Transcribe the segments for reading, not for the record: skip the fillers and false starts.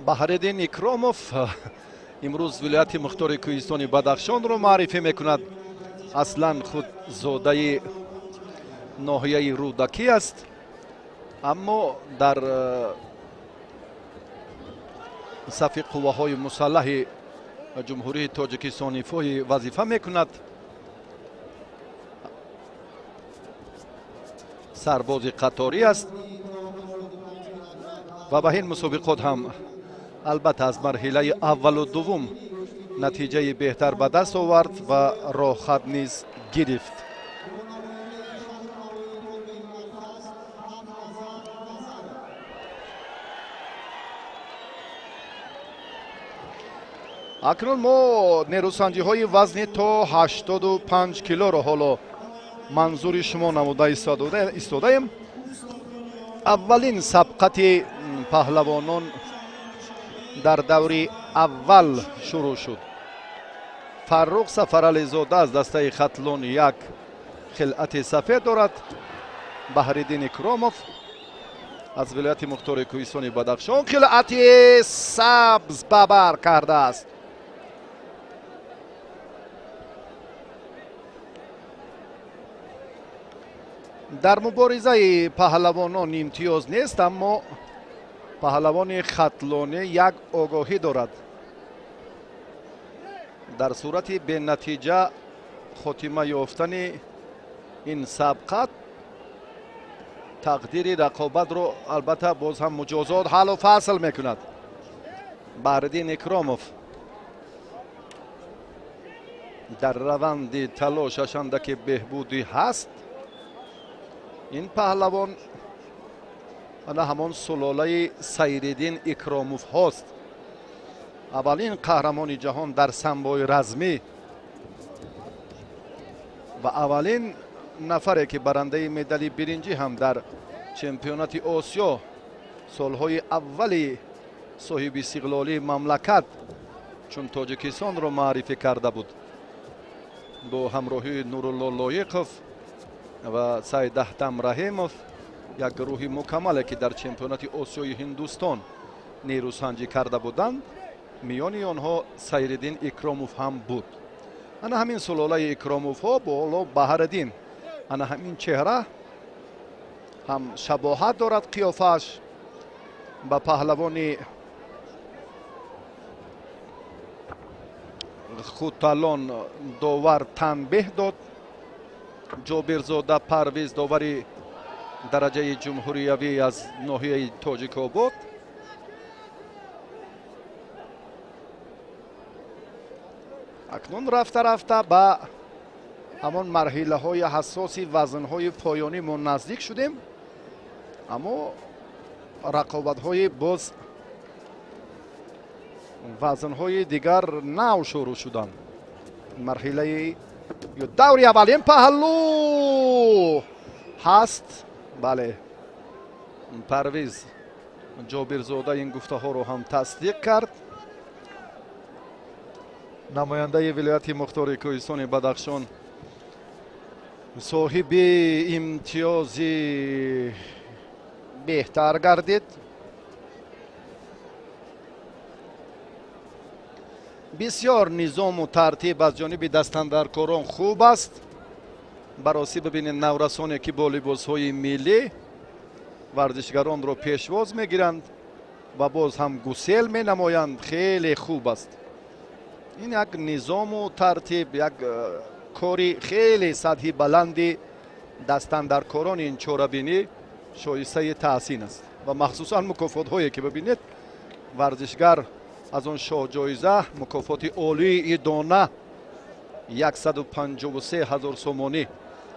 баҳриддин икромов имрӯз вилояти мухтори кӯҳистони бадахшонро маърифӣ мекунад. аслан худ зодаи ноҳияи рӯдакӣ аст, аммо дар сафи қувваҳои мусаллаҳи ҷумҳурии тоҷикистон ифои вазифа мекунад. сарбози қаторӣ аст ва ба ин мусобиқот ҳам албатта аз марҳилаи аввалу дуввум натиҷаи беҳтар ба даст овард ва роҳхат низ гирифт. акнун мо нерӯсанҷиҳои вазни то 85 килоро ҳоло манзури шумо намуда истодаем. аввалин сабқати паҳлавонон дар даври аввал шурӯъ шуд. фаррух сафарализода аз дастаи хатлон як хилъати сафед дорад. баҳриддин икромов аз вилояти мухтори кӯҳистони бадахшон хилъати сабз ба бар кардааст. дар муборизаи паҳлавонон имтиёз нест, аммо паҳлавони хатлонӣ як огоҳӣ дорад. дар сурати бенатиҷа хотима ёфтани ин сабқат тақдири рақобатро албатта боз ҳам муҷозот ҳаллу фасл мекунад. баҳриддин икромов дар раванди талошаш андаке беҳбудӣ ҳаст. ин паҳлавон ана ҳамон сулолаи Сайриддин Икромовҳост. аввалин қаҳрамони ҷаҳон дар самбои размӣ ва аввалин нафаре ки барандаи медали биринҷӣ ҳам дар чемпионати Осиё солҳои аввали соҳиби истиқлолии мамлакат чун Тоҷикистонро маърифӣ карда буд. бо ҳамроҳии Нурулло Лоиқов ва Саид Аҳтам Раҳимов як гурӯҳи мукаммале ки дар чемпионати Осиёи Ҳиндустон нерӯсанҷӣ карда буданд. миёни онҳо Сайриддин Икромов ҳам буд. ана ҳамин сулолаи Икромовҳо боло Баҳриддин ана ҳамин чеҳра ҳам шабоҳат дорад қиёфааш ба паҳлавони худталон довар танбеҳ дод. ҷобирзода Парвиз довари дараҷаи ҷумҳуриявӣ аз ноҳияи Тоҷикобод. акнун рафта рафта ба ҳамон марҳилаҳои ҳассоси вазнҳои поёнӣ мо наздик шудем, аммо рақобатҳои боз вазнҳои дигар нав шурӯъ шуданд. марҳилаи ё даври аввалин паҳлӯ ҳаст. бале, Парвиз ҷобирзода ин гуфтаҳоро ҳам тасдиқ кард. намояндаи вилояти мухтори кӯҳистони бадахшон соҳиби имтиёзи беҳтар гардид. бисёр низому тартиб аз ҷониби дастандаркорон хуб аст. бароси бибинед наврасоне ки бо либосҳои миллӣ варзишгаронро пешвоз мегиранд ва боз ҳам гусел менамоянд. хеле хуб аст. ин як низому тартиб, як кори хеле сатҳи баланди дастандаркорони ин чорабинӣ шоистаи таҳсин аст ва махсусан мукофотҳое ки бибинед варзишгар аз он шоҳҷоиза мукофоти олии идона 153 000 сомонӣ,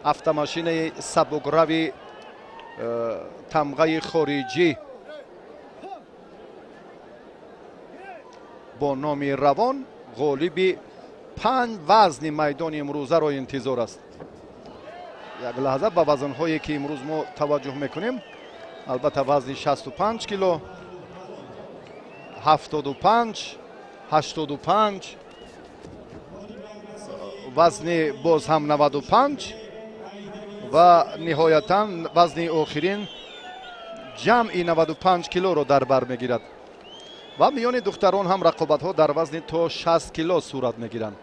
автомашинаи сабукрави тамғаи хориҷӣ бо номи равон ғолиби 5 вазни майдони имрӯзаро интизор аст. як лаҳза ба вазнҳое ки имрӯз мо таваҷҷӯҳ мекунем, албатта вазни 65 кило, 75, 85, вазни боз ҳам 95 ва ниҳоятан вазни охирин ҷамъи 95 килоро дар бар мегирад. ва миёни духтарон ҳам рақобатҳо дар вазни то 60 кило сурат мегиранд.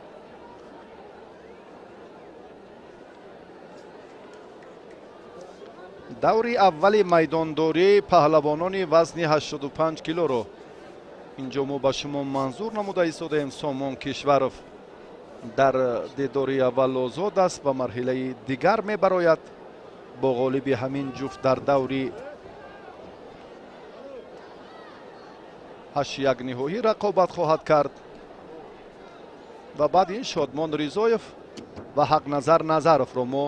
даври аввали майдондорӣ паҳлавонони вазни 85 килоро инҷо мо ба шумо манзур намуда истодаем. Сомон Кишваров дар дидори аввал озод аст ва марҳилаи дигар мебарояд бо ғолиби ҳамин ҷуфт дар даври 8-1 ниҳоӣ рақобат хоҳад кард ва баъд ин Шодмон Ризоев ва Ҳақназар Назаровро мо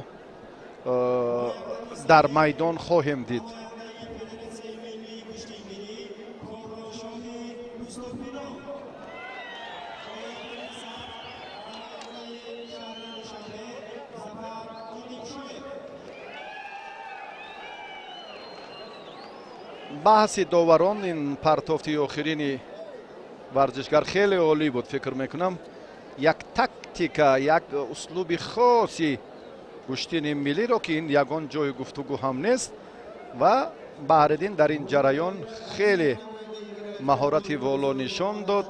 дар майдон хоҳем дид. баҳси доварон ин партофти охирини варзишгар хеле олӣ буд. фикр мекунам як тактика, як услуби хоси куштини миллиро ки ин ягон ҷои гуфтугӯ ҳам нест ва Баҳриддин дар ин ҷараён хеле маҳорати воло нишон дод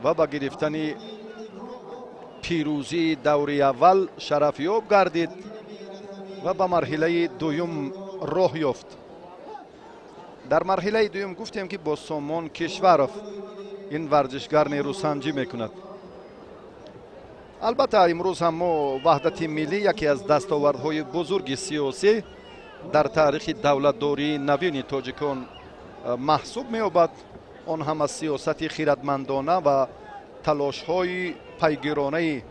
ва ба гирифтани пирӯзии даври аввал шарафёб гардид ва ба марҳилаи дуюм роҳ ёфт. дар марҳилаи дуюм гуфтем ки бо Сомон Кишваров ин варзишгар нерӯсанҷӣ мекунад. албатта имрӯз ҳам мо ваҳдати миллӣ яке аз дастовардҳои бузурги сиёсӣ дар таърихи давлатдории навини тоҷикон маҳсуб меёбад. он ҳам аз сиёсати хиратмандона ва талошҳои пайгиронаи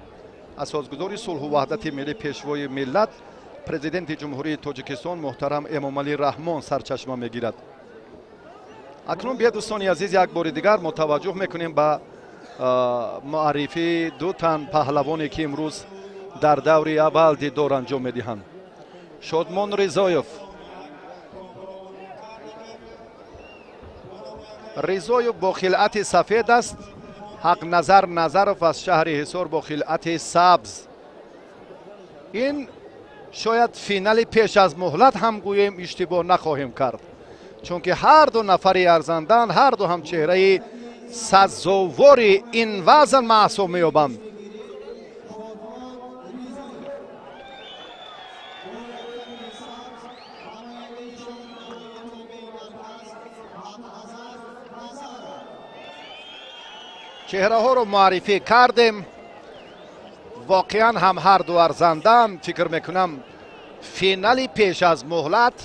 асосгузори сулҳу ваҳдати миллӣ пешвои миллат президенти ҷумҳурии тоҷикистон муҳтарам Эмомалӣ Раҳмон сарчашма мегирад. акнун бия дӯстони азиз як бори дигар мо таваҷҷӯҳ мекунем ба муаррифии ду тан паҳлавоне ки имрӯз дар даври аввал дидор анҷом медиҳанд. Шодмон Ризоев. Ризоев бо хилъати сафед аст. Ҳақназар Назаров аз шаҳри Ҳисор бо хилъати сабз. ин шояд финали пеш аз муҳлат ҳам гӯем иштибоҳ нахоҳем кард, чунки ҳар ду нафари арзандан ҳар ду ҳам чеҳраи сазовори ин вазн маҳсуб меёбанд. чеҳраҳоро муаррифӣ кардем. воқеан ҳам ҳар ду арзандан фикр мекунам финали пеш аз муҳлат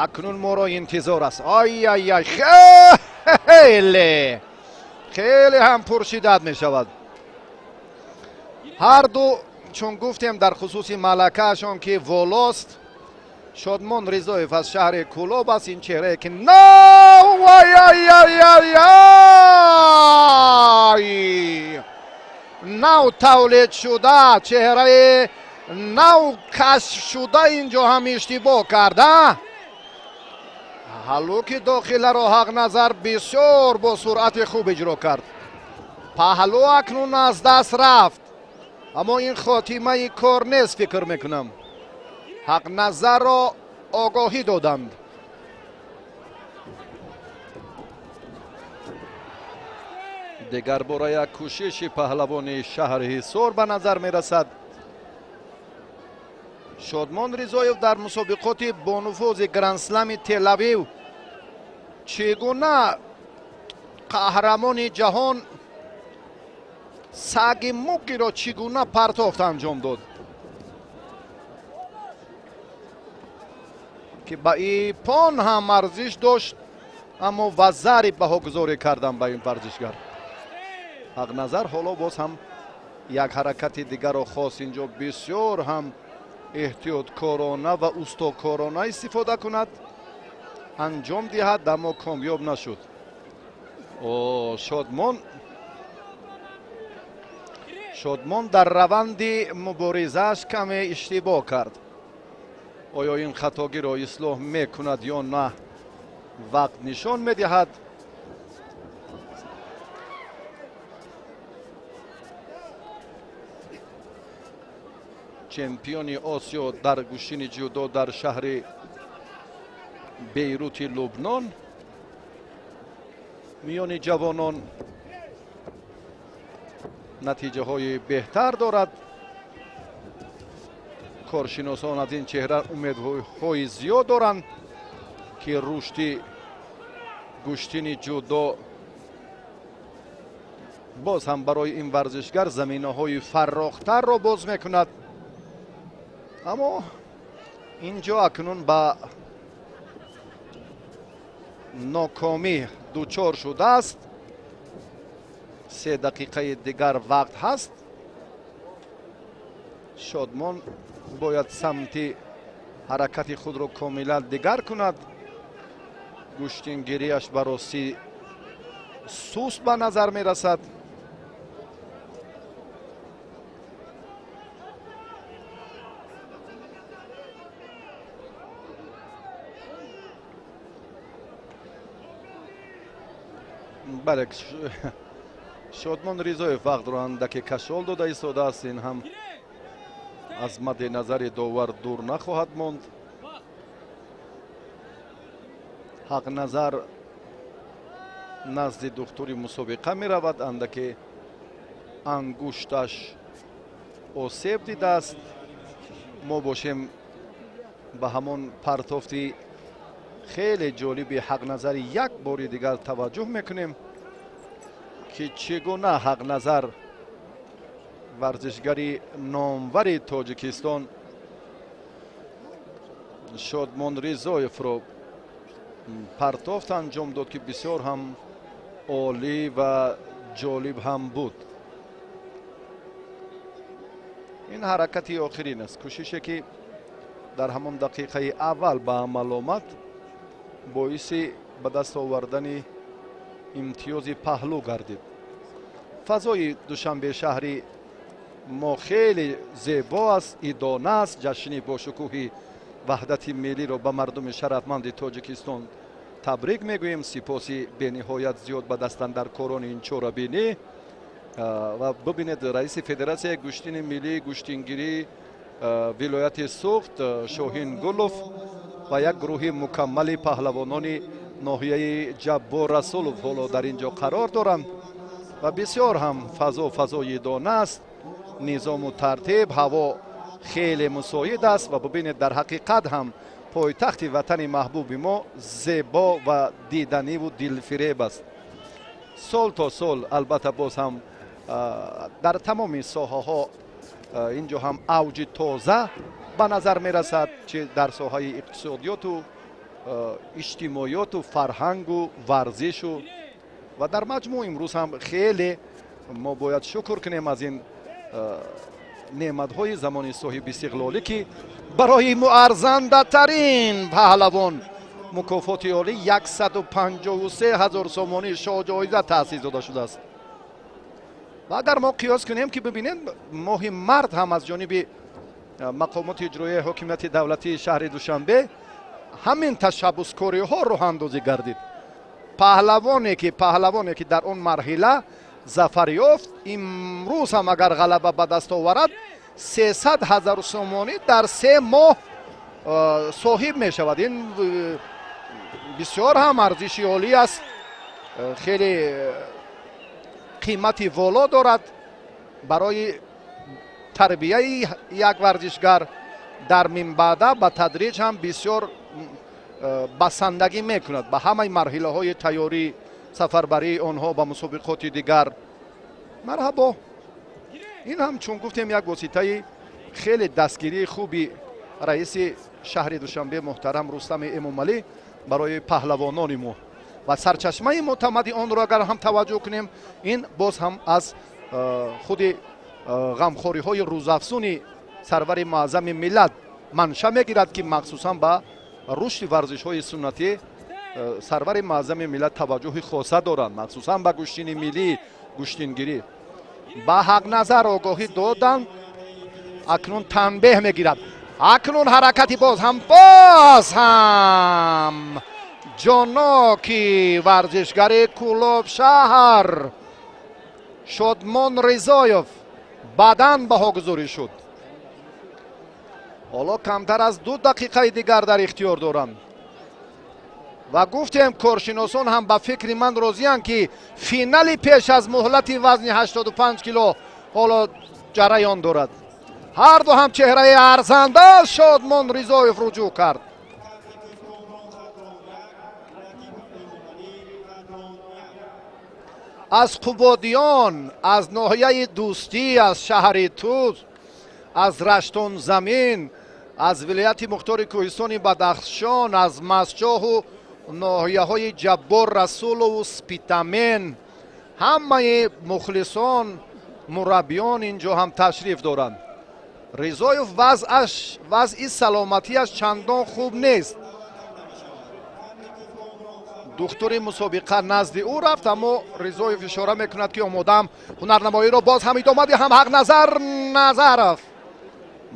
акнун моро интизор аст. ай хеле ҳам пуршиддат мешавад. ҳар ду чун гуфтем дар хусуси малакаашон ки волост. Шодмон Ризоев аз шаҳри Кӯлоб аст. ин чеҳрае ки нав тавлид шуда, чеҳраи нав кашф шуда инҷо ҳам иштибоҳ карда. ҳаллуки дохиларо Ҳақназар бисёр бо суръати хуб иҷро кард. паҳлӯ акнун аз даст рафт, аммо ин хотимаи кор нест. фикр мекунам Ҳақназарро огоҳӣ доданд. дигар бора як кӯшиши паҳлавони шаҳри Ҳисор ба назар мерасад. Шодмон Ризоев дар мусобиқоти бонуфузи Гранд-слами Телавив чӣ гуна қаҳрамони ҷаҳон саги муккиро чӣ гуна партофт анҷом дод ки ба ипон ҳам арзиш дошт, аммо ва зариб баҳогузорӣ кардан ба ин варзишгар. Ҳақназар ҳоло боз ҳам як ҳаракати дигаро хост инҷо бисёр ҳам эҳтиёткорона ва устокорона истифода кунад, анҷом диҳад, аммо комёб нашуд. Шодмон дар раванди муборизааш каме иштибоҳ кард. оё ин хатогиро ислоҳ мекунад ё на? вақт нишон медиҳад. чемпиони Осиё дар гӯштини ҷудо дар шаҳри Бейрути Лубнон میان جوانان نتیجه های بهتر دارد. کارشناسان از این چهره امیدهای زیاد دارند که رشد گشتین جودو باز هم برای این ورزشگر زمینه های فراختر را باز میکند. اما اینجا اکنون با ناکامی دوچار شده است. 3 دقیقه دیگر وقت هست. شادمان باید سمت حرکت خود را کاملا دیگر کند. گوشتینگیریش براستی سوست به نظر می رسد. بله، شادمان ریزایف وقت رو اندکی کشال داده ایستاده است. این هم از مد نظر داور دور نخواهد ماند. حق نظر نزد دکتری مسابقه می رود. اندکی انگشتش آسیب دیده است. ما باشیم به همون پرتافتی خیلی جالبی حق نظر یک بار دیگر توجه میکنیم که چگونه حق نظر ورزشگری نامور تاجیکستان شادمان ریزایف رو پرتافت انجام داد که بسیار هم عالی و جالب هم بود. این حرکتی آخرین است. کوششی که در همان دقیقه اول به عمل آمد باعث به دست آوردن امتیاز پهلو گردید. فضای دوشنبه شهری ما خیلی زیبا است، ایدانه است. جشن با شکوه وحدت ملی را به مردم شرفمند تاجیکستان تبریک میگوییم. سپاسی به نهایت زیاد به دستاندرکاران این چهاربینی و ببینید رئیس فدراسیون گوشتین ملی گوشتینگیری ولایت سوخت شاهین گلوف و یک گروه مکمل پهلوانان ناحیه جبار رسولوف حالا در اینجا قرار دارند و بسیار هم فضای دانه است. نظام و ترتیب، هوا خیلی مساعد است و ببینید در حقیقت هم پایتخت وطن محبوب ما زیبا و دیدنی و دلفریب است. سال تا سال البته باز هم در تمام ساحه ها اینجا هم اوج تازه به نظر می رسد، چه در ساحه اقتصادیات و اجتماعیات و فرهنگ و ورزش و در مجموع امروز هم خیلی ما باید شکر کنیم از این نعمت‌های زمان صاحب استقلالی که برای ارزنده ترین پهلوان مکافات عالی 153,000 سومانی شاه جایزه تأسیس داده شده است. و اگر ما قیاس کنیم که ببینید ماه مرد هم از جانب مقامات اجرایی حکومت دولتی شهر دوشنبه همین تشبسکاری ها راه اندازی گردید. پهلوانی که در اون مرحله ظفر یافت امروز هم اگر غلبه به دست آورد 300,000 سومانی در 3 ماه صاحب می شود. این بسیار هم ارزش عالی است، خیلی قیمتی والا دارد برای تربیه یک ورزشگر. در من بعد به تدریج هم بسیار بسندگی میکند به همه مرحله های تیاری سفربری آنها به مسابقات دیگر. مرحبا. این هم چون گفتیم یک واسطه خیلی دستگیری خوبی رئیس شهر دوشنبه محترم رستم امامعلی برای پهلوانان ما و سرچشمه معتمد آن را اگر هم توجه کنیم، این باز هم از خود غمخواری های روزافزون سرور معظم ملت منشأ میگیرد که مخصوصا به رشد ورزش های سنتی سرور معظم ملت توجه خاصه دارند، مخصوصا به گوشتین ملی گوشتینگیری. با حق نظر آگاهی دادن، اکنون تنبیه میگیرد. اکنون حرکتی باز هم جاناکی ورزشگر کلوب شهر شادمان ریزایف بدن بهاگذاری شد. حالا کمتر از 2 دقیقه دیگر در اختیار دارم و گفتیم کارشناسان هم به فکر من راضی‌اند که فینال پیش از مهلت وزن 85 کیلو حالا جریان دارد. هر دو هم چهره ارزنده شادمان رضایف رجوع کرد. از قبادیان، از ناحیه دوستی، از شهر توز، از رشتون زمین، از ولایت مختار کوهستان بدخشان، از مسجاه و ناحیه های جبار رسول و سپیتامن، همه مخلصان مربیان اینجا هم تشریف دارند. رضایف وضع سلامتیش چندان خوب نیست. دکتر مسابقه نزد او رفت، اما رضایف اشاره میکند که آمادم هنرنمایی را باز هم ادامه هم حق نظر نظرف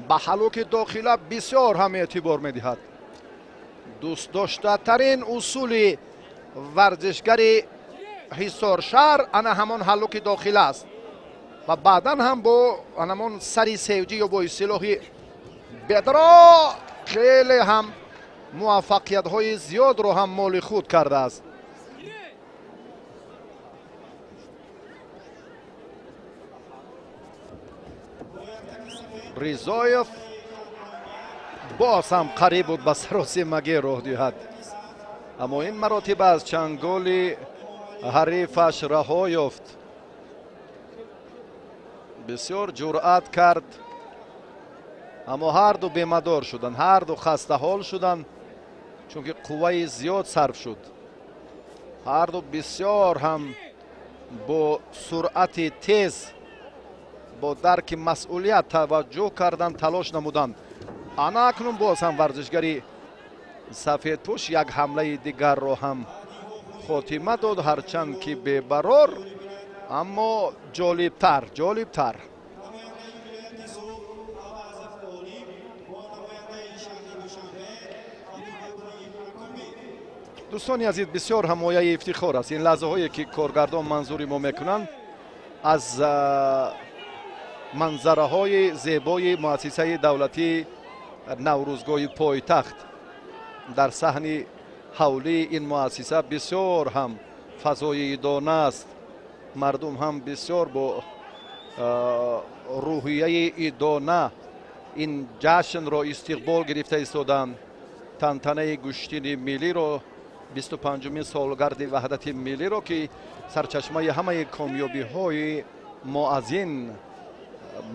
به حلوک داخله بسیار هم اعتبار میدهد. دوست داشته ترین اصول ورزشگر حصار شهر انا همان حلوک داخله است و بعدا هم با همان سری سیوجی یا با اصطلاح بدرا خیلی هم موفقیت های زیاد رو هم مال خود کرده است. رضایف باز هم قریب بود به سراسیمگی راه دهد، اما این مراتب از چنگال حریفش رها یافت. بسیار جرأت کرد، اما هر دو بیمدار شدند، هر دو خسته حال شدند، چون که قوه زیاد صرف شد. هر دو بسیار هم با سرعت تیز با درک مسئولیت توجه کردند، تلاش نمودند. انا اکنون باز هم ورزشگری سفید پوش یک حمله دیگر رو هم خاتمه داد، هرچند که بی‌برار اما جالبتر. دوستان عزیز، بسیار هم مایه افتخار است این لحظه هایی که کارگردان منظوری ما میکنند از منظره های زیبای مؤسسه دولتی نوروزگاه پایتخت. در صحن حولی این مؤسسه بسیار هم فضای دانه است، مردم هم بسیار با روحیه ایدانه این جشن را استقبال گرفته ایستادند. تنتنه گشتین ملی را 25مین سالگرد وحدت ملی را که سرچشمه همه کامیابی های ما از این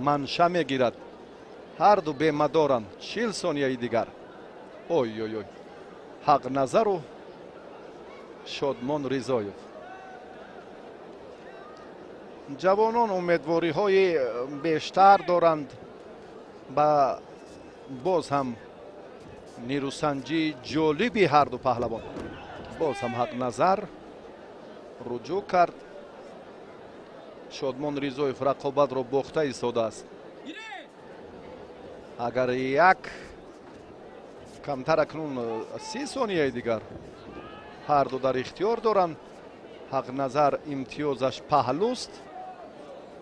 منشأ میگیرد. هر دو بیمدارند. 40 ثانیه دیگر. اوی اوی اوی، حق نظر و شادمان رضایف. جوانان امیدواری های بیشتر دارند و باز هم نیروسنجی جالبی هر دو پهلوان. باز هم حق نظر رجوع کرد. شادمان رضایف رقابت را باخته ایستاده است. اگر یک کمتر اکنون 30 ثانیه دیگر هر دو در اختیار دارند. حق نظر امتیازش پهلوست،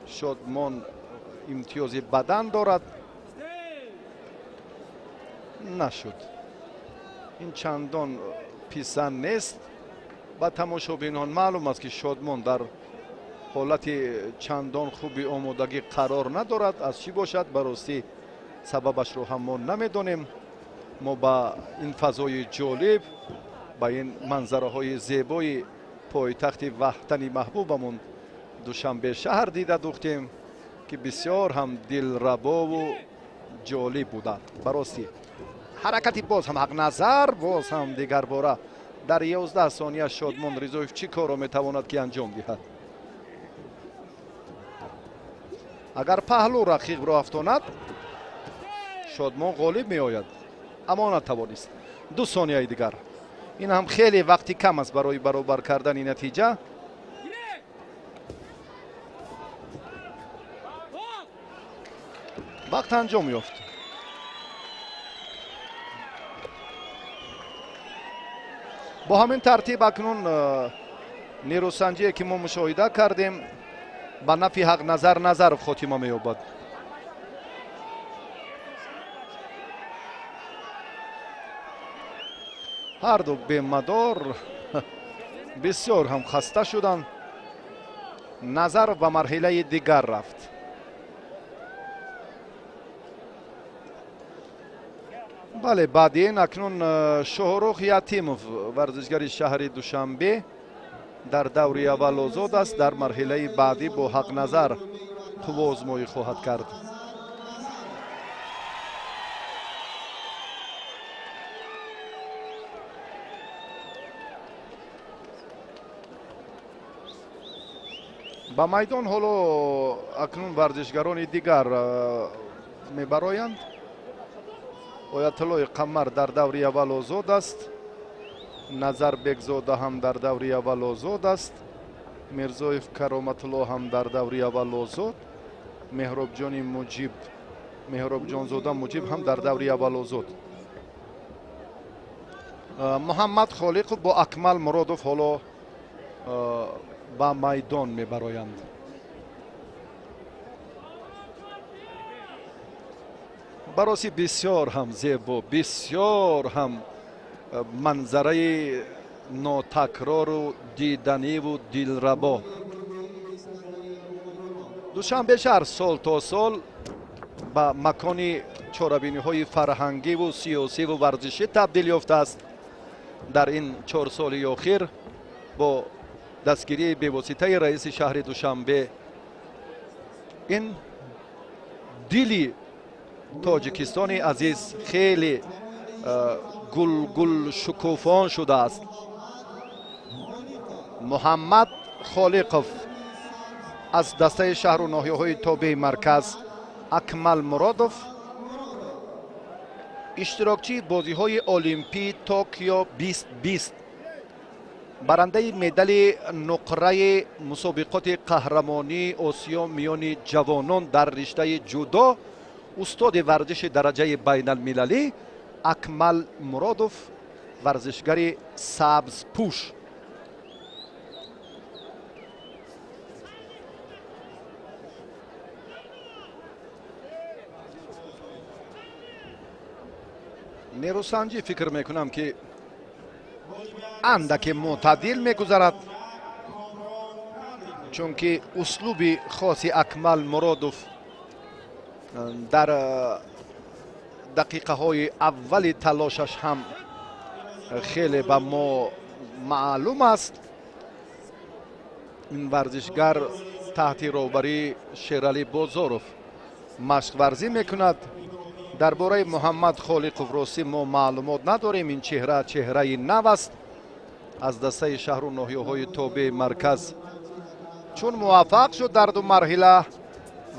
شادمان امتیاز بدن دارد. نشد، این چندان پیسن نیست. با تماشابینان معلوم است که شادمان در حالت چندان خوبی آمادگی قرار ندارد. از چی باشد براستی سببش رو هم ما نمیدونیم. ما با این فضای جالب، با این منظره های زیبای پایتخت وطنی محبوبمون دوشنبه شهر دیده دوختیم که بسیار هم دلربا و جالب بودند. براستی حرکتی باز هم حق نظر، باز هم دیگر باره در 11 ثانیه شادمان رضایف چی کار را میتواند که انجام دهد؟ اگر پهلو رقیق را افزاند شادمان غالب می آید، اما نتوانست. 2 ثانیه دیگر. این هم خیلی وقتی کم است برای برابر کردن این نتیجه. وقت انجام یافت. با همین ترتیب اکنون نیروسنجی که ما مشاهده کردیم به نفع حق نظر خاتمه می‌یابد. ҳар ду бемадор бисёр ҳам хаста шуданд. назар ба марҳилаи дигар рафт. бале, баъди ин акнун шоҳрух ятимов варзишгари шаҳри душанбе дар даври аввал озод аст. дар марҳилаи баъдӣ бо ҳақназар қувва озмоӣ хоҳад кард. ба майдон ҳоло акнун варзишгарони дигар мебароянд. оятуллои қамар дар даври аввал озод аст. назар бекзода ҳам дар даври аввал озод аст. мирзоев кароматулло ҳам дар даври аввал озод. меҳробҷонзода муҷиб ҳам дар даври аввал озод. муҳаммад холиқов бо акмал муродов ҳоло ба майдон мебароянд. бароси бисёр ҳам зебо, бисёр ҳам манзараи нотакрору диданиву дилрабо. душанбе шаҳр сол то сол ба макони чорабиниҳои фарҳангиву сиёсиву варзишӣ табдил ёфтааст. дар ин 4 соли охир бо дастгирии бевоситаи раиси шаҳри душанбе ин дили тоҷикистони азиз хеле гулшукуфон шудааст. муҳаммад холиқов аз дастаи шаҳру ноҳияҳои тобеи марказ, акмал муродов иштирокчии бозиҳои олимпии Токио 2020, барандаи медали нуқраи мусобиқоти қаҳрамонии Осиё миёни ҷавонон дар риштаи ҷудо, устоди варзиши дараҷаи байналмилалӣ Акмал Муродов, варзишгари сабзпӯш. нерӯсанҷӣ фикр мекунам ки андаке мӯътадил мегузарад, чунки услуби хоси Акмал Муродов дар дақиқаҳои аввали талошаш ҳам хеле ба мо маълум аст. ин варзишгар таҳти роҳбарии Шералӣ Бозоров машқварзӣ мекунад. дар бораи муҳаммад холиқов ростӣ мо маълумот надорем. ин чеҳраи нав аст аз дастаи шаҳру ноҳияҳои тобеи марказ. чун муваффақ шуд дар ду марҳила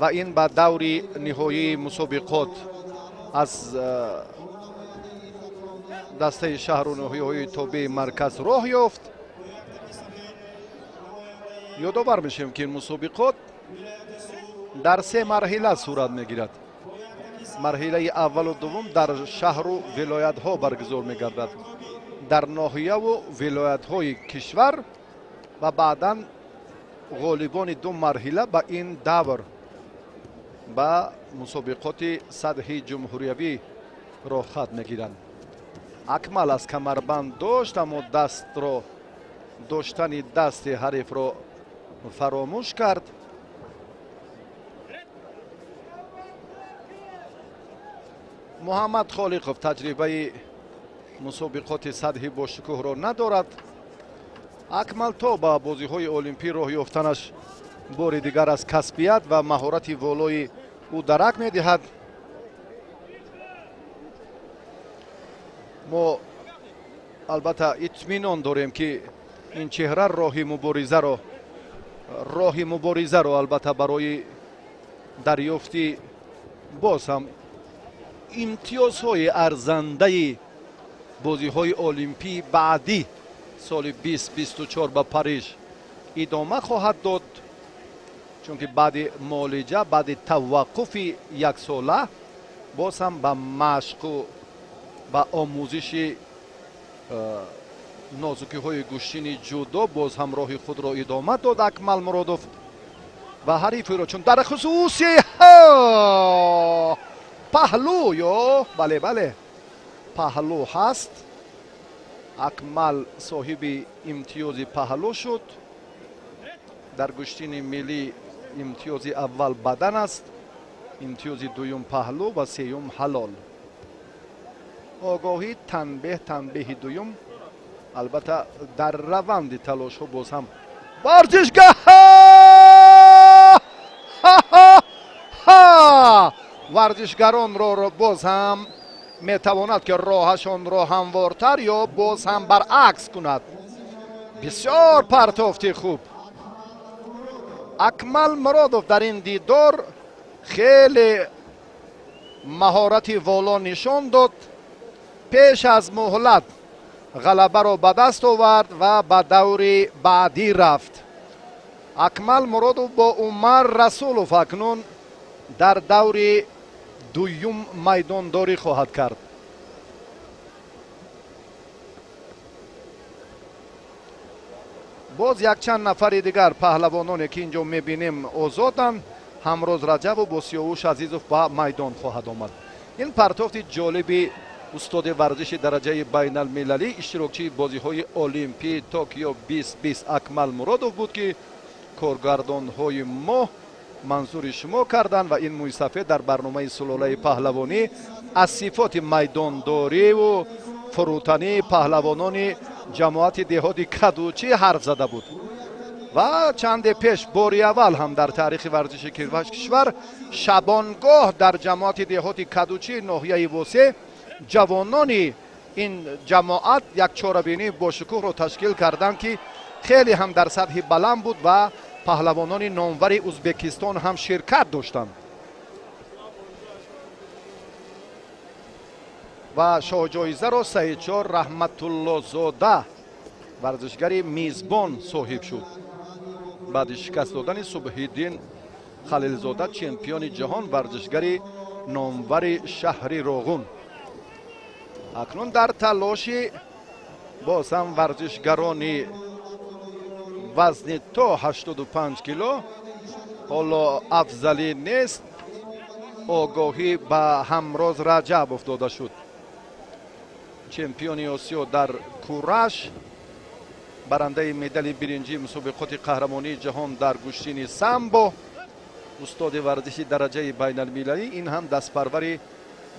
ва ин ба даври ниҳоии мусобиқот аз дастаи шаҳру ноҳияҳои тобеи марказ роҳ ёфт. ёдовар мешавем ки ин мусобиқот дар 3 марҳила сурат мегирад. марҳилаи аввалу дуввум дар шаҳру вилоятҳо баргузор мегардад, дар ноҳияву вилоятҳои кишвар, ва баъдан ғолибони ду марҳила ба ин давр ба мусобиқоти сатҳи ҷумҳуриявӣ роҳхат мегиранд. акмал аз камарбанд дошт, аммо доштани дасти ҳарифро фаромӯш кард. муҳаммад холиқов таҷрибаи мусобиқоти сатҳи бошукӯҳро надорад. акмал то ба бозиҳои олимпӣ роҳ ёфтанаш бори дигар аз касбият ва маҳорати волои ӯ дарак медиҳад. мо албатта итминон дорем ки ин чеҳра роҳи муборизаро албатта барои дарёфти боз ҳам имтиёзҳои арзандаи бозиҳои олимпии баъдӣ соли 2024 ба Париж идома хоҳад дод, чунки баъди муолиҷа, баъди таваққуфи яксола боз ҳам ба машқу ба омӯзиши нозукиҳои гӯштини ҷудо боз ҳам роҳи худро идома дод Акмал Муродов ва ҳарифиро чун дар хусуси паҳлӯ ё бале паҳлӯ ҳаст. акмал соҳиби имтиёзи паҳлӯ шуд. дар гӯштини миллӣ имтиёзи аввал бадан аст, имтиёзи дуюм паҳлӯ ва сеюм ҳалол. огоҳӣ танбеҳи дуюм. албатта дар раванди талошҳо боз ҳам варзишгоҳ варзишгаронро боз ҳам метавонад ки роҳашонро ҳамвортар ё боз ҳам баръакс кунад. бисёр партофти хуб. акмал муродов дар ин дидор хеле маҳорати воло нишон дод. пеш аз муҳлат ғалабаро ба даст овард ва ба даври баъдӣ рафт. акмал муродов бо умар расулов акнун дар даври дуюм майдондорӣ хоҳад кард. боз якчанд нафари дигар паҳлавононе ки инҷо мебинем озоданд. ҳамроз раҷабов бо Сиёвуш Азизов ба майдон хоҳад омад. ин партофти ҷолиби устоди варзиши дараҷаи байналмилалӣ, иштирокчии бозиҳои олимпии Токио 2020 Акмал Муродов буд ки коргардонҳои мо манзури шумо карданд ва ин мӯйсафед дар барномаи сулолаи паҳлавонӣ аз сифоти майдондориву фурӯтании паҳлавонони ҷамоати деҳоти Кадучӣ ҳарф зада буд. ва чанде пеш бори аввал ҳам дар таърихи варзиши кишвар шабонгоҳ дар ҷамоати деҳоти Кадучӣ ноҳияи Восе ҷавонони ин ҷамоат як чорабинии бошукӯҳро ташкил карданд ки хеле ҳам дар сатҳи баланд буд ва паҳлавонони номвари Узбекистон ҳам ширкат доштанд. ва шоҳҷоизаро Саидчор Раҳматуллозода варзишгари мизбон соҳиб шуд. баъди шикаст додани Субҳиддин Халилзода чемпиони ҷаҳон варзишгари номвари шаҳри Роғун. акнун дар талоши боз ҳам варзишгарони вазни то 85 кило ҳоло афзалӣ нест. огоҳӣ ба Ҳамроз Раҷабов дода шуд. чемпиони Осиё дар кураш, барандаи медали биринҷии мусобиқоти қаҳрамонии ҷаҳон дар гӯштини самбо, устоди варзиши дараҷаи байналмилалӣ. ин ҳам дастпарвари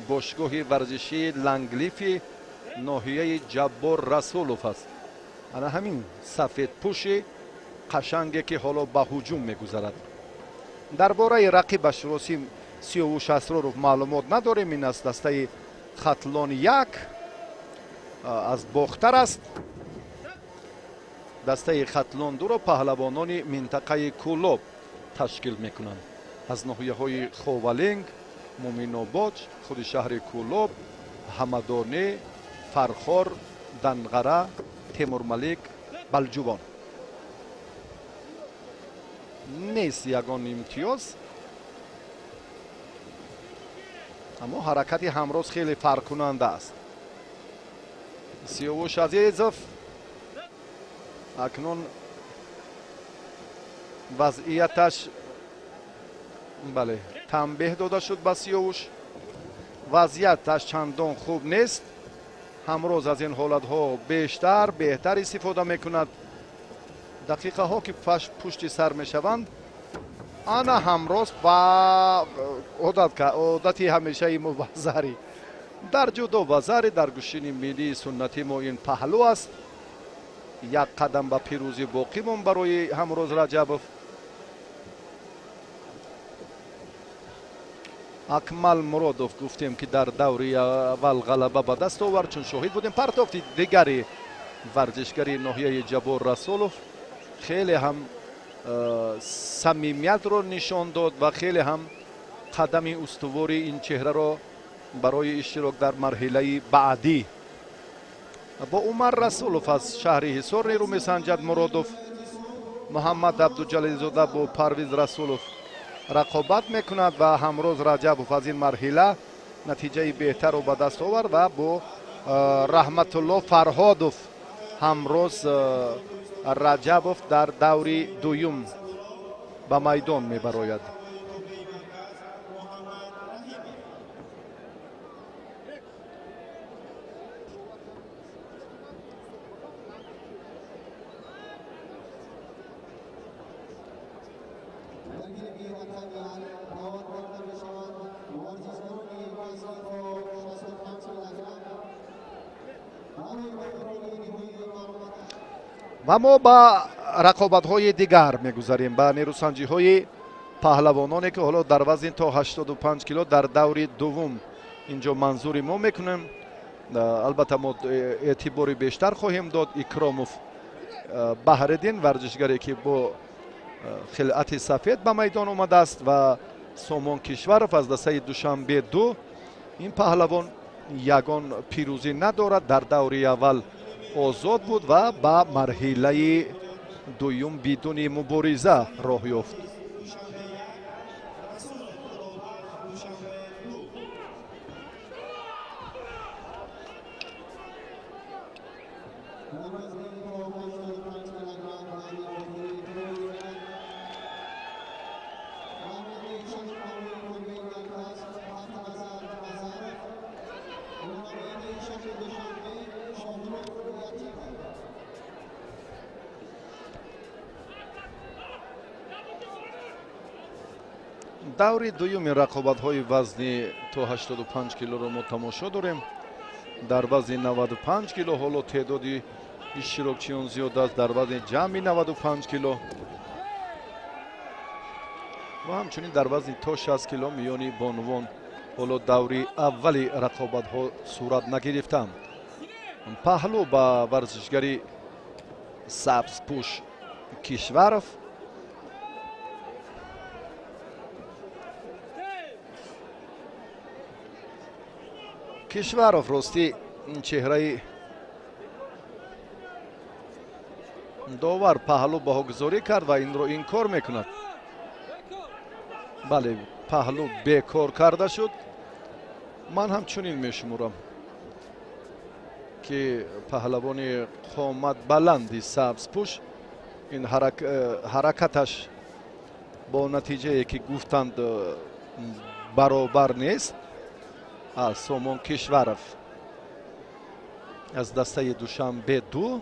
бошгоҳи варзишии Ланглифи ноҳияи Ҷаббор Расулов аст. ана ҳамин сафедпӯши қашанге ки ҳоло ба ҳуҷум мегузарад. дар бораи рақибаш Росим Сиёвуш Асроров маълумот надорем. ин аз дастаи Хатлон 1 аз бохтар аст. дастаи Хатлон 2ро паҳлавонони минтақаи Кӯлоб ташкил мекунанд. аз ноҳияҳои Ховаленг, Муминобод, худи шаҳри Кӯлоб, Ҳамадонӣ, Фархор, Данғара, Темурмалик, Балҷубон. нест ягон имтиёз, аммо ҳаракати ҳамроз хеле фарқкунанда аст. Сиёвуш Азизов акнун вазъияташ бале танбеҳ дода шуд ба Сиёвуш. вазъияташ чандон хуб нест. ҳамроз аз ин ҳолатҳо бештар беҳтар истифода мекунад. дақиқаҳо ки пушти сар мешаванд, ана ҳамроз ба одати ҳамешаи мо вазари дар ҷудо вазари дар гӯштини миллии суннати мо ин паҳлӯ аст. як қадам ба пирӯзӣ боқӣ мон барои Ҳамроз Раҷабов. Акмал Муродов гуфтем ки дар даври аввал ғалаба ба даст овард, чун шоҳид будем. партофти дигари варзишгари ноҳияи Ҷаббор Расулов хеле ҳам самимиятро нишон дод ва хеле ҳам қадами устувори ин чеҳраро барои иштирок дар марҳилаи баъдӣ бо Умар Расулов аз шаҳри Ҳисор нерӯ месанҷад. Муродов Муҳаммад Абдуҷалилзода бо Парвиз Расулов рақобат мекунад ва Ҳамроз Раҷабов аз ин марҳила натиҷаи беҳтарро ба даст овард ва бо Раҳматулло Фарҳодов Ҳамроз Раҷабов дар даври дуюм ба майдон мебарояд. و ما با رقابت‌های دیگر می‌گذاریم با نیروسنجی‌های پهلوانانی که حالا در وزن تا 85 کیلو در دور دوم اینجا منظوری ما میکنیم. البته ما اعتباری بیشتر خواهیم داد اکراموف بهردین ورزشگری که با خلعت سفید به میدان آمده است و سامان کشورов از دسته دوشنبه 2. این پهلوان یگان پیروزی ندارد، در دور اول آزاد بود و به مرحله دوم بدون مبارزه راه یافت. دوری دوم رقابت‌های وزنی تا 85 کیلو رو ما تماشا داریم. در وزن 95 کیلو حالا تعدادی اشتراکچیان زیاد است در وزن جمعی 95 کیلو و همچنین در وزن تا 60 کیلو میانی بانوان حالا دوری اولی رقابت‌ها صورت نگرفتند. پهلو با ورزشگری سبزپوش کشورов راستی چهره داور پهلو باهگذاری کرد و این رو انکار میکند. بله پهلو بیکار کرده شد. من همچنین میشمورم که پهلوان قامت بلندی سبزپوش این حرکتش با نتیجه که گفتند برابر نیست. سامان کشورов از دسته دوشنبه 2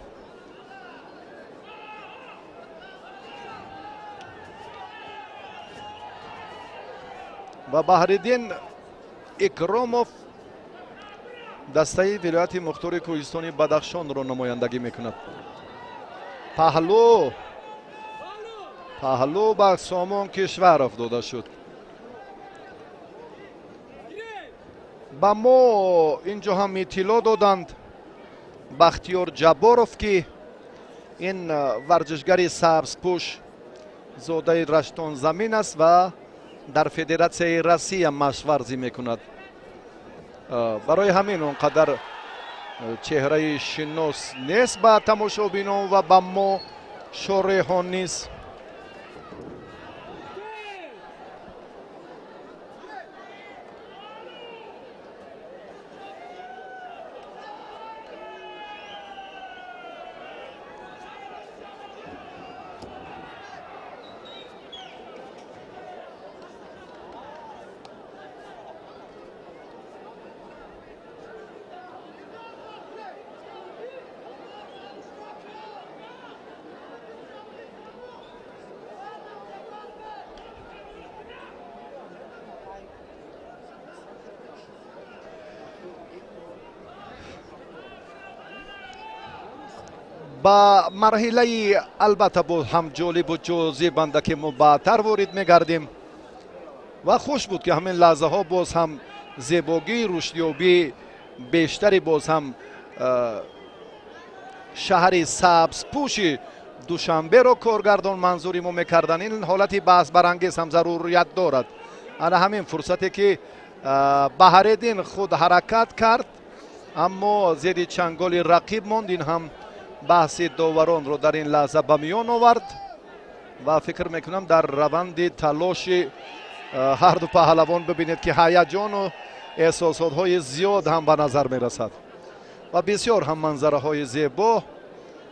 و بهردین اکراموف دسته ولایت مختار کوهستانی بدخشان را نمایندگی میکند. پهلو به سامان کشورов داده شد. با ما اینجا هم اطلاع دادند بختیار جباروف که این ورزشگر سبزپوش زاده رشتان زمین است و در فدراسیون روسیه مشق ورزی میکند. برای همین اونقدر چهره شناس نیست با تماشابینان و با ما شارحان نیست. با مرحله البته با هم جالب و جذابنده که ما بعدتر وارد میگردیم و خوش بود که همین لحظه ها باز هم زیباگی رشدیابی بیشتری باز هم شهر سبزپوش دوشنبه را کارگردان منظوری ما میکردن. این حالتی بحث برانگیز هم ضروریت دارد. انا همین فرصتی که بهردین خود حرکت کرد اما زیر چنگال رقیب ماند، این هم بحث داوران رو در این لحظه به میان آورد و فکر میکنم در روند تلاش هر دو پهلوان ببینید که هیجان و احساسات های زیاد هم به نظر میرسد و بسیار هم منظره های زیبا،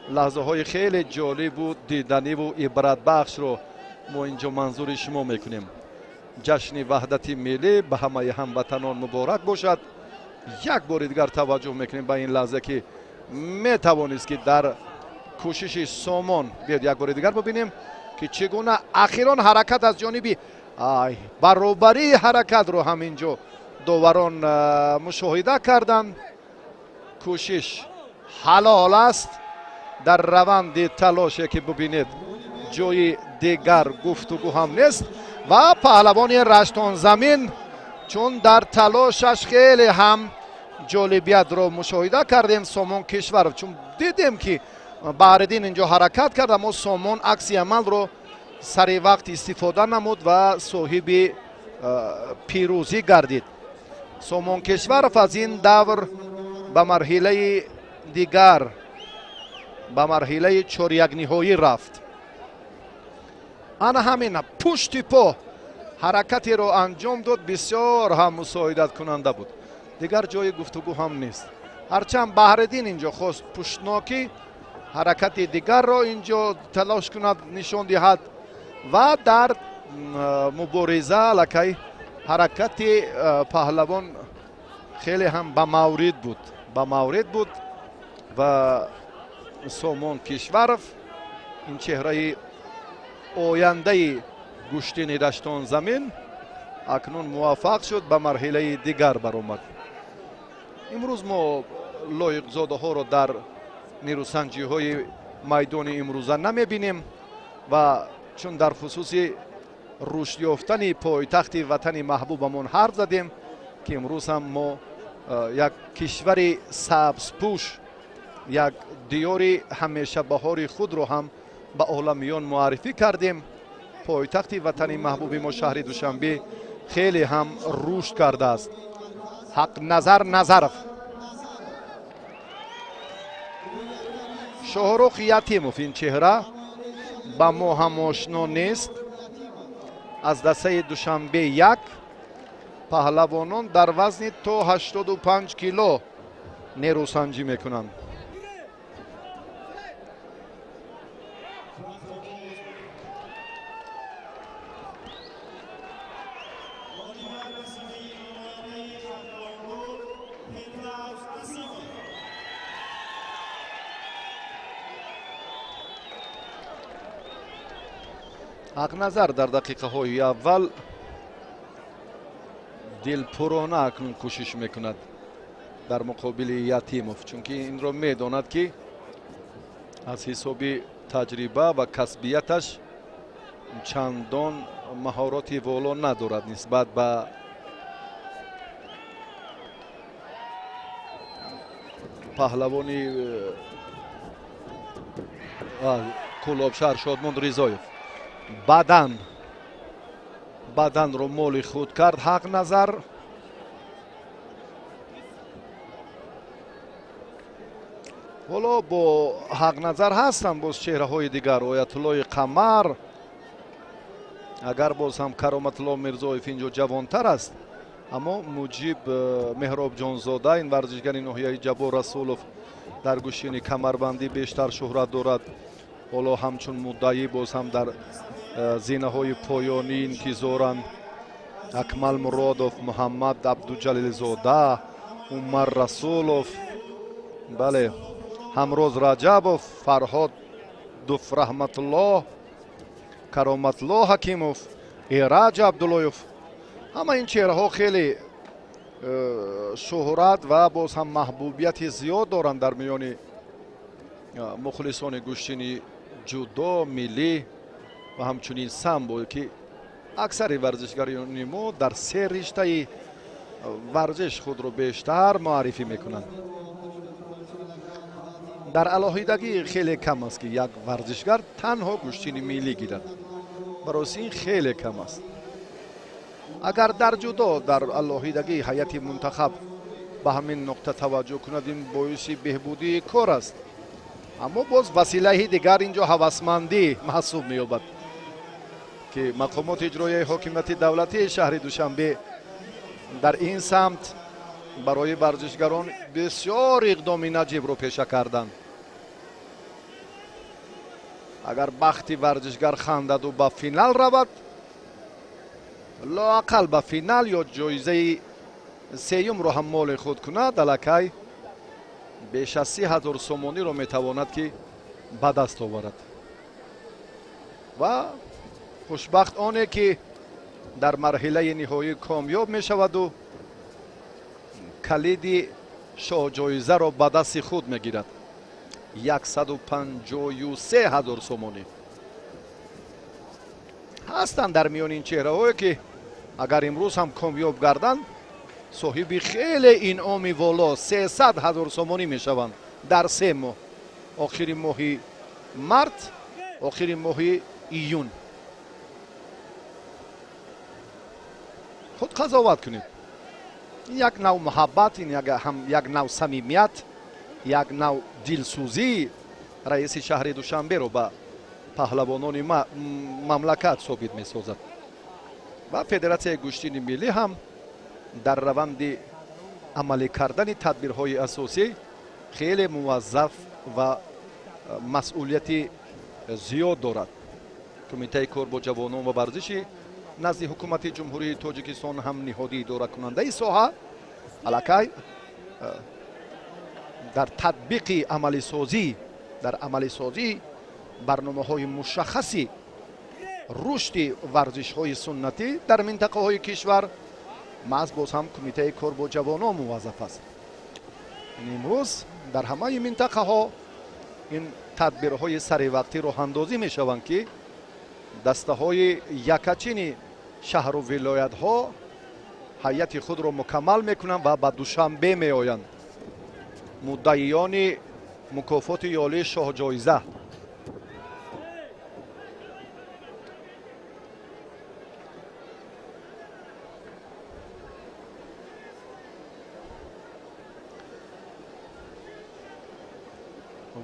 لحظه های خیلی جالب و دیدنی و عبرت بخش رو ما اینجا منظور شما میکنیم. جشن وحدت ملی به همه هموطنان مبارک باشد. یک بار دیگر توجه میکنیم به این لحظه که میتوانست که در کوشش سامان بیاد یک بار دیگر ببینیم که چگونه اخیران حرکت از جانبی برابری حرکت رو همینجا داوران مشاهده کردند. کوشش حلال است. در روند تلاشه که ببینید جای دیگر گفتگو هم نیست و پهلوان رشتان زمین چون در تلاشش خیلی هم جالبیت رو مشاهده کردیم. سامان کشور چون دیدیم که بحردین اینجا حرکت کرد اما سامان عکس عمل رو سری وقت استفاده نمود و صاحب پیروزی گردید. سامان کشور از این دور به مرحله دیگر به مرحله چهار یک نهایی رفت. آن همین پشت پا حرکتی رو انجام داد، بسیار هم مساعدت کننده بود. دیگر جای گفتگو هم نیست. هرچند بحردین اینجا خواست پشتناکی حرکت دیگر را اینجا تلاش کند نشان دهد و در مبارزه لکه حرکت پهلوان خیلی هم به مورد بود و سامان کشورف این چهره آینده گشتین رشتان زمین اکنون موفق شد به مرحله دیگر برآمد. امروز ما لایق‌زاده ها را در نیروسنجی های میدان امروزه نمی بینیم و چون در خصوص رشد یافتن پایتخت وطن محبوبمون حرف زدیم که امروز هم ما یک کشور سبزپوش، یک دیار همیشه بهار خود رو هم به عالمیان معرفی کردیم. پایتخت وطن محبوب ما شهر دوشنبه خیلی هم رشد کرده است. حق نظر نظرف شاهرخ یتیموف این چهره با ما هم آشنا نیست. از دسته دوشنبه یک پهلوانان در وزن تا 85 کیلو نیروسنجی میکنند. حق نظر در دقیقه های اول دلپرانه اکنون کوشش میکند در مقابل یتیموف، چون که این را میداند که از حساب تجربه و کسبیتش چندان مهارت والا ندارد نسبت به پهلوانی کلابشهر شادماند رضایف. بدن رو مال خود کرد حق نظر. حالا با حق نظر هستن باز چهره های دیگر. آیت الله قمر اگر باز هم کرامت الله میرزایف اینجا جوانتر است اما مجیب مهراب جانزاده این ورزشگر ناحیه جبار رسولوف در گوشین کمربندی بیشتر شهرت دارد. حالا همچون مدعی باز هم در زینه های پایانی انتظارند. اکمل مرادوف، محمد عبدالجلیل زاده، عمر رسولوف، بله همروز رجبوف، فرهاد دوف رحمت الله، کرامت الله حکیموف، ایرج عبداللهیوف. همه این چهره ها خیلی شهرت و باز هم محبوبیت زیاد دارند در میان مخلصان گوشتنی جودو ملی و همچنین سامبو که اکثر ورزشکاران ما در سه رشته ورزش خود رو بیشتر معرفی میکنند. در علاهیدگی خیلی کم است که یک ورزشگر تنها گوشتنی ملی گیرد. برای این خیلی کم است. اگر در جودو در علاهیدگی هیئت منتخب به همین نقطه توجه کند این باعث بهبودی کار است. اما باز وسیله دیگر اینجا هوسمندی محسوب می‌یابد که مقامات اجرایی حاکمیت دولتی شهر دوشنبه در این سمت برای ورزشگران بسیار اقدام نجیب رو پیشه کردند. اگر بخت ورزشگر خواندد و به فینال رود، لااقل به فینال یا جایزه سیوم رو هم مال خود کند، الکی بیش از 30,000 سومانی رو میتواند که به دست آورد. و خوشبخت آنه که در مرحله نهایی کامیاب می شود و کلید شاه جایزه را به دست خود می گیرد. 153,000 سومانی هستند در میان این چهره هایی که اگر امروز هم کامیاب گردند صاحب خیلی انعام والا 300,000 سومانی می شوند در 3 ماه، آخر ماه مارت، آخر ماه ایون. خود قضاوت کنید. یک نوع محبت، این یک نوع صمیمیت، یک نوع دلسوزی رئیس شهر دوشنبه رو به پهلوانان مملکت ثابت می سازد. و فدراسیون گوشتین ملی هم در روند عملی کردن تدبیرهای اساسی خیلی موظف و مسئولیت زیاد دارد. کمیته کار با جوانان و ورزشی نزد حکومت جمهوری تاجیکستان هم نهادی اداره کننده ای ساحه الکی در تطبیق عملی سازی برنامه های مشخصی رشد ورزش های سنتی در منطقه های کشور محض باز هم کمیته کار با جوانان موظف است. امروز در همه منطقه ها این تدبیرهای سری وقتی راه اندازی می شوند که دسته های یکچین شهر و ولایت ها هیئت خود را مکمل می کنند و به دوشنبه می آیند. مدعیان مکافات یالی شاه جایزه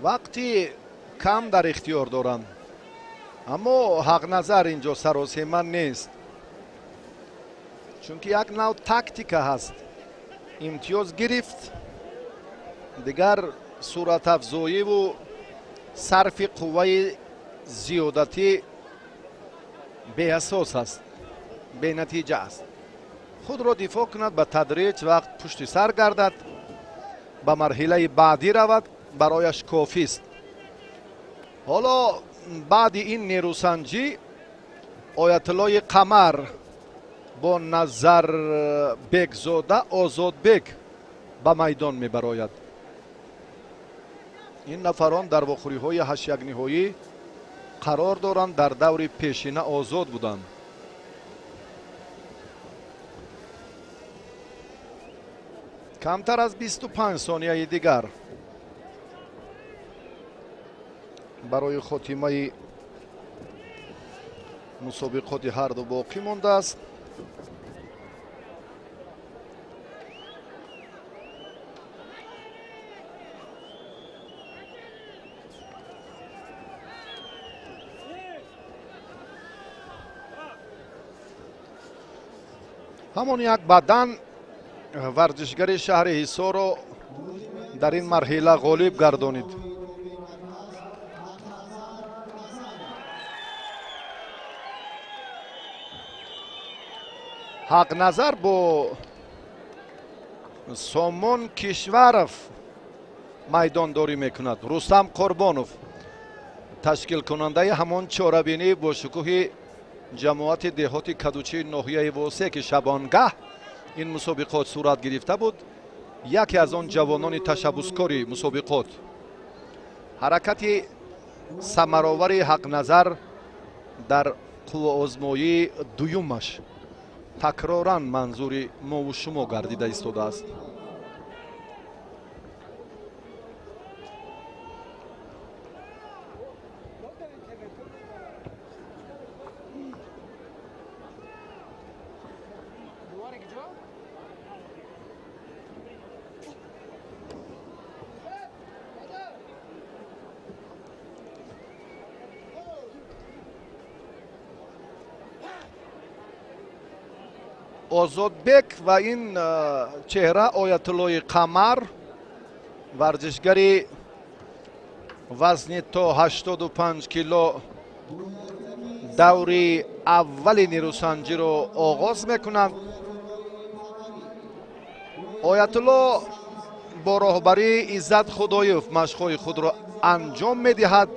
وقتی کم در اختیار دارند، اما حق نظر اینجا سراسیمه نیست، چون که یک نوع تاکتیک هست. امتیاز گرفت دیگر صورت افزایی و صرف قوه زیادتی به اساس است، به نتیجه است. خود را دفاع کند، به تدریج وقت پشت سر گردد، به مرحله بعدی رود، برایش کافی است. حالا بعد این نیروسنجی آیت الله قمر با نظر بیگ زاده آزاد بیگ به میدان می براید. این نفران در واخوری های 8 یک نهایی قرار دارند، در دور پیشینه آزاد بودند. کمتر از 25 ثانیه دیگر برای خاتمه مسابقات هر دو باقی مانده است. همون یک بدن ورزشگر شهر حصار را در این مرحله غالب گردانید. حق نظر با سامان کشورف میدان داری میکند. رستم قربانوف تشکیل کننده همان چاربینی با شکوه جماعت دهات کدوچی ناحیه واسه که شبانگه این مسابقات صورت گرفته بود، یکی از آن جوانان تشبسکاری مسابقات. حرکت ثمرآور حق نظر در قوه آزمایی دویمش تکرارا منظور ما و شما گردیده ایستاده است. آزادبک و این چهره آیت الله قمر ورزشگری وزن تا 85 کیلو دوری اول نیروسنجی رو آغاز میکنند. آیت الله با راهبری عزت خدایف مشق‌های خود را انجام میدهد.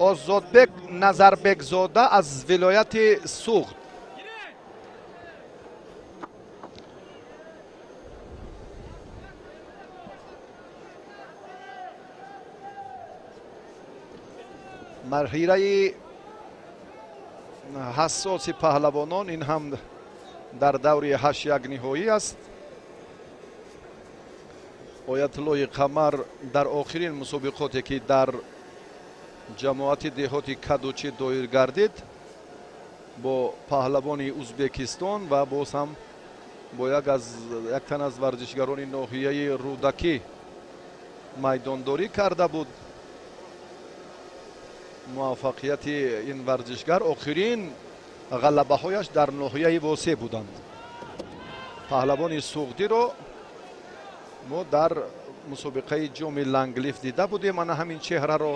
озодбек назарбекзода аз вилояти суғд. марҳираи ҳассоси паҳлавонон ин ҳам дар даври 8 ниҳоӣ аст. оятуллои қамар дар охирин мусобиқоте ки дар ҷамоати деҳоти кадучи доир гардид бо паҳлавони узбекистон ва боз ҳам бо як тан аз варзишгарони ноҳияи рӯдакӣ майдондорӣ карда буд. муваффақияти ин варзишгар охирин ғалабаҳояш дар ноҳияи восе буданд. паҳлавони суғдиро мо дар мусобиқаи ҷоми ланглиф дида будем ана ҳамин чеҳраро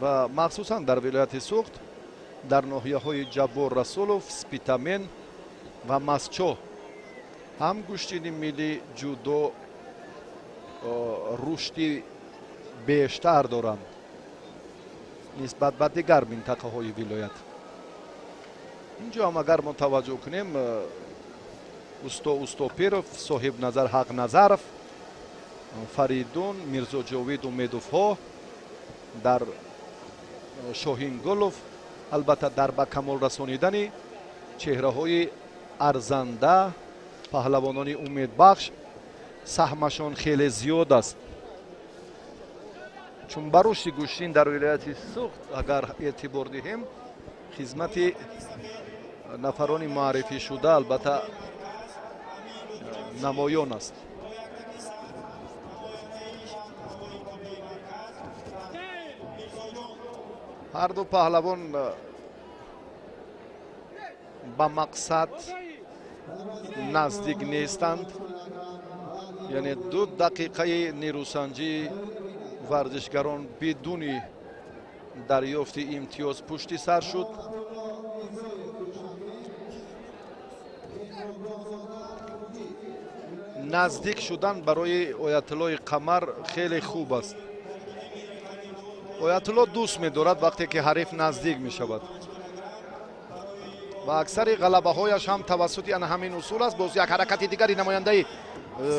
ва махсусан дар вилояти суғд дар ноҳияҳои ҷаббор расулов, спитамен ва масчо ҳам гӯштини миллӣ ҷудо рушди бештар доранд нисбат ба дигар минтақаҳои вилоят. инҷо ҳам агар мо таваҷҷӯҳ кунем устопиров, соҳибназар ҳақназаров, фаридун, мирзоҷовид умедовҳо дар шоҳингулов албатта дар ба камол расонидани чеҳраҳои арзанда паҳлавонони умедбахш саҳмашон хеле зиёд аст. чун ба рушди гӯштин дар вилояти суғд агар эътибор диҳем хизмати нафарони муаррифишуда албатта намоён аст. ҳар ду паҳлавон ба мақсад наздик нестанд. яъне 2 дақиқаи нерӯсанҷии варзишгарон бидуни дарёфти имтиёз пушти сар шуд. наздик шудан барои оятуллои қамар хеле хуб аст. оятулло дӯст медорад вақте ки ҳариф наздик мешавад ва аксари ғалабаҳояш ҳам тавассути ана ҳамин усул аст. боз як ҳаракати дигари намояндаи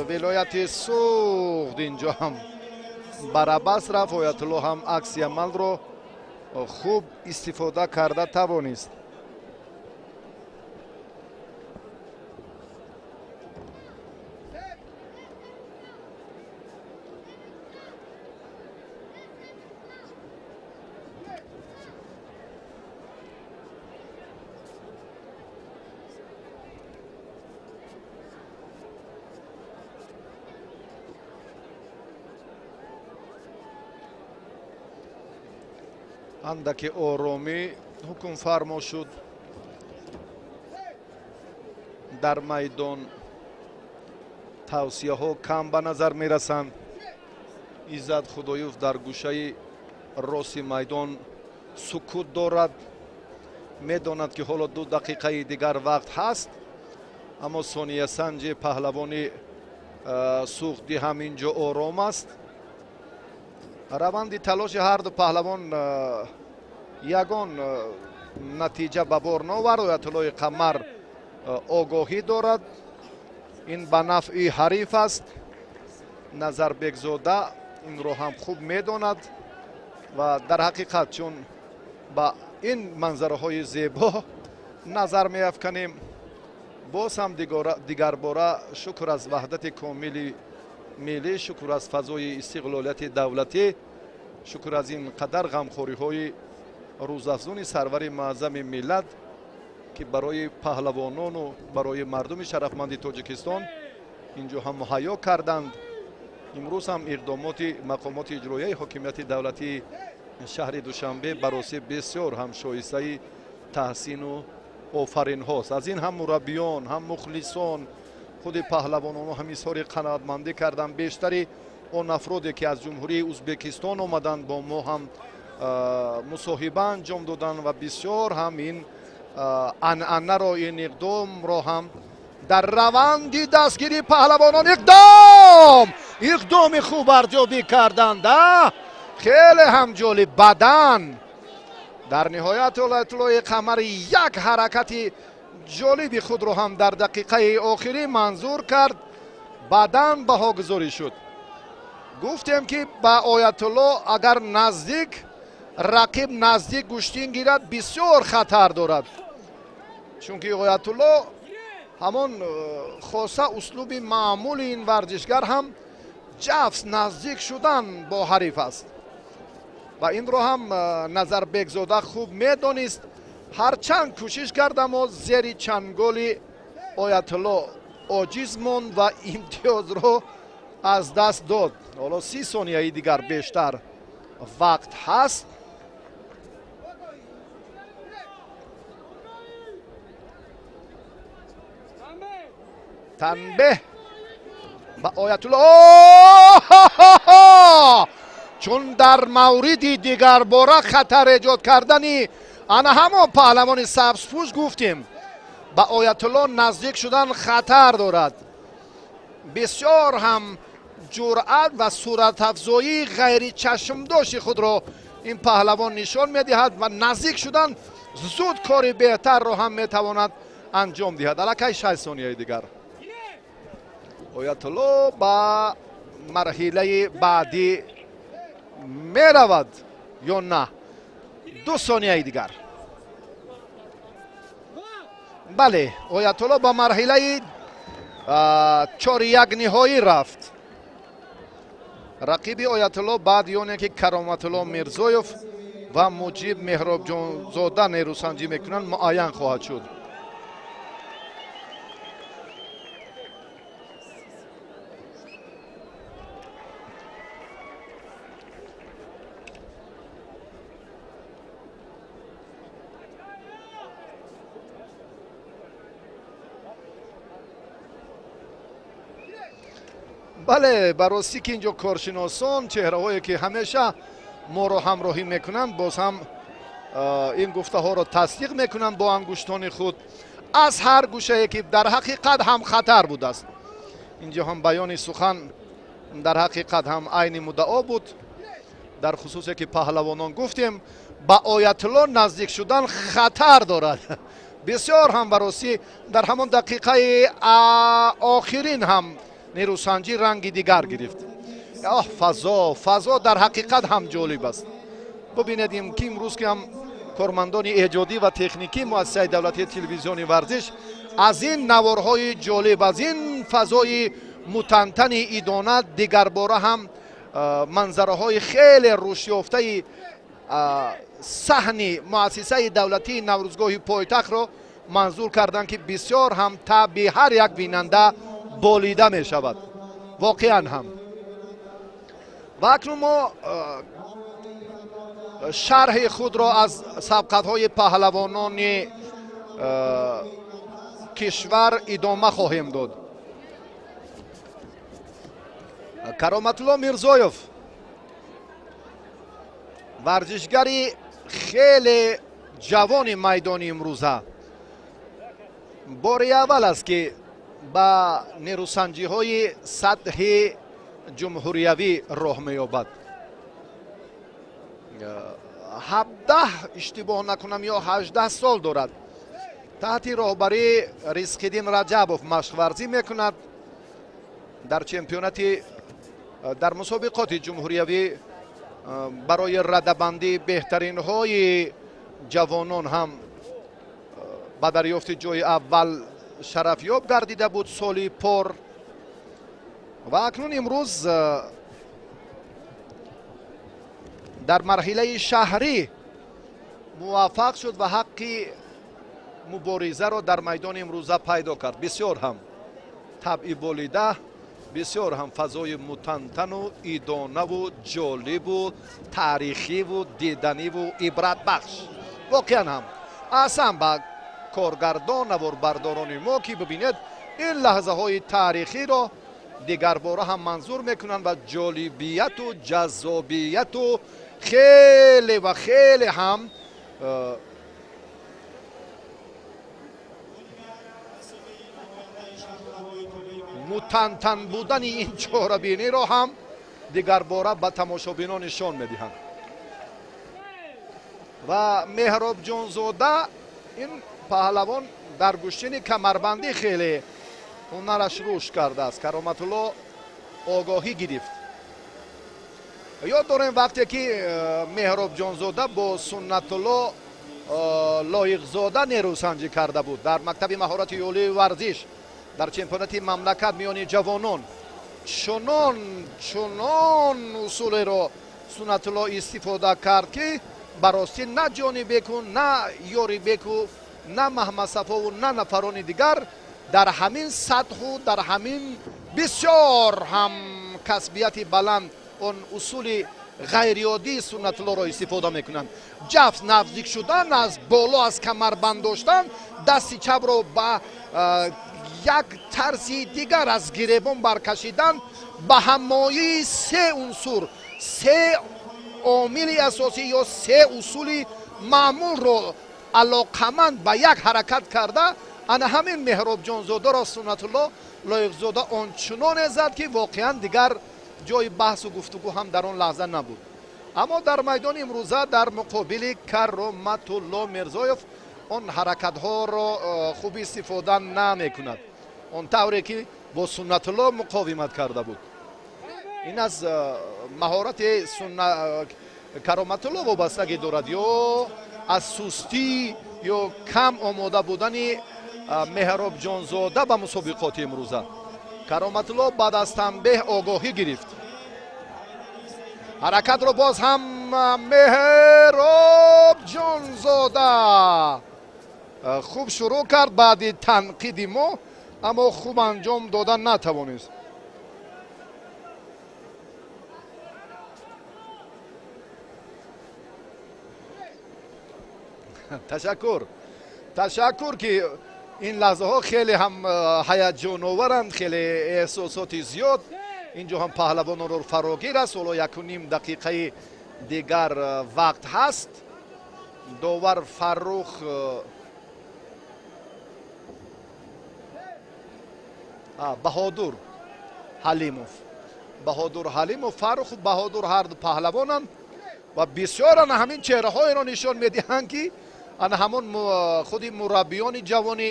вилояти суғд инҷо ҳам барабас рафт. оятулло ҳам акси амалро хуб истифода карда тавонист. андаке оромӣ ҳукм фармо шуд. дар майдон тавсияҳо кам ба назар мерасанд. иззат худоюв дар гӯшаи рости майдон сукут дорад. медонад ки ҳоло 2 дақиқаи дигар вақт ҳаст, аммо сониясанҷи паҳлавони суғдӣ ҳам ин ҷо ором аст. раванди талоши ҳар ду паҳлавон ягон натиҷа ба бор навард. оятуллои қамар огоҳӣ дорад. ин ба нафъи ҳариф аст. назарбекзода инро ҳам хуб медонад ва дар ҳақиқат чун ба ин манзараҳои зебо назар меафканем, боз ҳам дигарбора шукр аз ваҳдати комили миллӣ, шукр аз фазои истиқлолияти давлатӣ, шукр аз ин қадар ғамхориҳои рӯзафзуни сарвари муаззами миллат ки барои паҳлавонону барои мардуми шарафманди тоҷикистон инҷо ҳам муҳайё карданд. имрӯз ҳам иқдомоти мақомоти иҷроияи ҳокимияти давлатии шаҳри душанбе бароси бисёр ҳам шоистаи таҳсину офаринҳост. аз ин ҳам мураббиён, ҳам мухлисон, худи паҳлавононо ҳам изҳори қаноатмандӣ карданд. бештари он афроде ки аз ҷумҳурии узбекистон омаданд бо мо ҳам мусоҳиба анҷом доданд ва бисёр ҳам ин анъанаро, ин иқдомро ҳам дар раванди дастгирии паҳлавонон иқдоми хуб арзёбӣ карданд. خیلی هم جالب. بدن در نهایت آیت‌الله قمری یک حرکت جالبی خود رو هم در دقیقه آخری منظور کرد. بدن بهاگذاری شد. گفتیم که با آیت الله اگر نزدیک رقیب نزدیک گوشتین گیرد بسیار خطر دارد، چون که آیت الله همون خاصه اسلوب معمول این ورزشگر هم جفت نزدیک شدن با حریف است و این رو هم نظر بگزاده خوب میدانست. هرچند کوشش کرد اما زیر چنگال آیت الله عاجز ماند و امتیاز رو از دست داد. حالا 30 ثانیه دیگر بیشتر وقت هست. تنبیه با آیت الله. چون در مورد دیگر باره خطر ایجاد کردنی انا همون پهلوان سبزپوش گفتیم با آیت الله نزدیک شدن خطر دارد. بسیار هم جرأت و صورت افزایی غیر چشمدوش خود را این پهلوان نشان میدهد و نزدیک شدن زود کاری بهتر را هم میتواند انجام دهد. الکی 6 ثانیه دیگر آیت الله با مرحله بعدی می رود یا نه؟ 2 ثانیه دیگر. بله، آیت الله با مرحله 4-1 نهایی رفت. رقیب آیت الله بعد یونه که کرامت الله میرزایف و مجیب مهراب جان زاده نیروسنجی میکنن معین خواهد شد. بله، براستی که اینجا کارشناسان چهره هایی که همیشه ما رو همراهی میکنند باز هم این گفته ها رو تصدیق میکنند با انگشتان خود از هر گوشه که در حقیقت هم خطر بود است. اینجا هم بیان سخن در حقیقت هم عین مدعا بود، در خصوصی که پهلوانان گفتیم با آیت الله نزدیک شدن خطر دارد. بسیار هم براستی در همون دقیقه آخرین هم نیروسنجی رنگی دیگر گرفت. فضا در حقیقت هم جالب است. ببینید که امروز که هم کارمندان ایجادی و تکنیکی مؤسسه دولتی تلویزیونی ورزش از این نوارهای جالب، از این فضای متنتن ایدانه دیگر باره هم منظره های خیلی رشد یافته صحنی مؤسسه دولتی نوروزگاه پایتخت را منظور کردند که بسیار هم طبع هر یک بیننده بالیده می شود. واقعا هم. و اکنون ما شرح خود را از سبقت های پهلوانان کشور ادامه خواهیم داد. کرامت الله میرزایف ورزشگری خیلی جوان میدان امروزه بار اول است که با نیروسنجی های سطح جمهوریوی راه می‌یابد. 17 اشتباه نکنم یا 18 سال دارد. تحت راهبری رزق‌الدین رجبوف مشق ورزی میکند. در چمپیونات در مسابقات جمهوریوی برای رده‌بندی بهترین های جوانان هم با دریافت جای اول شرفیاب گردیده بود سالی پر و اکنون امروز در مرحله شهری موفق شد و حقی مبارزه را در میدان امروزه پیدا کرد. بسیار هم طبعی بالیده، بسیار هم فضای متنتن و ایدانه و جالب و تاریخی و دیدنی و عبرت بخش. واقعا هم اصلا با کارگردان نواربرداران ما که ببینید این لحظه های تاریخی را دیگر باره هم منظور میکنن و جالبیت و جذابیت و خیلی و خیلی هم متنتن بودن این چهاره‌بینی را هم дигар бора ба тамошобинон нишон медиҳанд. ва меҳробҷонзода ин паҳлавон дар гӯштини камарбандӣ хеле ҳунараш рушд кардааст. Кароматулло огоҳӣ гирифт. ёд дорем вақте ки меҳробҷонзода бо Суннатулло лоиқзода нерӯсанҷӣ карда буд дар мактаби маҳорати ёлии варзиш дар чемпионати мамлакат миёни ҷавонон, чунон усулеро Суннатулло истифода кард ки баростӣ на ҷонибеку, на ёрибеку, на маҳмасафову, на нафарони дигар дар ҳамин сатҳу дар ҳамин бисёр ҳам касбияти баланд он усули ғайриоддии Суннатуллоро истифода мекунанд. ҷафт наздик шудан, аз боло аз камарбанд доштан, дасти чапро ба як тарзи дигар аз гиребон баркашидан, ба ҳамоии се унсур, се омили асосӣ ё се усули маъмулро алоқаманд ба як ҳаракат карда, ана ҳамин меҳробҷонзодаро Суннатулло лоиқзода ончуноне зад ки воқеан дигар ҷои баҳсу гуфтугӯ ҳам дар он лаҳза набуд. аммо дар майдони имрӯза дар муқобили Кароматулло Мирзоев он ҳаракатҳоро хуб истифода намекунад, он тавре ки бо Суннатулло муқовимат карда буд. ин аз маҳорати Кароматулло вобастагӣ дорад ё аз сустӣ ё кам омода будани меҳробҷонзода ба мусобиқоти имрӯза. Кароматулло баъд аз танбеҳ огоҳӣ гирифт. ҳаракатро боз ҳам меҳробҷонзода хуб шурӯъ кард баъди танқиди мо, аммо хуб анҷом дода натавонист. ташаккур ки ин лаҳзаҳо хеле ҳам ҳаяҷоноваранд, хеле эҳсосоти зиёд. инҷо ҳам паҳлавонро фарогир аст. ҳоло 1.5 дақиқаи дигар вақт ҳаст. довар Фаррух Баҳодур Ҳалимов, Фарруху Баҳодур ҳарду паҳлавонанд ва бисёр ана ҳамин чеҳраҳоеро нишон медиҳанд ки ана ҳамон худи мураббиёни ҷавони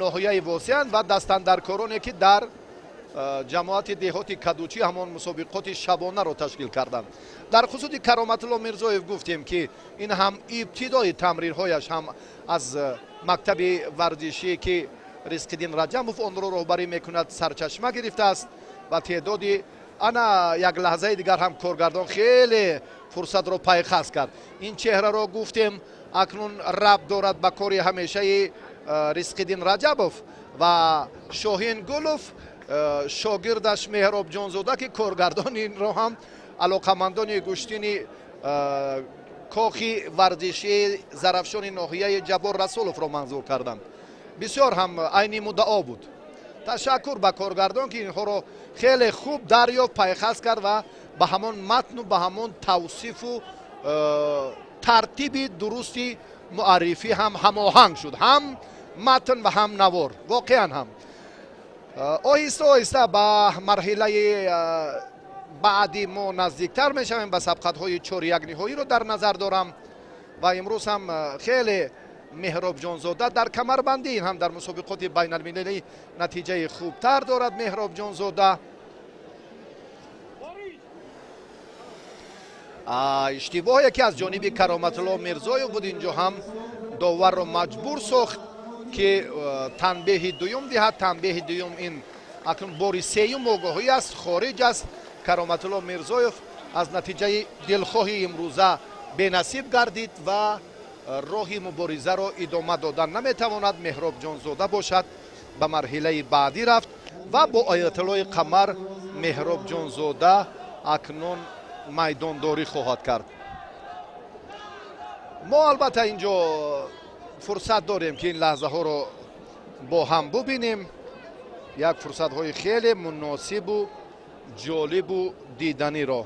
ноҳияи восеанд ва дастандаркороне ки дар ҷамоати деҳоти Кадучӣ ҳамон мусобиқоти шабонаро ташкил карданд. дар хусуси Кароматулло Мирзоев гуфтем ки ин ҳам ибтидои тамринҳояш ҳам аз мактаби варзишӣ ки Ризқиддин Раҷабов онро роҳбарӣ мекунад сарчашма гирифтааст ва теъдоди ана як лаҳзаи дигар ҳам коргардон хеле фурсатро пайхас кард. ин чеҳраро гуфтем акнун рабт дорад ба кори ҳамешаи Ризқиддин Раҷабов ва Шоҳин Гулов шогирдаш Меҳробҷонзода ки коргардони инро ҳам алоқамандони гӯштини кохи варзишии зарафшони ноҳияи Ҷаббор Расуловро манзур карданд. бисёр ҳам айни муддао буд. ташаккур ба коргардон ки инҳоро хеле хуб дарёфт, пайхас кард ва ба ҳамон матну ба ҳамон тавсифу тартиби дурусти муаррифӣ ҳам ҳамоҳанг шуд, ҳам матн ва ҳам навор. воқеан ҳам оҳиста оҳиста ба марҳилаи баъди мо наздиктар мешавем. ба сабқатҳои 4-1 ниҳоиро дар назар дорам ва имрӯз ҳам хеле Меҳробҷонзода дар камарбандӣ ин ҳам дар мусобиқоти байналмилалӣ натиҷаи хубтар дорад. Меҳробҷонзода иштибоҳе ки аз ҷониби Кароматулло Мирзоев буд, инҷо ҳам доварро маҷбур сохт ки танбеҳи дуюм диҳад. танбеҳи дуюм ин акнун бори сеюм огоҳӣ аст, хориҷ аст. Кароматулло Мирзоев аз натиҷаи дилхоҳи имрӯза бенасиб гардид ва роҳи муборизаро идома додан наметавонад. Меҳробҷонзода бошад ба марҳилаи баъдӣ рафт ва бо Оятуллои Қамар Меҳробҷонзода акнун майдондорӣ хоҳад кард. мо албатта инҷо фурсат дорем ки ин лаҳзаҳоро бо ҳам бубинем. як фурсатҳои хеле муносибу ҷолибу диданиро.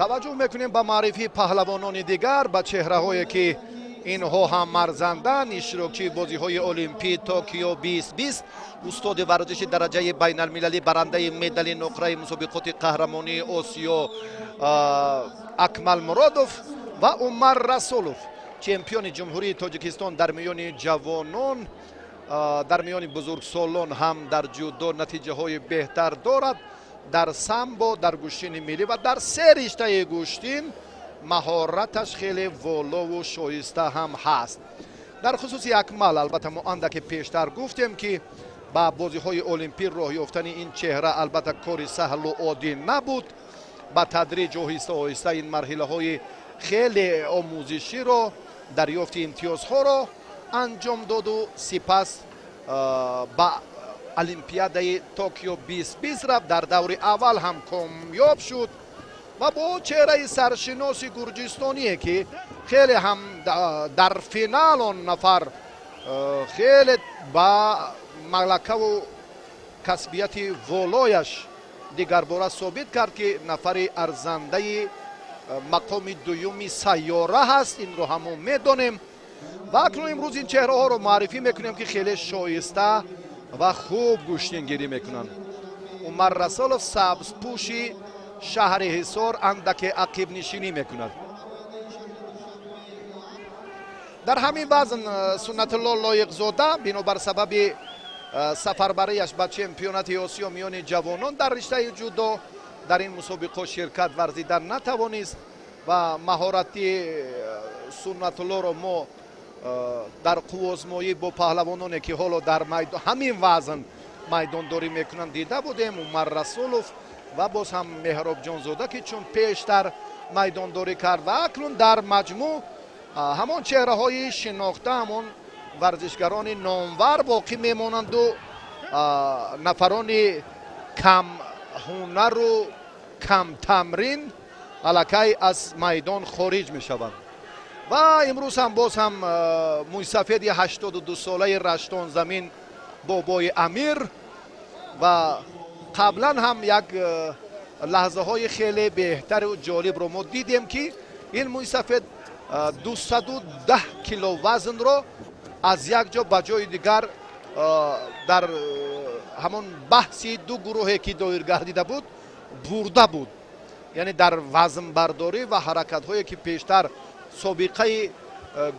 توجه میکنیم به معرفی پهلوانان دیگر، به چهره‌هایی که اینها هم مرزندن اشتراکی بازی‌های المپیک توکیو 2020. استاد ورزش درجه بین المللی، برنده مدال نقره مسابقات قهرمانی آسیا اکمل مرادوف و عمر رسولوف، چمپیون جمهوری تاجیکستان در میان جوانان، در میان بزرگسالان هم در جودو نتیجه های بهتر دارد. در سامبو، در گوشتین ملی و در سه رشته گوشتین مهارتش خیلی والا و شایسته هم هست. در خصوص اکمل البته ما اندک پیشتر گفتیم که با بازی های المپیک راه یافتن این چهره البته کاری سهل و عادی نبود. با تدریج آهسته آهسته این مرحله های خیلی آموزشی رو، دریافت امتیازها رو انجام داد و سپس با المپیاد توکیو 2020 رفت. در دور اول هم کامیاب شد و با چهره سرشناس گرجستانی که خیلی هم در فینال اون نفر خیلی با ملکه و کسبیت والایش دیگر باره ثابت کرد که نفر ارزنده مقام دومی سیاره هست. این رو هم میدانیم و اکنون امروز این چهره ها رو معرفی میکنیم که خیلی شایسته و خوب گوشتینگیری میکنن. عمر رسولوف سبز پوشی شهر حصار اندک عقب نشینی میکند. در همین وزن سنت الله لایق زاده بنابر سبب سفربریش به چمپیونات آسیا میان جوانان در رشته جودو در این مسابقه شرکت ورزیدن نتوانست و مهارتی سنت الله را ما در قوازمایی با پهلوانانی که حالا در میدان همین وزن میدانداری میکنن دیده بودیم. عمر رسولوف و باز هم مهراب جانزاده که چون پیشتر میدانداری کرد و اکنون در مجموع همان چهره های شناخته، همان ورزشگران نامور باقی میمانند و نفران کم هنر و کم تمرین الکی از میدان خارج می شوند. و امروز هم باز هم موی سفید 82 ساله رشتان زمین بابای امیر و قبلا هم یک لحظه های خیلی بهتر و جالب رو ما دیدیم که این موی سفید 210 کیلو وزن رو از یک جا به جای دیگر در همون بحثی دو گروهی که دایر گردیده بود برده بود. یعنی در وزن برداری و حرکت هایی که پیشتر سابقه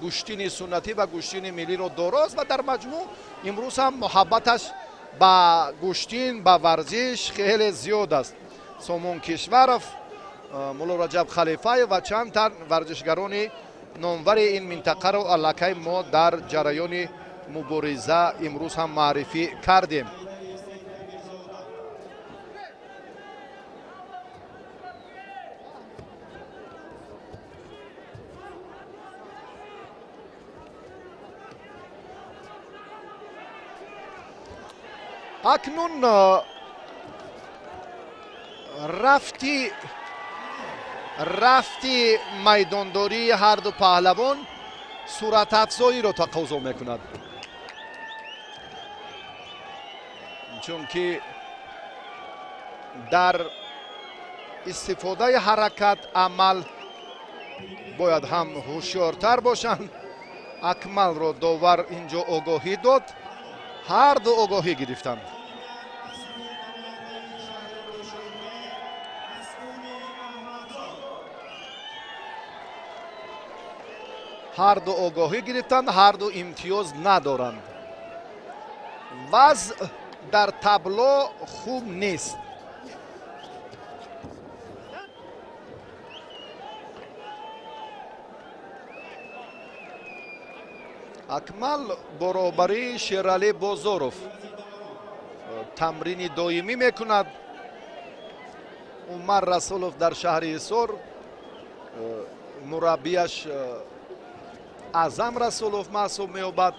گوشتین سنتی و گوشتین ملی رو داراست و در مجموع امروز هم محبتش با گوشتین، با ورزش خیلی زیاد است. سامان کشورف، مولا رجب خلیفه و چند تن ورزشگران نامور این منطقه رو الکی ما در جریان مبارزه امروز هم معرفی کردیم. اکنون رفتی میدانداری هر دو پهلوان صورت افزایی را تقاضا میکند، چون که در استفاده حرکت عمل باید هم هوشیارتر باشند. اکمل را داور اینجا آگاهی داد، هر دو آگاهی گرفتند. هر دو آگاهی گرفتند، هر دو امتیاز ندارند. وضع در تابلو خوب نیست. اکمل برابری شیرالی بازاروف تمرین دائمی میکند. عمر رسولوف در شهر حصار، مربیش اعظم رسولوف محسوب می‌یابد.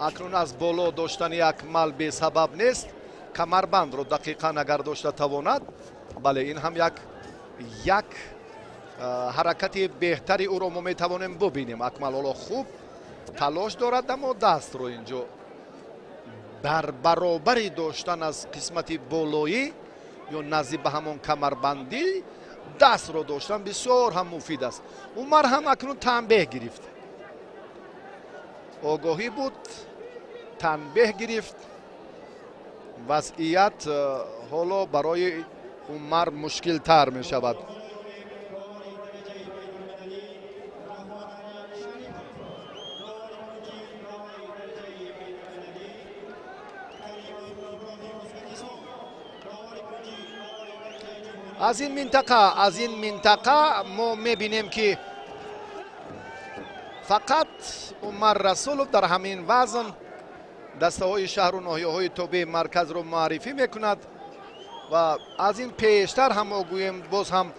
اکنون از بالا داشتن اکمل به سبب نیست. کمربند رو دقیقاً اگر داشته تواند، بله این هم یک حرکت بهتری او رو ما میتوانیم ببینیم. اکمل حالا خوب تلاش دارد، اما دست رو اینجا در برابری داشتن از قسمت بالایی یا نزدیک به همون کمربندی دست رو داشتن بسیار هم مفید است. عمر هم اکنون تنبیه گرفت، آگاهی بود، تنبیه گرفت. وضعیت حالا برای عمر مشکل تر می شود. از این منطقه ما میبینیم که فقط عمر رسولوف در همین وزن دسته های شهر و ناحیه های تابع مرکز رو معرفی میکند و از این پیشتر هم ما گوییم باز هم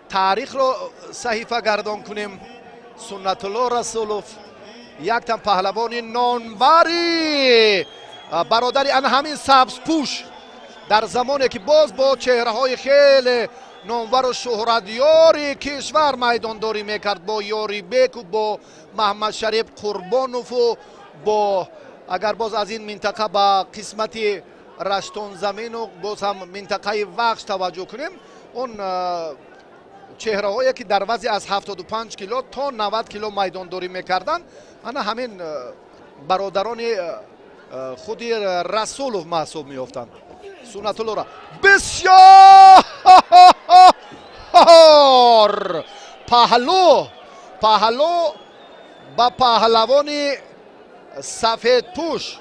تاریخ رو صحیفه گردان کنیم. سنت الله رسولوف یک تن پهلوان نانوری، برادری ان همین سبز پوش، در زمانی که باز با چهره های خیلی نامور و شهرتیاری کشور میدانداری میکرد، با یاری بیک و با محمد شریف قربانوف و با اگر باز از این منطقه با قسمت رشتون زمین و باز هم منطقه وقت توجه کنیم، اون چهره هایی که در وضع از 75 کیلو تا 90 کیلو میدانداری میکردن، انا همین برادران خودی رسولوف محسوب میافتند. سنت الله را بسیار پهلو با پهلوان سفید پوش،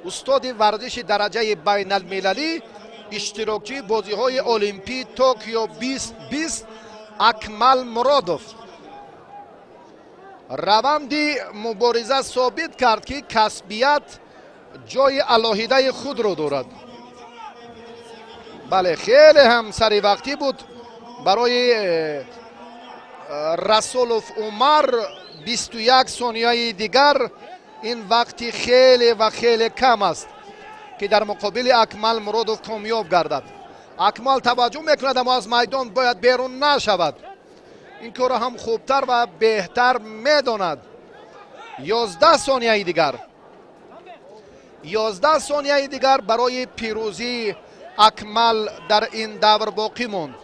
استاد ورزش درجه بین المللی، اشتراکی بازی های المپی توکیو 2020 اکمل مرادوف، روند مبارزه ثابت کرد که کسبیت جای علاهیده خود رو دارد. بله خیلی هم سری وقتی بود برای رسولوف عمر. 21 ثانیه دیگر این وقتی خیلی و خیلی کم است که در مقابل اکمل مرادوف کامیاب گردد. اکمل توجه میکند اما از میدان باید بیرون نشود، این کار هم خوبتر و بهتر میداند. 11 ثانیه دیگر، 11 ثانیه دیگر برای پیروزی اکمل در این دور باقی موند.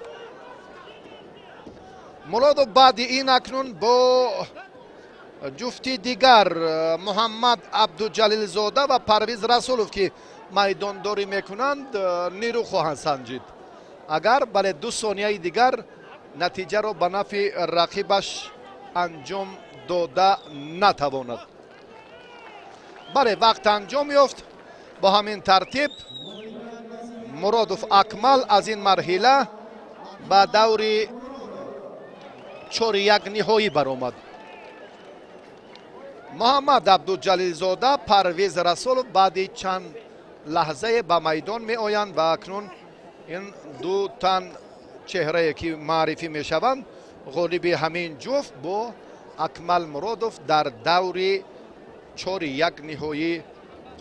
مرادوف بعد این اکنون با جفتی دیگر محمد عبدالجلیل زاده و پرویز رسولوف که میدانداری میکنند نیرو خواهند سنجید. اگر بله 2 ثانیه دیگر نتیجه را به نفع رقیبش انجام داده نتواند. بله وقت انجام یافت. با همین ترتیب مرادوف اکمل از این مرحله به دور 4-1 نهایی برآمد. محمد عبدالجلیل زاده، پرویز رسولوف بعد چند لحظه به میدان می آیند و اکنون این دو تن چهره که معرفی می شوند غالب همین جفت با اکمل مرادوف در دور 4-1 نهایی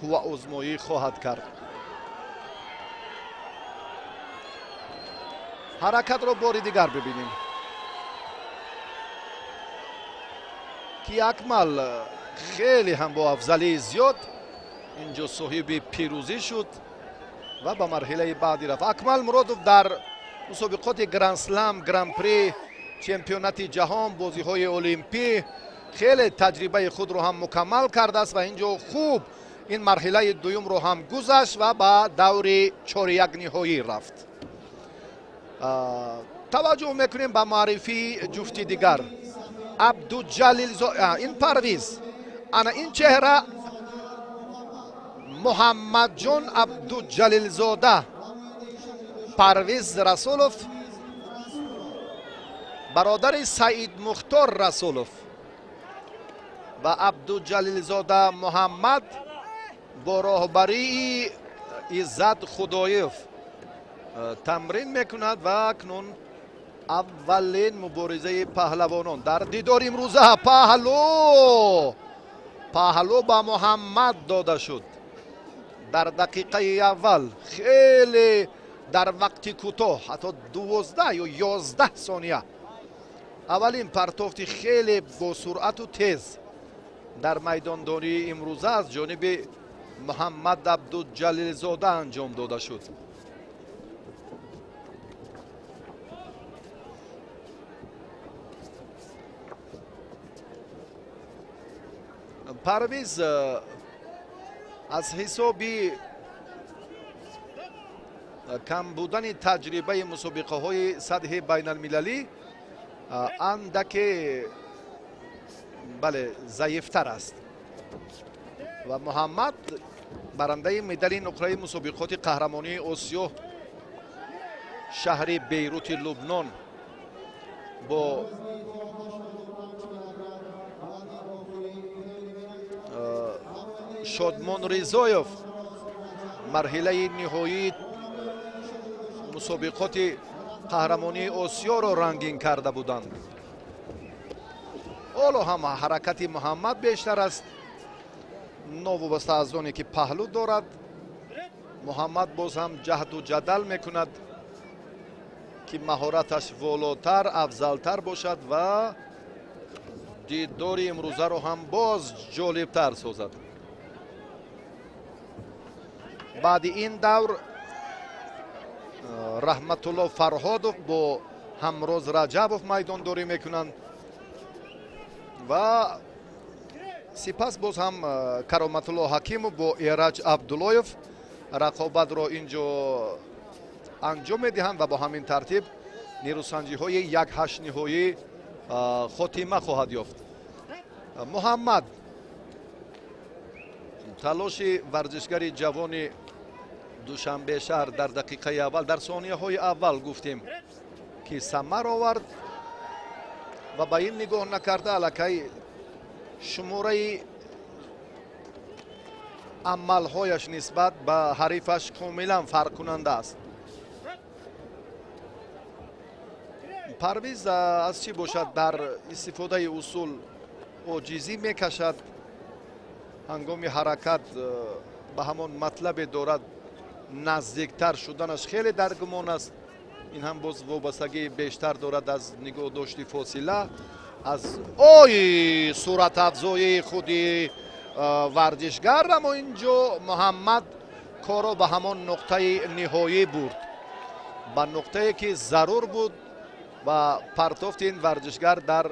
قوه آزمایی خواهد کرد. حرکت را باری دیگر ببینیم که اکمل خیلی هم با افضلی زیاد اینجا صاحب پیروزی شد و به مرحله بعدی رفت. اکمل مرادوف در مسابقات گرند سلم، گرند پری، چمپیونات جهان، بازی های المپی خیلی تجربه خود رو هم مکمل کرده است و اینجا خوب این مرحله دوم رو هم گذشت و به دور 4-1 نهایی رفت. توجه میکنیم به معرفی جفتی دیگر. عبدالجلیل زاده، این پرویز، انا این چهره محمد جان عبدالجلیل زاده، پرویز رسولوف برادر سعید مختار رسولوف و عبدالجلیل زاده محمد با راهبری عزت خدایف تمرین میکند و اکنون اولین مبارزه پهلوانان در دیدار امروزه پهلو با محمد داده شد در دقیقه اول. خیلی در وقتی کوتاه، حتی 12 یا 11 ثانیه اولین پرتافت خیلی با سرعت و تیز در میدانداری امروزه از جانب محمد عبدالجلیل زاده انجام داده شد. پرویز از حسابی کم بودن تجربه مسابقه های سطح بین المللی اندک بله ضعیفتر است و محمد برنده مدال نقره مسابقات قهرمانی آسیا شهر بیروت لبنان با شادمان رضایف مرحله نهایی مسابقات قهرمانی آسیا را رنگین کرده بودند. حالا هم حرکت محمد بیشتر است نوابسته از آنی که پهلو دارد. محمد باز هم جهد و جدل میکند که مهارتش والاتر افضلتر باشد و دیدار امروزه رو هم باز جالبتر سازد. بعد این دور رحمت الله فرهادوف با همروز رجبوف میدان داری میکنند و سپس باز هم کرامت الله حکیموف با ایرج عبداللهیف رقابت را اینجا انجام میدهند و با همین ترتیب نیروسنجی های 1/8 نهایی خاتمه خواهد یافت. محمد تلاش ورزشگری جوان دوشنبه شهر در دقیقه اول در ثانیه های اول گفتیم که ثمر آورد و با این نگاه نکرده الکی شماره عملهایش نسبت به حریفش کاملا فرق کننده است. پرویز از چی باشد در استفاده اصول عاجزی میکشد، هنگام حرکت به همان مطلب دارد نزدیکتر شدنش خیلی در گمان است. این هم باز وابستگی بیشتر دارد از نگاه داشتی فاصله از صورت افزای خودی ورزشگر. اما اینجا محمد کارو به همان نقطه نهایی برد، به نقطه که ضرور بود و پرتافت این ورزشگر در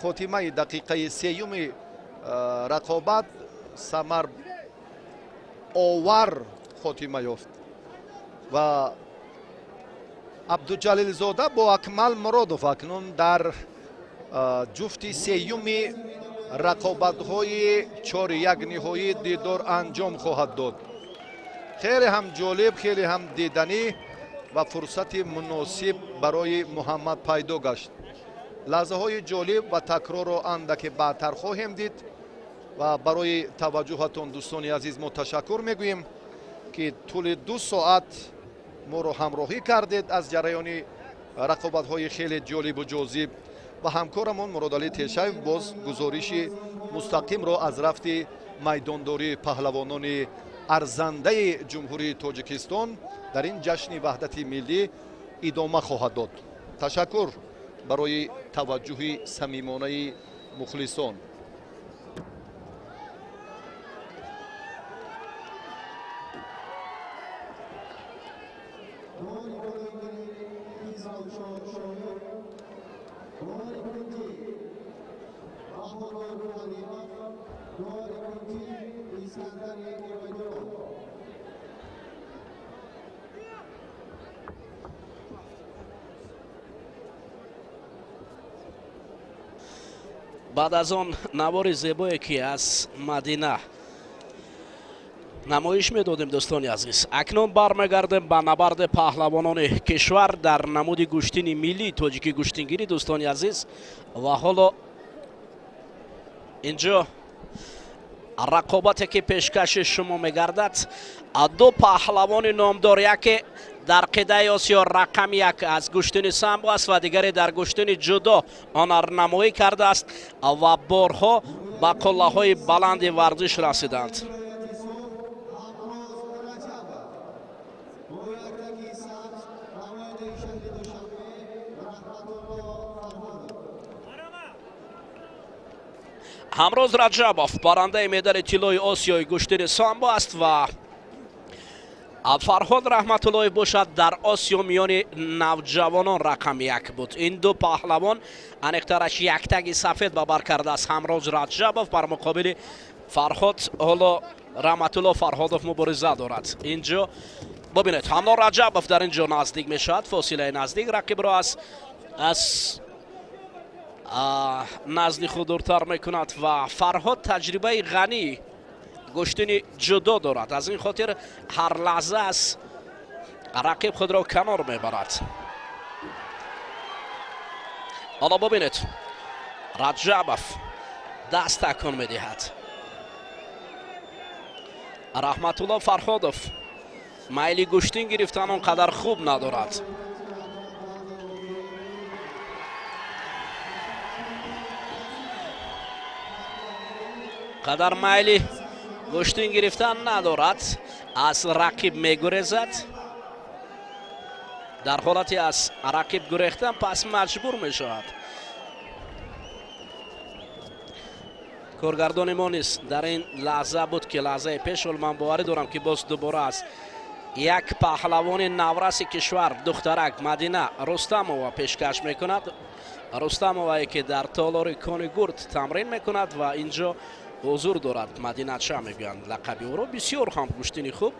خاتمه دقیقه سیوم رقابت ثمر آور خاتمه یافت و عبدالجلیل زاده با اکمل مرادوف اکنون در جفت سیوم رقابت های 4-1 نهایی دیدار انجام خواهد داد. خیلی هم جالب، خیلی هم دیدنی و فرصت مناسب برای محمد پیدا گشت. لحظه های جالب و تکرار را اندک بعدتر خواهیم دید و برای توجهتون دوستان عزیز ما تشکر میگوییم که طول 2 ساعت ما رو همراهی کردید از جریان رقابت های خیلی جالب و جذاب و همکارمون مرادعلی تیشاو باز گزارش مستقیم را از رفت میدانداری پهلوانان ارزنده جمهوری تاجیکستان در این جشن وحدت ملی ادامه خواهد داد. تشکر برای توجه صمیمانه مخلصان. بعد از آن نوار زیبایی که از مدینه نمایش میدادیم دوستان عزیز، اکنون برمیگردیم به نبرد پهلوانان کشور در نمود گشتین ملی تاجیکی گشتینگیری دوستان عزیز. و حالا اینجا رقابتی که پیشکش شما میگردد 2 پهلوان نامدار، یکی در قده آسیا رقم 1 از گشتین سامبو است و دیگری در گشتین جدا آن نمایی کرده است و بارها به قله های بلند ورزش رسیدند. همروز رجبوف برنده مدال طلای آسیای گشتین سامبو است و فرهاد رحمت الله باشد در آسیا میان نوجوانان رقم 1 بود. این 2 پهلوان انیکترش یک تگ سفید به بر کرده است. همروز رجبوف بر مقابل فرهاد حالا رحمت الله فرهادов مبارزه دارد. اینجا ببینید حمله رجبов در اینجا نزدیک میشد، فاصله نزدیک رقیب را از نزد خود دورتر میکند و فرهاد تجربه غنی گشتن جدا دارد، از این خاطر هر لحظه از رقیب خود را کنار میبرد. حالا ببینید رجبов دست تکان میدهد. رحمت الله فرهادов میل گشتن گرفتن اونقدر خوب ندارد. قدر میل گشتن گرفتن ندارد، از رقیب میگریزد. در حالتی از رقیب گریختن پس مجبور میشود. کارگردان ما نیست در این لحظه بود که لحظه پیش من باوری دارم که باز دوباره است یک پهلوان نورس کشور دخترک مدینه رستمова پیشکش میکند. رستمova که در تالار کان گرد تمرین میکند و اینجا حضور دارد. مدینه چه میگویند لقب او را، بسیار هم گشتنی خوب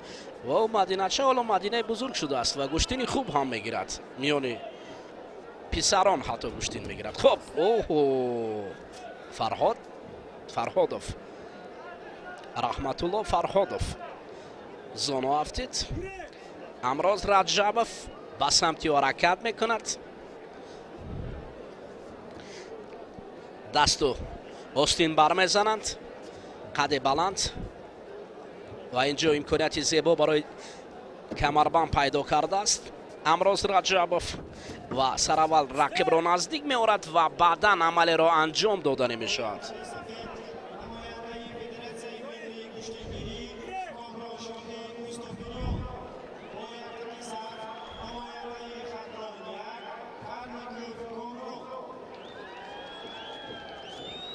و مدینه چه حالا مدینه بزرگ شده است و گشتنی خوب هم میگیرد، میان پسران حتی گشتن میگیرد. خب اوه فرهادов رحمت الله فرهادов زانو افتید. امروز رجبов به سمت حرکت میکند، دستو آستین برمیزنند، قد بلند و اینجا امکانیت زیبا برای کمربند پیدا کرده است. امروز رجبов و سراول رقیب را نزدیک می‌آورد و بعدا عمل را انجام داده می‌شود.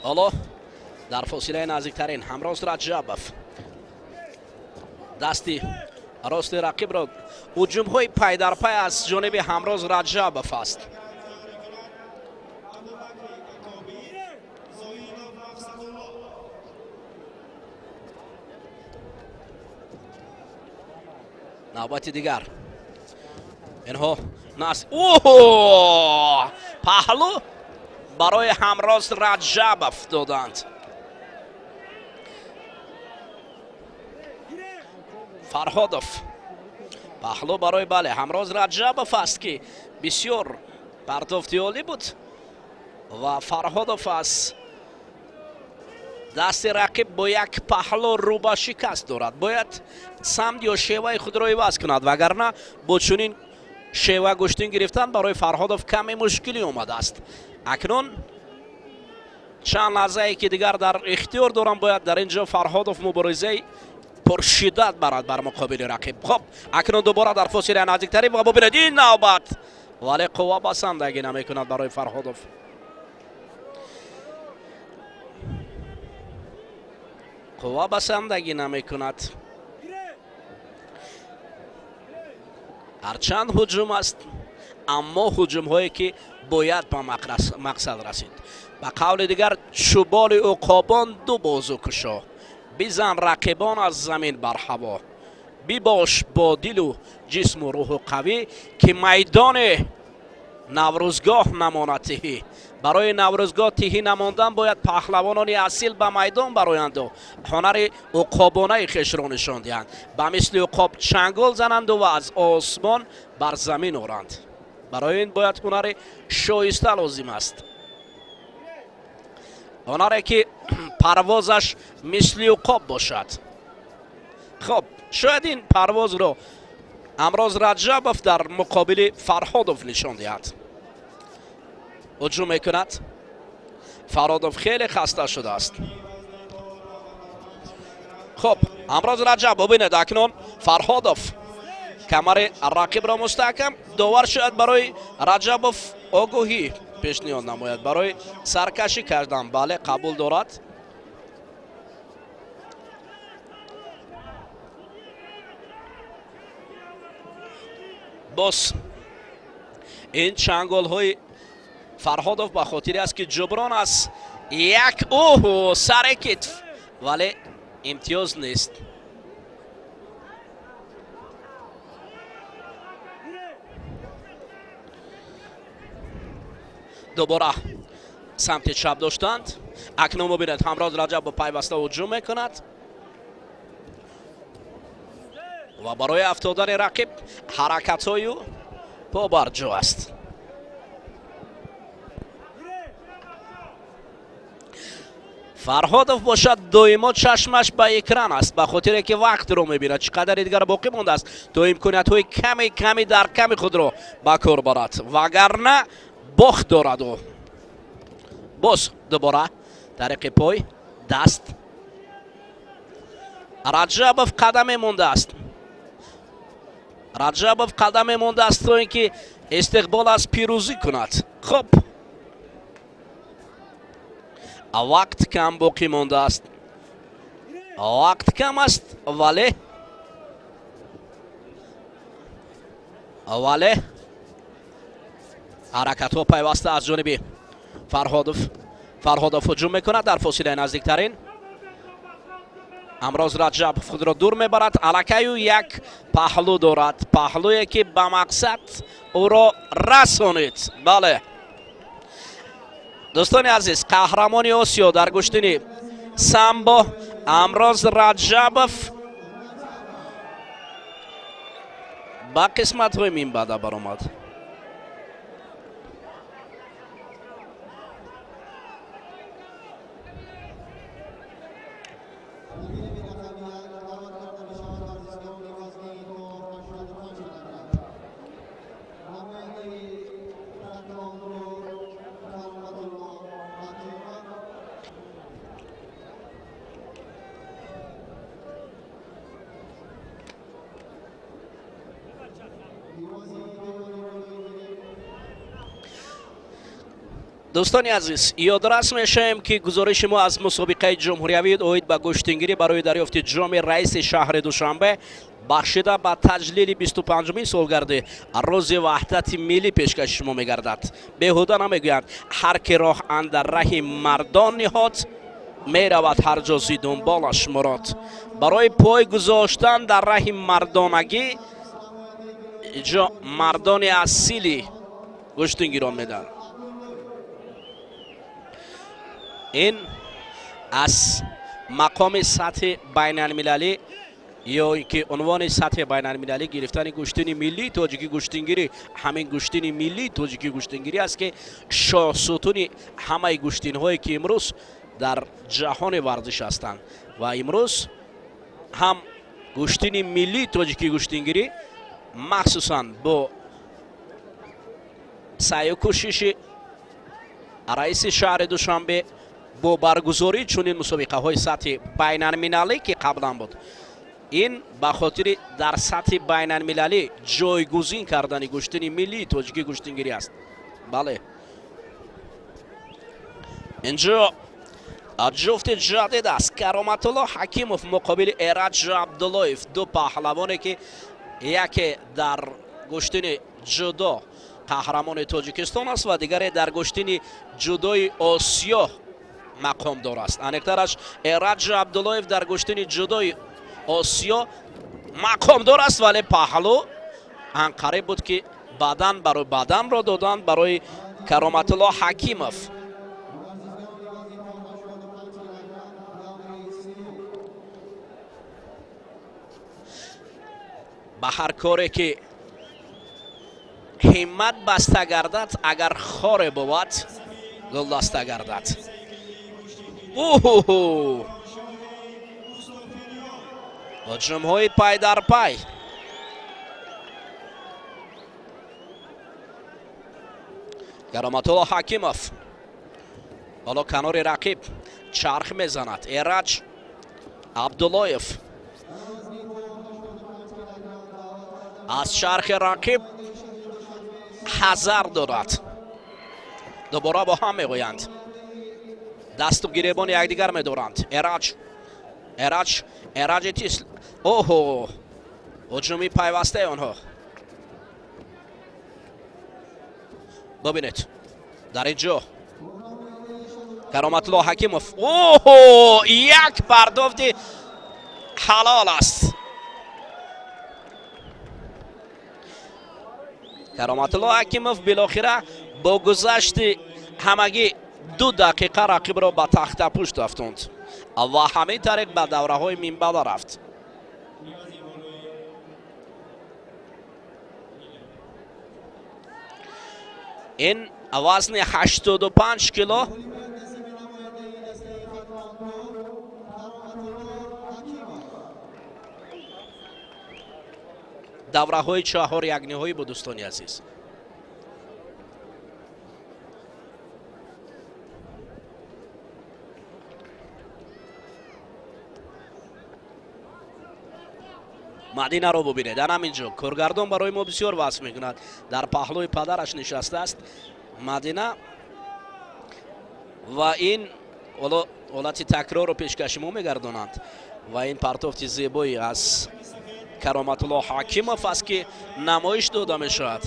حالا در فاصله نزدیکترین همراز رجبов دستی راست رقیب را هجوم های پای در پای از جانب همراز رجبов است. نوبت دیگر اینها ناس اوه پهلو برای همراز رجبов دادند. فرهادов پهلو برای بله همراز رجبов است که بسیار پرتافتی عالی بود و فرهادов است دست رقیب با یک پهلو رو به شکست دارد. باید سمت یا شیوه خود را عوض کند وگرنه با چنین شیوه گشتن گرفتن برای فرهادов کمی مشکلی آمده است. اکنون چند لحظه ای که دیگر در اختیار دارم، باید در اینجا فرهادов مبارزه پر شدت برد بر مقابل رقیب. خب اکنون دوباره در فاصله نزدیکتری و ببینید این نوبت ولی قوا بسندگی نمیکند برای فرهادов. قوا بسندگی نمیکند. هرچند هجوم است اما هجوم هایی که باید به مقصد رسید. به قول دیگر چوبال عقابان دو بازو کشا، بزن رقیبان از زمین بر هوا، بیباش با دل و جسم و روح قوی که میدان نوروزگاه نماند تهی. برای نوروزگاه تهی نماندن باید پهلوانان اصیل به میدان برآیند و هنر عقابانه خویش را نشان دهند، به مثل عقاب چنگال زنند و از آسمان بر زمین آرند. برای این باید هنر شایسته لازم است، هنری که پروازش مثل عقاب باشد. خب شاید این پرواز رو امروز رجبов در مقابل فرهادov نشان دهد. هجوم میکند. فرهادov خیلی خسته شده است. خب امروز رجب ببینید اکنون فرهادov کمر رقیب را مستحکم داور شاید برای رجبov آگاهی پیشنهاد نماید برای سرکشی کردن. بله قبول دارد. باز این چنگال های فرهادov به خاطر است که جبران است یک سر کتف ولی امتیاز نیست. دوباره سمت چپ داشتند. اکنون ببینید همراز رجب با پیوسته هجوم میکند و برای افتادن رقیب حرکت های پا بر جو است. فرهادов باشد دویما چشمش به اکران است، به خاطر که وقت رو میبیند چقدر دیگر باقی مونده است تو امکانیت های کمی در کمی خود رو به کار برد، وگرنه باخت دارد. و باز دوباره طریق پای دست رجبов قدم مونده است. رجبов قدم مونده است تا اینکه استقبال از پیروزی کند. خب وقت کم باقی مونده است، وقت کم است، ولی حرکت ها پیوسته از جانب فرهادов هجوم میکند در فاصله نزدیکترین. امروز رجب خود را دور میبرد، الکیو یک پهلو دارد، پهلویی که به مقصد او را رسانید. بله دوستان عزیز، قهرمان آسیا در گشتن سامبو امروز رجبov با قسمت های مین بده برآمد. دوستان عزیز، یادرس میشیم که گزارش ما از مسابقه جمهوریوی اوید به گشتنگیری برای دریافت جام رئیس شهر دوشنبه بخشیده به تجلیل 25مین سالگرد روز وحدت ملی پیشکش شما میگردد. بیهوده نمیگویند هر که راه اندر ره مردان نهاد میرود هر جا زی دنبالش مراد. برای پای گذاشتن در ره مردانگی جا مردان اصیلی گشتنگیران میدن. این از مقام سطح بین المللی یا اینکه عنوان سطح بین المللی گرفتن گشتن ملی تاجیکی گشتنگیری، همین گشتن ملی تاجیکی گشتنگیری است که شاه ستون همه گشتن هایی که امروز در جهان ورزش هستند و امروز هم گشتن ملی تاجیکی گشتنگیری مخصوصا با سعی و کوشش رئیس شهر دوشنبه با برگزاری چنین مسابقه های سطح بین المللی که قبلا بود، این به خاطر در سطح بین المللی جایگزین کردن گشتن ملی تاجیکی گشتنگیری است. بله اینجا جفت جدید است، کرامت الله حکیموف مقابل ایرج عبداللهیف، دو پهلوانی که یکی در گشتن جودو قهرمان تاجیکستان است و دیگری در گشتن جودوی آسیا مقام دار است. انکترش ایرج عبداللهیف در گشتن جودوی آسیا مقام دار است، ولی پهلو انقره بود که بدن برای بدن را دادن برای کرامت الله حکیموف. به هر کاری که همت بسته گردد اگر خار بود گل دسته گردد. اوه هجوم های پای در پای. کرامت الله حکیموف بالا کنار رقیب چرخ میزند. ایرج عبداللهیف از چرخ رقیب حذر دارد. دوباره با هم میگویند، دست و گریبان یکدیگر میدارند. ایرج تیسل. اوه هجومی پیوسته آنها. ببینید در اینجا кароматулло ҳакимов. оҳо, як пардофти ҳалол аст. кароматулло ҳакимов билохира бо гузашти ҳамагӣ 2 дақиқа рақибро ба тахтапушт афтонд ва ҳамин тариқ ба давраҳои минбаъда рафт. ин вазни 85 кило давраҳои 4 ягниҳои бо дӯстони азиз. мадинаро бубинед. дар ҳамин ҷо коргардон барои мо бисёр васф мекунад. дар паҳлӯи падараш нишастааст мадина ва ин ҳолати такрорро пешкаши мо мегардонанд ва ин партофти зебои аз кароматулло ҳакимов аст ки намоиш дода мешавад.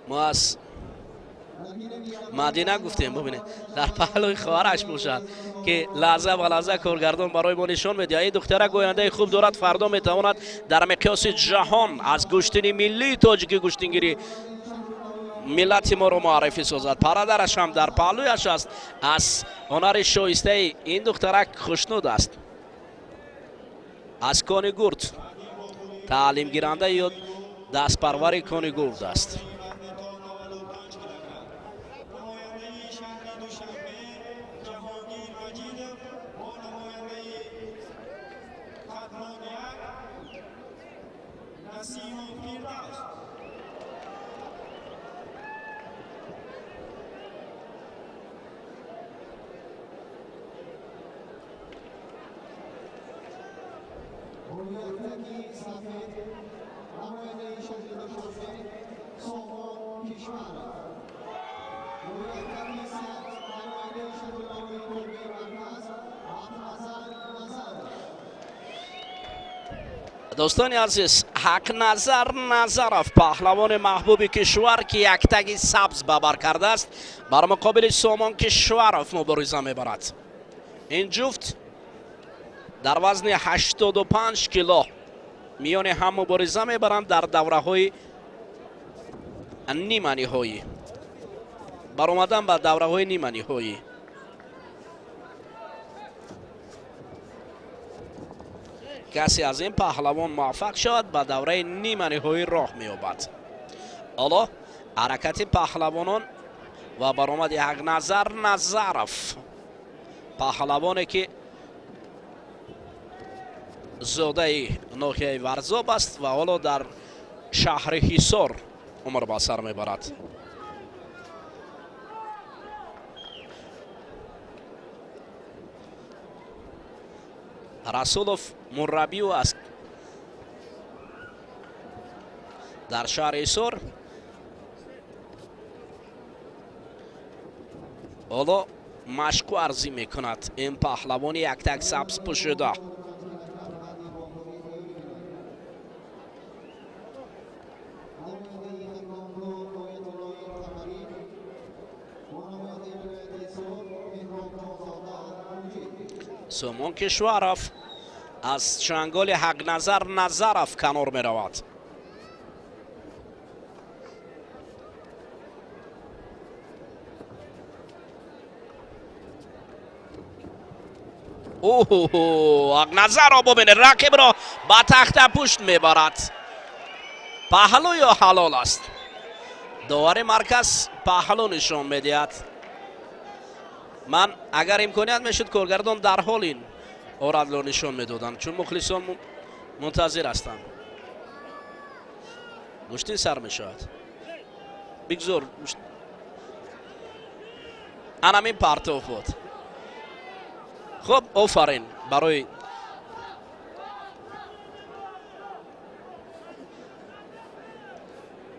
мо аз мадина гуфтем бубинед дар паҳлӯи хоҳараш бошад ки лаҳза ба лаҳза коргардон барои мо нишон медиҳад. ин духтара гӯяндаи хуб дорад, фардо метавонад дар миқёси ҷаҳон аз гӯштини миллии тоҷикӣ гӯштингирӣ миллати моро муаррифӣ созад. парадараш ҳам дар паҳлӯяш аст. аз ҳунари шоистаи ин духтарак хушнуд аст. аз кони гурд таълимгиранда ё дастпарвари кони гурд аст. دوستان عزیز، حقنظر نظرов پهلوان محبوب کشور که یک تگ سبز به بر کرده است بر مقابل سامان کشورов مبارزه میبرد. این جفت در وزن 85 کیلو میان هم مبارزه میبرند در دوره های نیمه نهایی. برآمدن به دوره های نیمه نهایی. کسی از این پهلوان موفق شود به دوره نیمه نهایی راه می‌یابد. حالا حرکت پهلوانان و برآمد حقنظر نظرов پهلوانی که زاده ناحیه ورزاب است و حالا در شهر حصار عمر به سر میبرد. رسولوف مربی او است در شهر حصار. حالا مشق ورزی میکند این پهلوان یک تک سبز پوشیده. سامان کشورов از چنگال حقنظر نظرов کنار می رود. اوه حقنظر را ببینید رقیب را با تخت پشت می برد. پهلو یا حلال است؟ داور مرکز پهلو نشان می دهد. من اگر امکانیت میشد کارگردان در حال این آرادلو نشان میدادن چون مخلصان منتظر هستند. گوشتین سر میشود بگذار انامین پرتاف بود. خب آفرین برای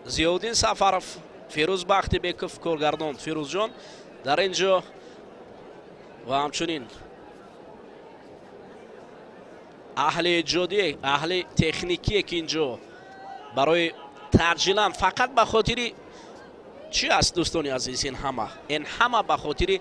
زیادین سفرف فیروز بختی بیکف کارگردان فیروز جان در اینجا و همچنین اهل ایجادی، اهل تکنیکی که اینجا برای ترجیلان فقط به خاطر چی است دوستان عزیز؟ این همه به خاطر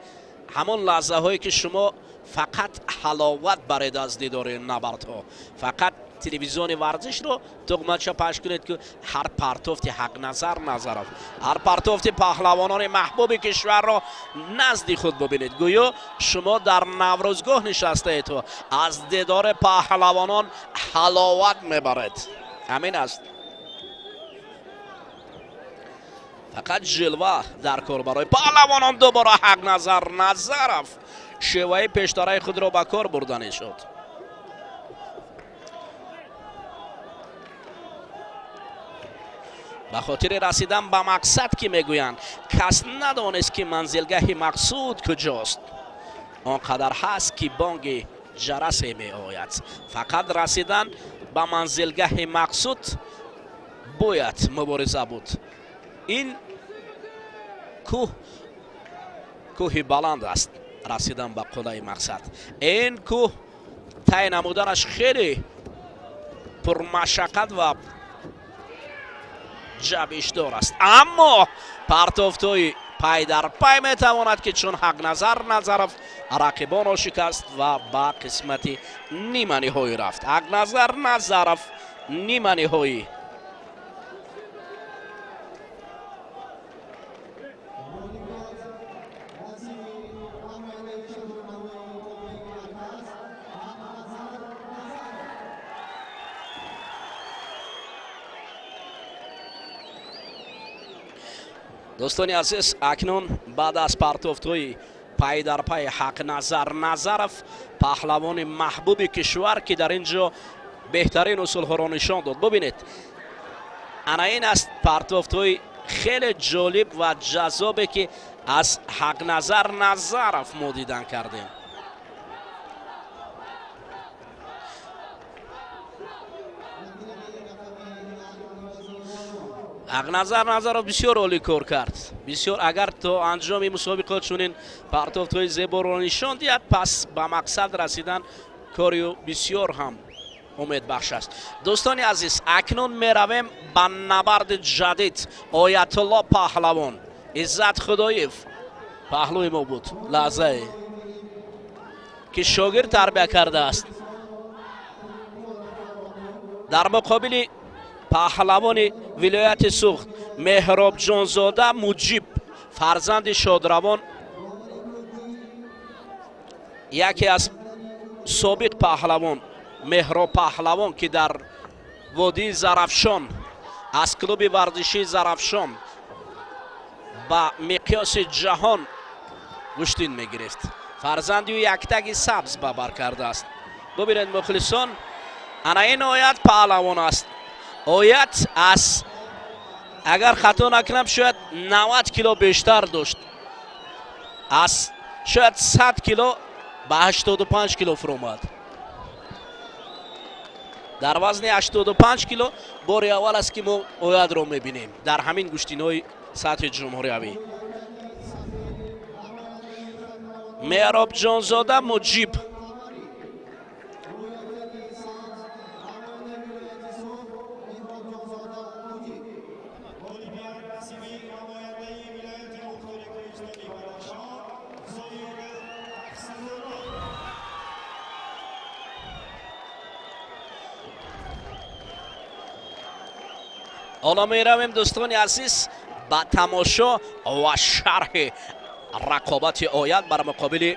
همون لحظه هایی که شما فقط حلاوت برید از دیدار این نبردها. فقط تلویزیون ورزش رو تغمچه پخش کنید که هر پرتوفتی حق نظر نظرف، هر پرتوفتی پهلوانان محبوب کشور را نزد خود ببینید، گویا شما در نوروزگاه نشسته اید و از دیدار پهلوانان حلاوت میبرید. همین است. فقط جلوه در کار برای پهلوانان دوباره حق نظر نظرف شیوه پیشتره خود را به کار بردن شد. به خاطر رسیدن به مقصد که میگویند کس ندانست که منزلگاه مقصود کجاست، آنقدر هست که بانگ جرس می آید. فقط رسیدن به منزلگاه مقصود باید مبارزه بود. این کوه بلند است. رسیدن به قله مقصد، این کوه طی نمودنش خیلی پرمشقت و جبشدار است، اما پرتوفتوی پای در پای میتواند که چون حق نظر نظرف رقیبان را شکست و به قسمت نیمه نهایی رفت. حق نظر نظرف نیمه نهایی. دوستان عزیز، اکنون بعد از پرتوفتوی پای در پای حق نظر نظرف پهلوان محبوب کشور که در اینجا بهترین اصول ها را نشان داد، ببینید انا این است پرتوفتوی خیلی جالب و جذابه که از حق نظر نظرف ما دیدن کردیم. حق نظر بسیار عالی کار کرد، بسیار. اگر تا انجام مسابقات چونین پرتوفتوی زیبا را نشان دهد، پس به مقصد رسیدن کاری بسیار هم امید بخش است. دوستان عزیز، اکنون می رویم به نبرد جدید. آیت الله پهلوان، عزت خدایف پهلوی ما بود لحظه که شاگرد تربیت کرده است، در مقابل پهلوان ولایت سوخت مهراب جانزاده مجیب فرزند شادروان، یکی از سابق پهلوان مهراب پهلوان که در وادی زرافشان از کلوب ورزشی زرافشان با مقیاس جهان گشتین میگرفت. فرزندی و یک تگ سبز به بر کرده است. ببینید مخلصان، انا این آیت پهلوان است. آیت از اگر خطا نکنم شاید 90 کیلو بیشتر داشت، از شاید 100 کیلو به 85 کیلو فرامد. در وزن 85 کیلو بار اول است که ما آیت را میبینیم در همین گشتین‌های سطح جمهوری. مهراب جانزاده مجیب حالا می رویم دوستان عزیز با تماشا و شرح رقابت آیت بر مقابل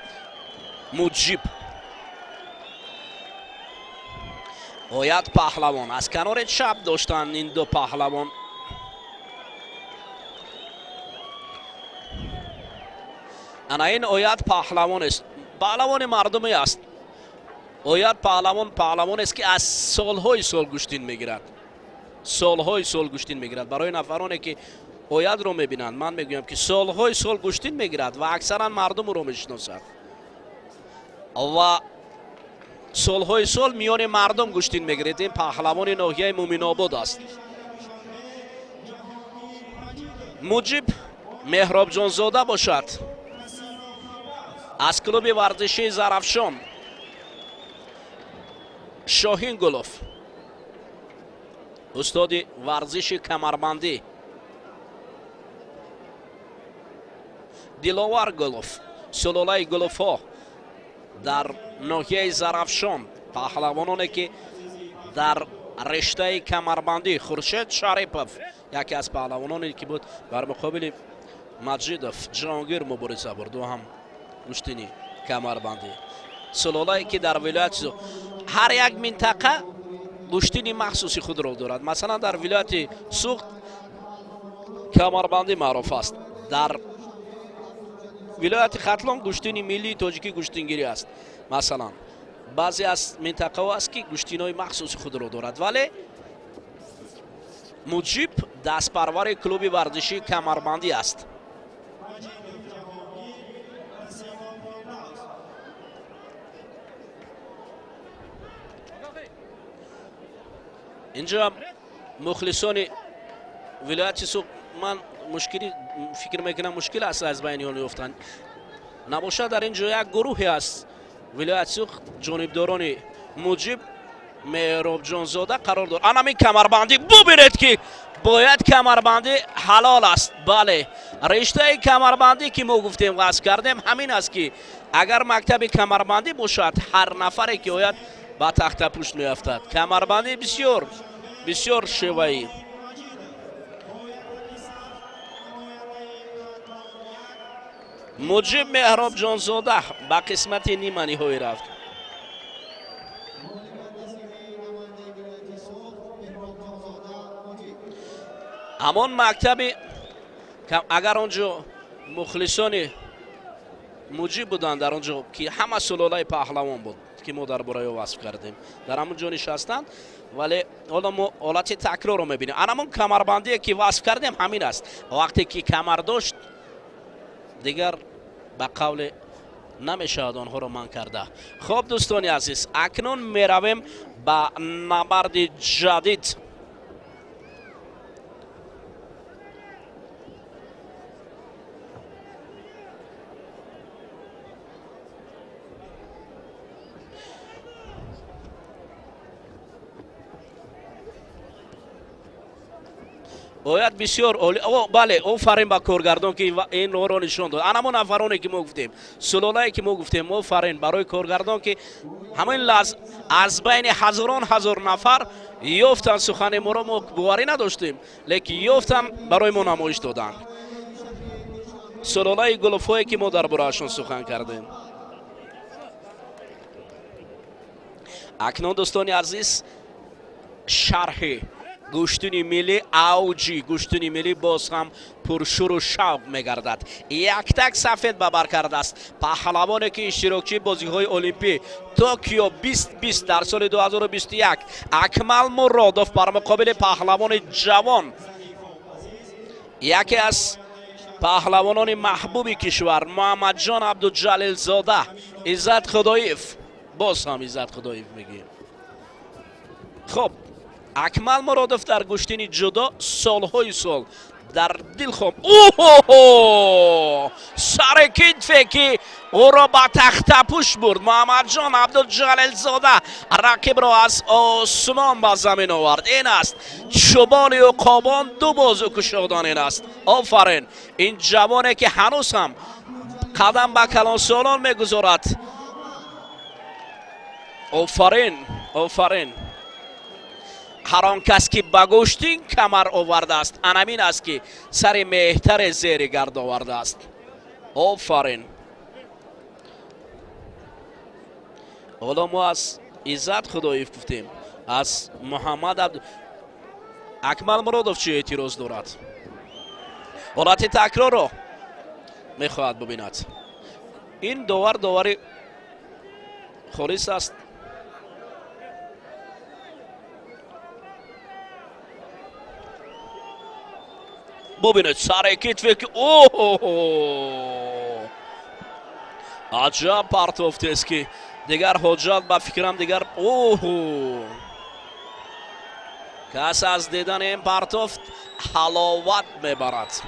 مجیب. آیت پهلوان از کنار چپ داشتن این دو پهلوان. انا این آیت پهلوان است، پهلوان مردمی است. آیت پهلوان است که از سالهای سال گشتین میگیرد، سالهای سال گشتین میگیرد. برای نفرانی که آیت رو میبینند من میگویم که سالهای سال گشتین میگیرد و اکثرا مردم رو میشناسد و سالهای سال میان مردم گشتین میگیرد. این پهلوان ناحیه مومن آباد است. مجیب مهراب جانزاده باشد از کلوب ورزشی زرافشان شاهین گلوف استاد ورزش کمربندی، دلاور گلوف، سلوله گلوف ها در ناحیه زرافشان، پهلوانانی که در رشته کمربندی، خورشید شریپوف یکی از پهلوانانی که بود بر مقابل مجیدوف جهانگیر مبارزه برد و هم گشتنی کمربندی. سلوله‌ای که در ولایت هر یک منطقه گشتنی مخصوصی خود را دارد. مثلا در ولایت سوخت کمربندی معروف است، در ولایت ختلان گشتنی ملی تاجیکی گشتنگیری است. مثلا بعضی از منطقه ها است که گشتینای مخصوص خود را دارد، ولی مجیب دست پرور کلوب ورزشی کمربندی است. اینجا مخلصان ولایت سوق من مشکلی فکر میکنم مشکل است از بین آن یافتن نباشه. در اینجا یک گروهی است ولایت سوق جانبداران مجیب مهراب جانزاده قرار دارد. همین کمربندی ببینید که باید کمربندی حلال است. بله، رشته کمربندی که ما گفتیم واسه کردیم همین است که اگر مکتب کمربندی باشد هر نفری که باید با تخت پوست میافتد. کمربندی بسیار بسیار شیوایی. مجیب مهراب جانزاده به قسمت نیمانی های رفت. همان مکتب اگر آنجا مخلصان مجیب بودند در آنجا که همه سلاله پهلوان بود که ما در برای وصف کردیم در همون جا نشستند، ولی حالا ما حالت تکرار رو میبینیم. همون کمربندی که وصف کردیم همین است. وقتی که کمر داشت دیگر به قول نمیشود آنها رو من کرده. خب دوستان عزیز، اکنون میرویم به نبرد جدید. باید بسیار عالی. بله، آفرین به کارگردان که این رو نشان داد. همون نفرانی که ما گفتیم، سلاله‌ای که ما گفتیم، آفرین برای کارگردان که همین لحظه از بین هزار نفر یافتن سخن ما رو ما باوری نداشتیم، لیکن یافتن برای ما نمایش دادن. سلاله گلوفایی که ما در برایشون سخن کردیم. اکنون دوستان عزیز شرح گشتنی ملی اوجی، گشتنی ملی باز هم پرشور و شوق میگردد. یک تک سفید ببر کرده است. پهلوانی که اشتراکچی بازی های المپی توکیو 2020 در سال 2021 اکمل مرادوف بر مقابل پهلوان جوان، یکی از پهلوانان محبوب کشور، محمد جان عبدالجلیل زاده، عزت خدایف، باز هم عزت خدایف میگیم. خب اکمل مرادوف در گشتنی جدا سالهای سال در دل خواهم سر کتفی که او را با تخت پوش برد. محمد جان عبدالجلیل زاده رقیب را از آسمان به زمین آورد. این است شبان و قابان دو بازو کشادن. این است آفرین این جوانی که هنوز هم قدم به کلان سالان میگذارد. آفرین آفرین. هر آن کس که به گشتین کمر آورده است انمین است که سر مهتر زیر گرد آورده است. آفرین. حالا ما از عزت خدایف گفتیم، از محمد اکمل مرادوف چه اعتراض دارد؟ حالت تکرار رو میخواهد ببیند. این داور خالص است. ببینید سر کتفی که عجب پرتافت است که دیگر حجت به فکرم دیگر کس از دیدن این پرتافت حلاوت میبرد.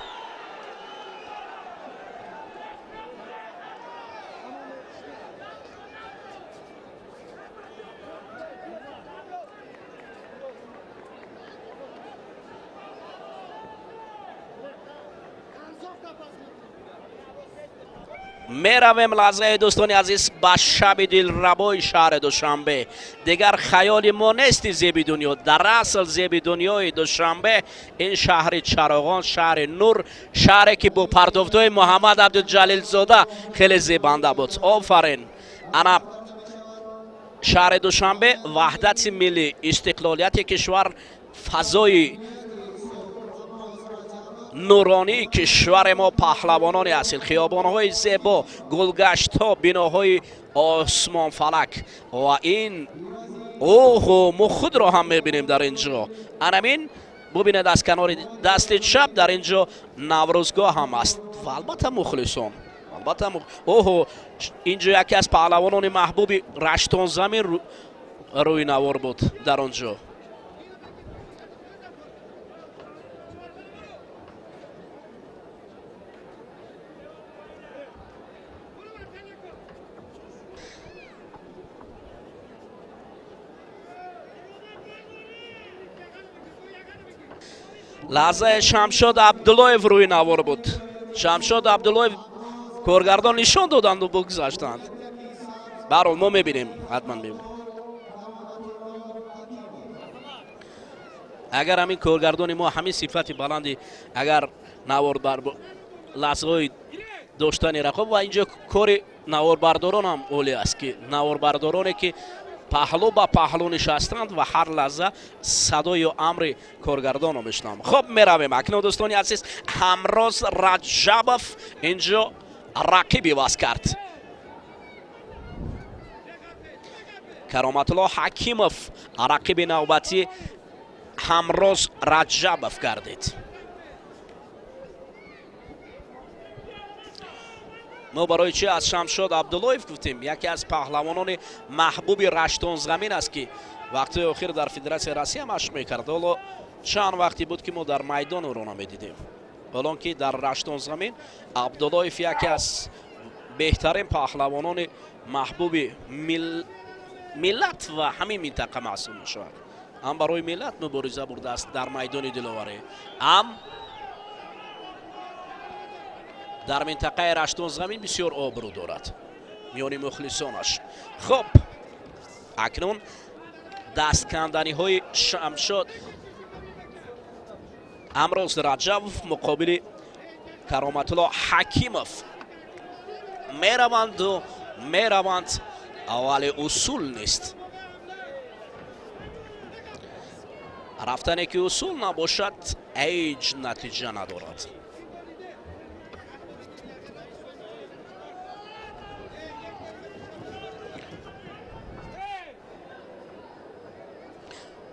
میرویم لحظه دوستان عزیز با شب دلربای شهر دوشنبه. دیگر خیال ما نیست زیبی دنیا، در اصل زیبی دنیای دوشنبه این شهر چراغان، شهر نور، شهری که با پرداختای محمد عبدالجلیل زاده خیلی زیبنده بود. آفرین. انا شهر دوشنبه وحدت ملی، استقلالیت کشور، فضای نورانی کشور ما، پهلوانان اصیل، خیابان‌های زیبا، گلگشت‌ها، بناهای آسمان فلک و این ما خود را هم می‌بینیم در اینجا. انامین ببینید از کنار دست چپ در اینجا نوروزگاه هم است و البته مخلصان. اینجا یکی از پهلوانان محبوب رشتون زمین روی نوار بود در آنجا. لحظه شمشاد عبداللهیف روی نوار بود. شمشاد عبداللهیف کارگردان نشان دادند و بگذاشتند. برحال ما میبینیم، حتما میبینیم. اگر همین کارگردان ما همین صفت بلندی اگر نوار بر لحظه های داشتنی رقم و اینجا کار نوار برداران هم اولی است که نوار بردارانی که پهلو با پهلو نشستند و هر لحظه صدای و امر کارگردان رو بشنوم. خب میرویم اکنون دوستانی عزیز، همراز رجبوف اینجا رقیبی باز کرد. کرامت الله حکیموف رقیب نوبتی همراز رجبوف گردید. ما برای چی از شمشاد عبداللهیف گفتیم؟ یکی از پهلوانان محبوب رشتون زمین است که وقتی اخیر در فدراسیون روسیه مشق میکرد. حالا چند وقتی بود که ما در میدان او را نمیدیدیم. حالا که در رشتون زمین عبداللهیف یکی از بهترین پهلوانان محبوب ملت و همین منطقه محسوب میشود. هم برای ملت مبارزه برده است در میدان دلاوره، هم در منطقه رشتون زمین بسیار آبرو دارد میان مخلصانش. خب اکنون دست کندنی های شمشاد همراز رجبوف مقابل کرامت الله حکیموف میروند اول اصول نیست. رفتنی که اصول نباشد هیچ نتیجه ندارد.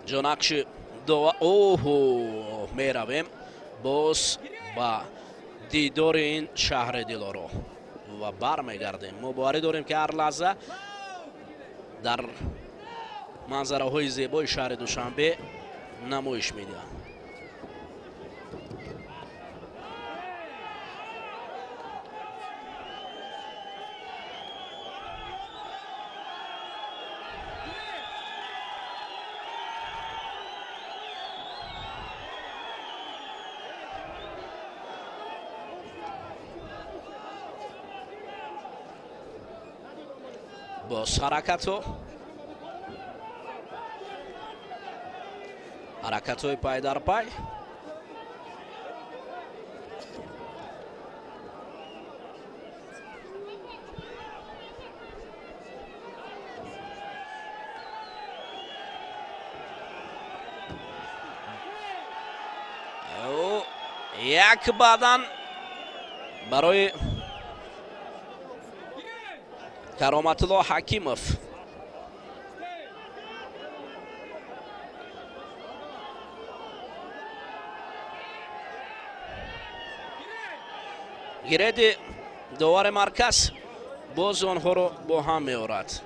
جانقش دو میرویم باز با دیدار این شهر دلارا و برمیگردیم. ما باوری داریم که هر لحظه در منظره های زیبای شهر دوشنبه نمایش میدن. باز حرکت های پای در پای. یک بدن برای کرامت الله حکیموف. گرید دوار مرکز باز آنها رو با هم می آورد.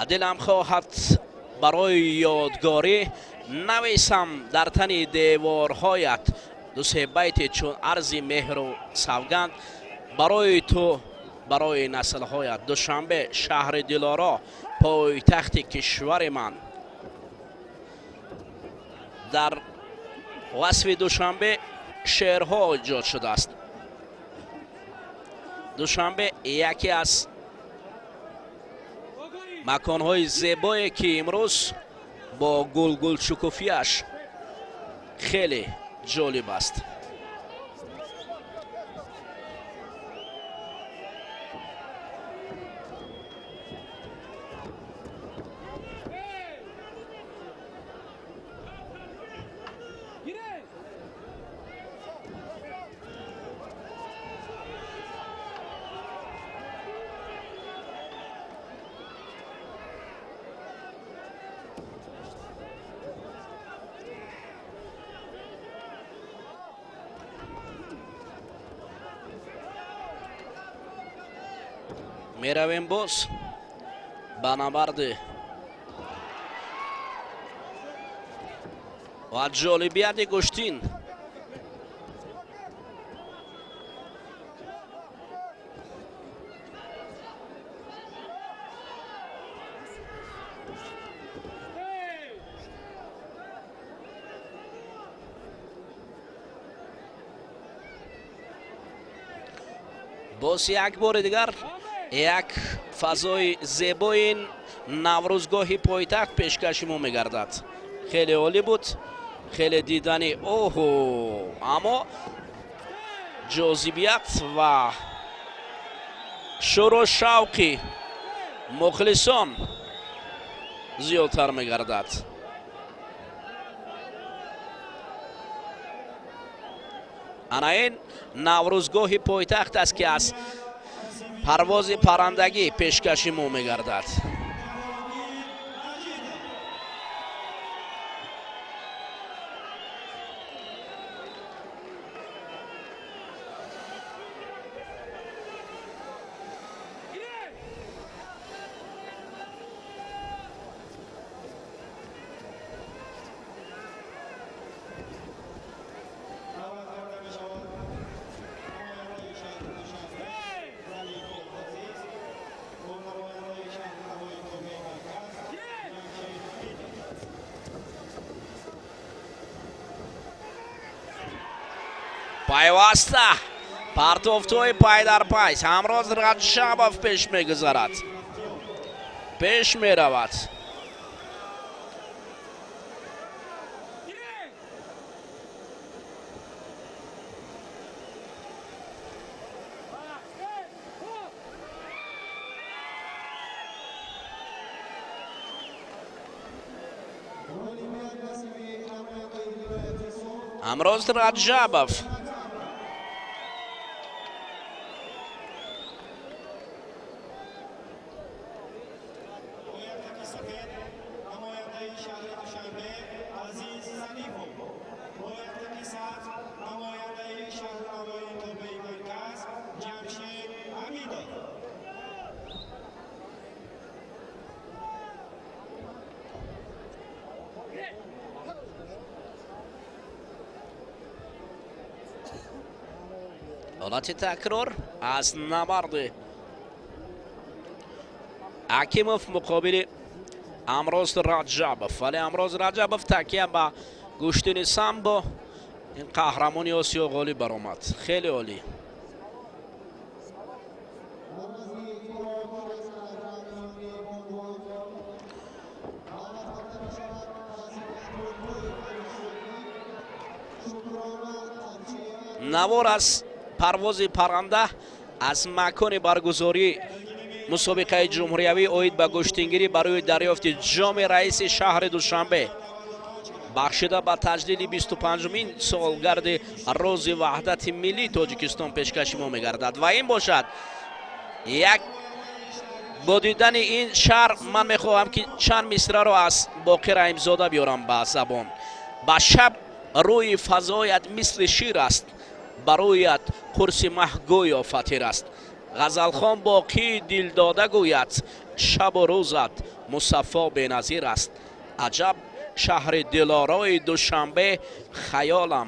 دلم خواهد برای یادگاری نویسم در تن دیوارهایت دو سه بیت چون عرض مهر و سوگند برای تو برای نسلهایت. دوشنبه شهر دلارا پایتخت کشور من. در وصف دوشنبه شعرها ایجاد شده است. دوشنبه یکی از مکانهای زیبایی که امروز با گل شکوفیش خیلی جالب است. می رویم باز به نبرد و جالبیت گشتین. باز یک بار دیگر یک فضای زیبای نوروزگاهی پایتخت پیشکش ما میگردد. خیلی عالی بود، خیلی دیدنی. اوه، اما جاذبیت و شور و شوقی مخلصان زیادتر میگردد. انا این نوروزگاهی پایتخت است که از پرواز پرندگی پیشکشی ما میگردد. پیوسته پرتوفتوی پای در پای همراز رجبوف پیش میگذارد، پیش میرود. همراز رجبوف حالت تکرار از نبرد حکیموف مقابل همراز رجبوف، ولی همراز رجبوف تکیه به گشتن سم با این قهرمانی آسیا غالب برآمد. خیلی عالی. نوار از پرواز پرنده از مکان برگزاری مسابقه جمهوریوی اوید به گشتنگیری برای دریافت جام رئیس شهر دوشنبه بخشیده به تجلیل 25مین سالگرد روز وحدت ملی تاجیکستان پیشکش ما میگردد. و این باشد یک با دیدن این شهر من میخواهم که چند مصرع را از باقر رحیمزاده بیارم به زبان. به شب روی فضایت مثل شیر است، برایت قرص مهگوی آفتیر است. غزلخان باقی دل داده گوید شب و روزت مصفا بینظیر است. عجب شهر دلارای دوشنبه، خیالم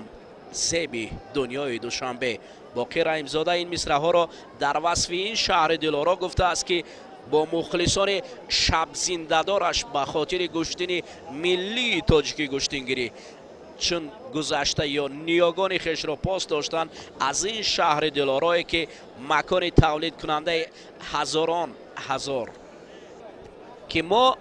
زیبی دنیای دوشنبه. باقی رحیمزاده این مصرع ها را در وصف این شهر دلارا گفته است که با مخلصان شب زنده‌دارش به خاطر گشتن ملی تاجیکی گشتنگیری چون گذشته یا نیاگان خیش را پاس داشتن از این شهر دلارایی که مکان تولید کننده هزاران هزار که ما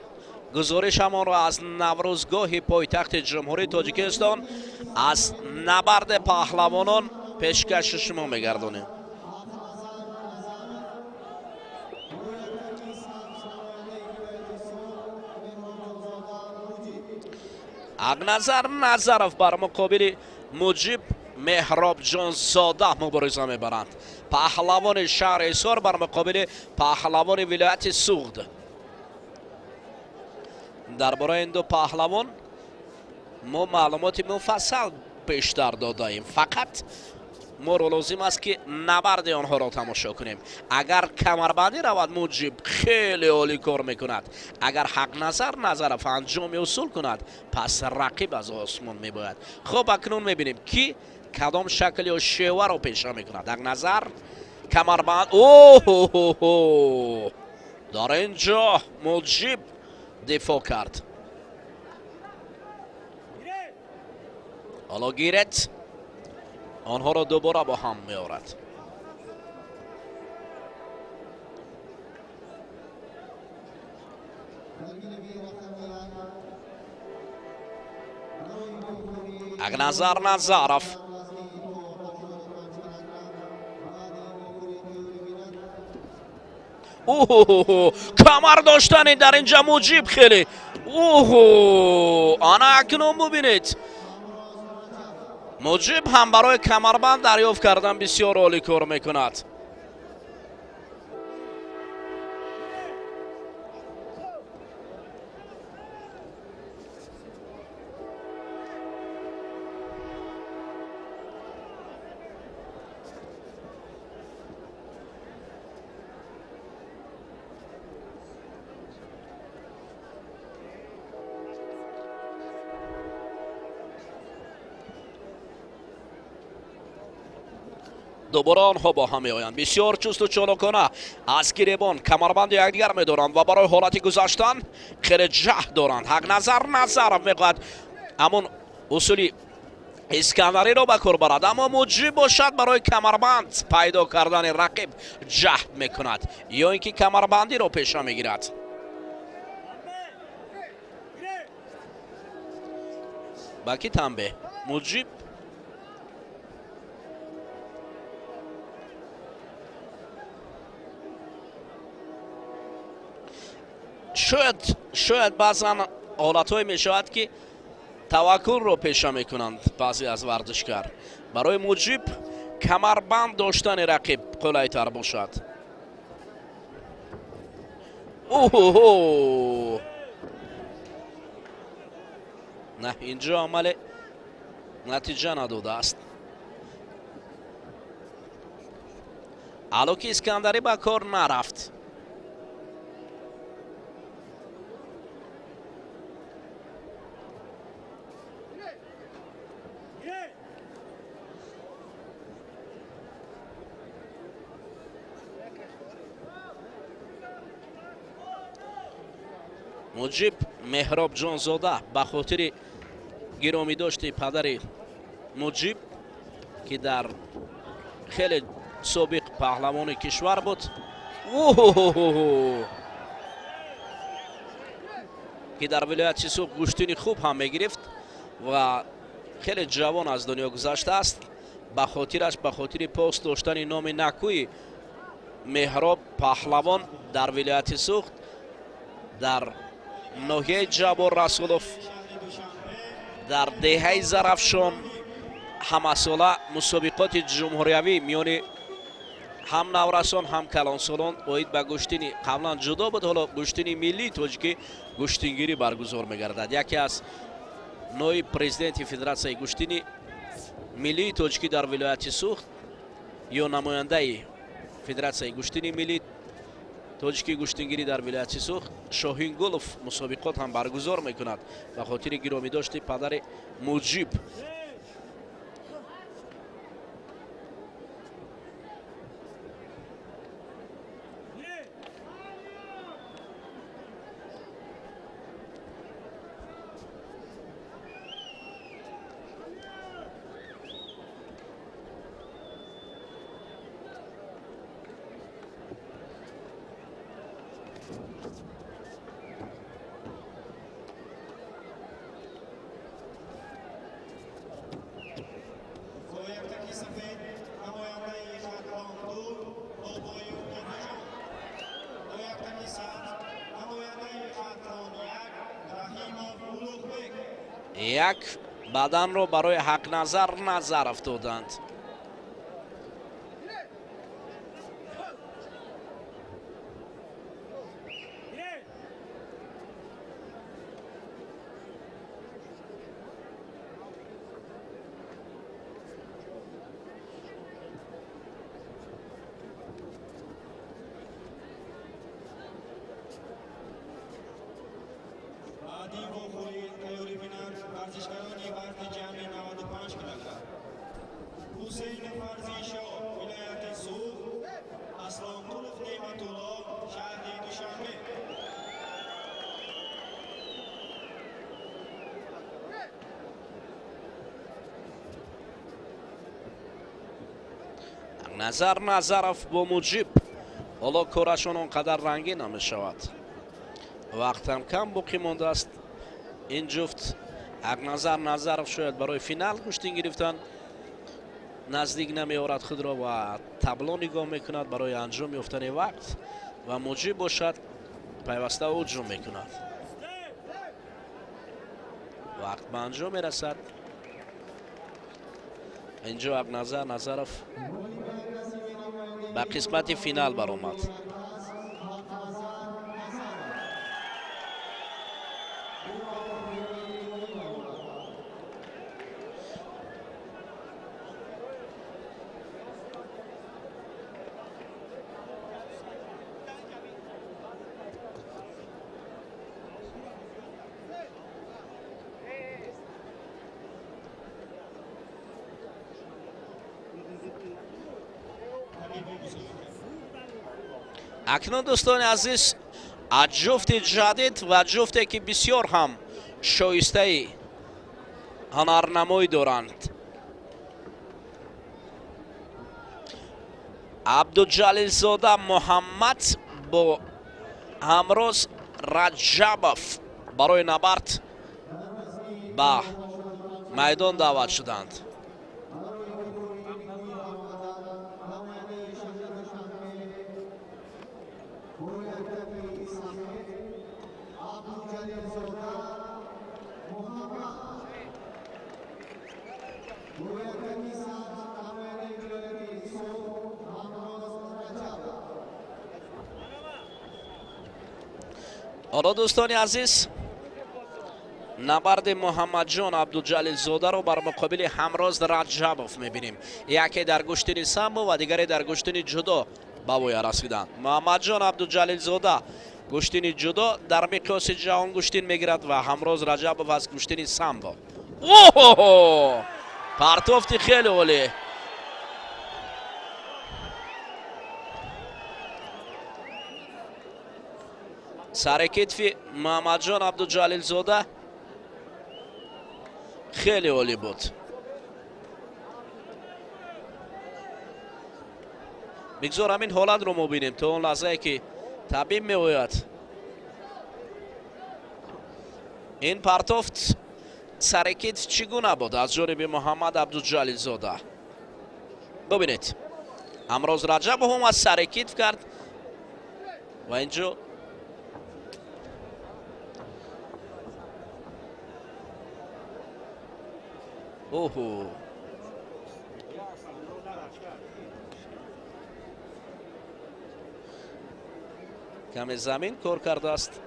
گزارش همان را از نوروزگاه پایتخت جمهوری تاجیکستان از نبرد پهلوانان پیشکش شما میگردانیم. اغنظر نظرов بر مقابل مجیب مهراب جان زاده مبارزه میبرند. پهلوان شهر ایسار بر مقابل پهلوان ولایت سوغد. درباره این دو پهلوان ما معلومات مفصل بیشتر داده ایم، فقط ما رو لازم است که نبرد آنها را تماشا کنیم. اگر کمربندی رود مجیب خیلی عالی کار میکند، اگر حق نظرف انجام اصول کند پس رقیب از آسمان میباید. خب اکنون میبینیم کی کدام شکل یا شیوه را پیشه میکند. حق نظر کمربند در اینجا مجیب دفاع کرد. حالا گیرت آنها را دوباره با هم می آورد. اغنظر نظرف کمر داشتنی در اینجا مجیب خیلی آنا اکنون ببینید مجیب هم برای کمربند دریافت کردن بسیار عالی کار میکند. دوباره آنها با هم میآیند. بسیار چست و چالاکانه از گریبان کمربند یکدیگر میدارند و برای حالت گذاشتن خیلی جهد دارند. حق نظرف میخواهد همون اصولی اسکندری را به کار برد، اما مجیب باشد برای کمربند پیدا کردن رقیب جهد میکند یا اینکه کمربندی را پیشه میگیرد. باکی تنبه مجیب شاید بعضا حالتهای می شود که توکل رو پیشه میکنند بعضی از ورزشکار. برای مجیب کمربند داشتن رقیب قلعه تر باشد. نه اینجا عمل نتیجه نداده است. الوکی اسکندری با کار نرفت. مجیب مهراب جان زاده به خاطر گرامی داشته پدر مجیب که در خیلی سابق پهلوان کشور بود که در ولایت سوق گشتنی خوب هم میگرفت و خیلی جوان از دنیا گذشته است. به خاطر پاس داشتن نام نکوی مهراب پهلوان در ولایت سوق در ناحیه جبار رسولوف در دهه زرافشان همساله مسابقات جمهوریوی میان هم نورسان هم کلانسالان باید به گشتنی قبلا جدا بود، حالا گشتنی ملی تاجیکی گشتنگیری برگزار میگردد. یکی از نوع پرزیدنت فدراسیون گشتنی ملی تاجیکی در ولایت سوخت یا نماینده فدراسیون گشتنی ملی توجیکی گوشتنگیری در ولایت سیسوخ شاهین گلف مسابقات هم برگزار میکند به خاطر گرامی داشته پدر مجیب. یک بدن رو برای حق نظر افتادند. نظرف با مجیب حالا کارشون اونقدر رنگین نمیشود. وقت هم کم باقی مانده است. این جفت نظرف شاید برای فینال کشتین گرفتن نزدیک نمیارد خود را و تابلو نگاه میکند برای انجام یافتن وقت و مجیب باشد پیوسته هجوم میکند. وقت به انجام میرسد. اینجا نظرف به قسمت فینال برآمد. اکنون دوستان عزیز از جفت جدید و جفتی که بسیار هم شایسته هنرنمایی دارند، عبدالجلیل زاده محمد با همراز رجبوف برای نبرد به میدان دعوت شدند. حالا دوستان عزیز نبرد محمد جان عبدالجلیل زاده رو بر مقابل همراز رجبوف میبینیم. یکی در گشتن سامبو و دیگری در گشتن جدا به وی رسیدند. محمد جان عبدالجلیل زاده گشتن جدا در مقیاس جهان گشتن میگیرد و همراز رجبوف از گشتن سامبو. اوه پرتافتی خیلی عالی. سر کتف محمد جان عبدالجلیل زاده خیلی عالی بود. بگذار همین حالت رو مبینیم تا اون لحظه که تبیین می آید. این پرتافت سر کتف چگونه بود از جانب محمد عبدالجلیل زاده؟ ببینید همراز رجبوف هم از سر کتف کرد و اینجا اوه کمی زمین کار کرده است.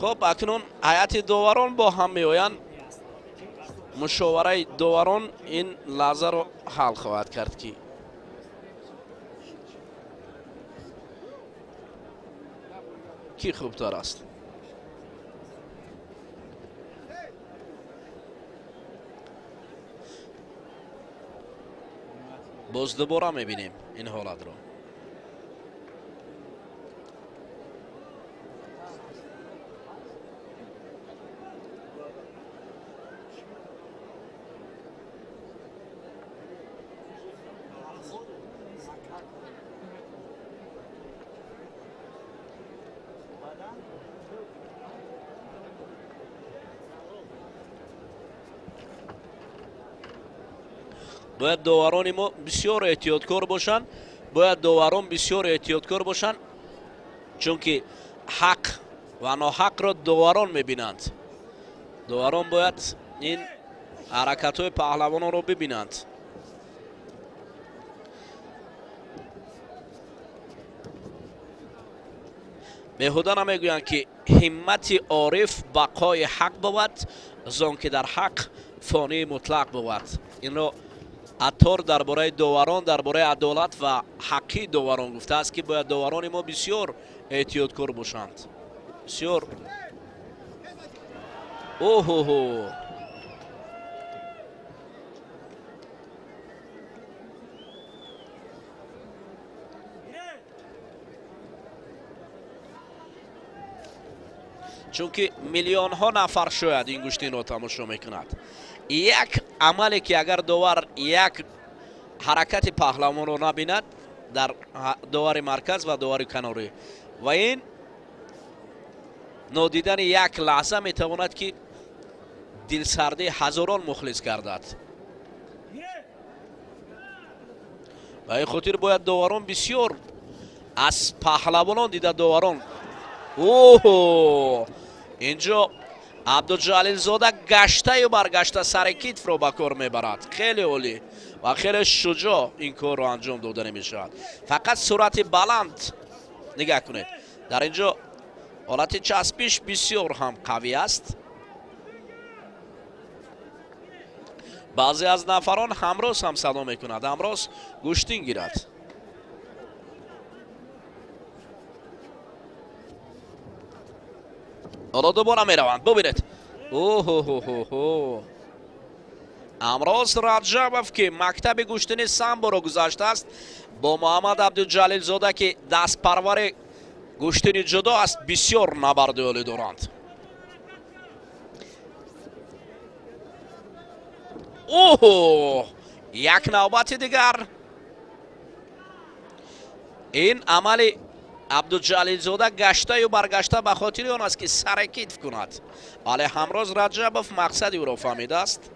خب اکنون هیئت داوران با هم میآیند. مشاوره داوران این لحظه رو حل خواهد کرد که کی خوبتر است؟ باز دوباره میبینیم این حالت رو. باید داوران ما بسیار احتیاطکار باشند. باید داوران بسیار احتیاطکار باشند، چون که حق و ناحق را داوران میبینند. داوران باید این حرکت های پهلوانان را ببینند. بهوده نمیگویند که همت عارف بقای حق بود، زان که در حق فانی مطلق بود. این را عطار درباره داوران، درباره عدالت و حقی داوران گفته است که باید داوران ما بسیار احتیاطکار باشند. بسیار. اوه چون که میلیون ها نفر شاید این گشتین را تماشا میکند. یک عملی که اگر داور یک حرکت پهلوان رو نبیند در داور مرکز و داور کناری و این نادیدن یک لحظه میتواند که دلسردی هزاران مخلص گردد. و این خاطر باید داوران بسیار از پهلوانان دیده داوران. اوه اینجا عبدالجلیل زاده گشته و برگشته سر کتف رو به کار میبرد. خیلی عالی و خیلی شجاع این کار رو انجام داده نمیشود. فقط سرعت بلند نگاه کنید. در اینجا حالت چسبیش بسیار هم قوی است. بعضی از نفران همراز هم صدا میکند، همراز گوشتین گیرد. حالا دوباره میروند. ببینید اوه امروز رجبوف که مکتب گوشتنی سامبو رو گذاشته است با محمد عبدالجلیل زاده که دست پرور گوشتنی جدا است، بسیار نبرد عالی دارند. اوه یک نوبت دیگر. این عمل عبدالجلیل زاده گشته و برگشته به خاطر آن است که سر کتف کند، ولی همراز رجبوف مقصد او را فهمیده است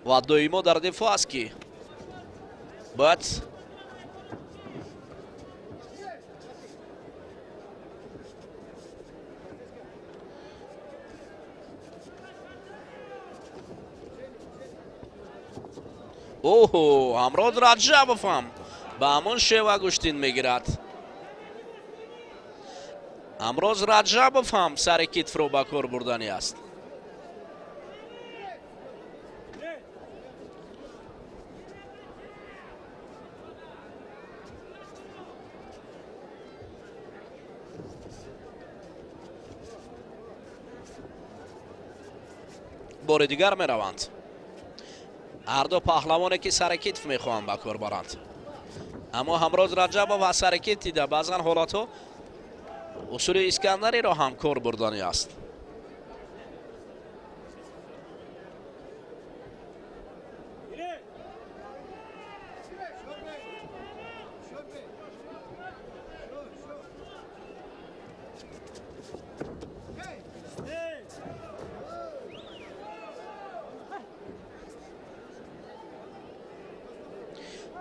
و دائما در دفاع است که باید اوه همراز رجبوف هم به همان شیوه گوشتین میگیرد. امروز رجبوف هم سر کتف رو به کار بردنی است. بار دیگر می روند. هر دو پهلوانی که سر کتف می خواهند به کار برند، اما همراز رجبوف از سر کتف دیده بعضا حالات ها اصول اسکندری را هم کار بردنی است.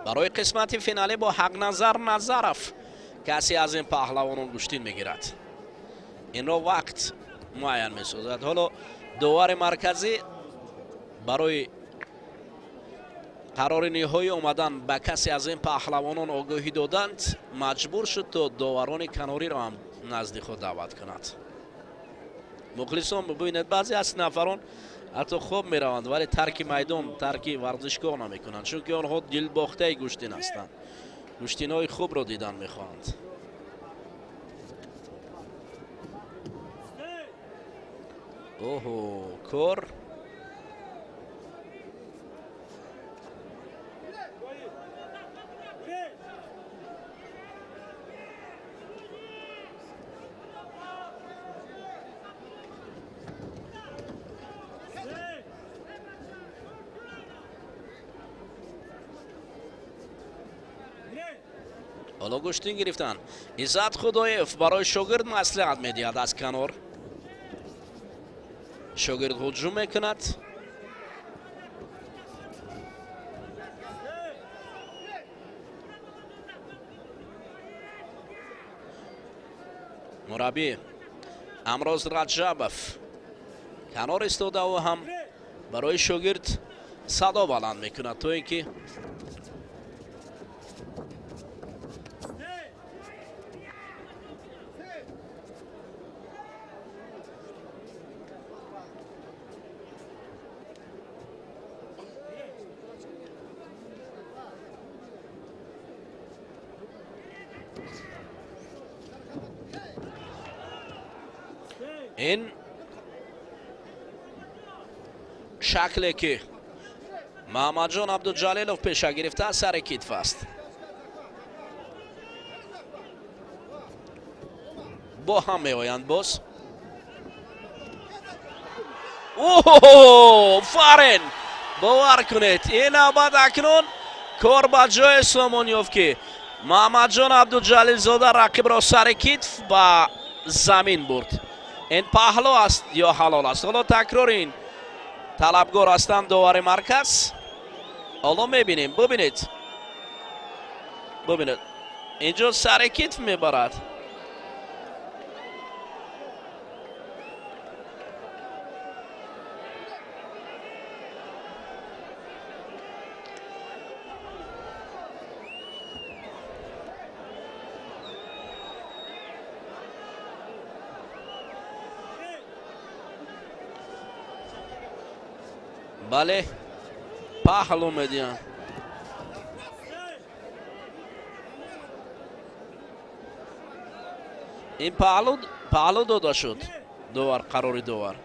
برای قسمت فینالی با حق نظر نظرف کسی از این پهلوانان گوشتین میگیرد. این را وقت معین میسازد. حالا داور مرکزی برای قرار نهایی آمدن به کسی از این پهلوانان آگاهی دادند مجبور شد تا داوران کناری را هم نزد خود دعوت کند. مخلصان ببینید بعضی از نفران حتی خوب می روند ولی ترک میدان، ترک ورزشگاه نمی کنند، چون که آنها دل باخته گوشتین هستند. گوشتین های خوب را دیدن می خواهند. اوهو کور حالا گشتین گرفتن. عزت خدایف برای شاگرد مصلحت میدهد از کنار. شاگرد هجوم میکند. مربی امروز رجبف کنار استاده و هم برای شاگرد صدا بلند میکند تو اینکه این شکلی که محمد جان عبدالجلیلوف پیشه گرفته سر کتف است. با هم میآیند باز. اوه فارن باور کنید این نوبت اکنون کار به جای سامونیوف که محمد جان عبدالجلیل زاده رقیب را سر کتف به زمین برد. این پهلو است یا حلال است؟ حالا تکرار این طلبگار هستند داور مرکز. حالا میبینیم. ببینید اینجا سر کتف میبرد. بله پهلو میدین. این پهلو داده شد داور قراری داور.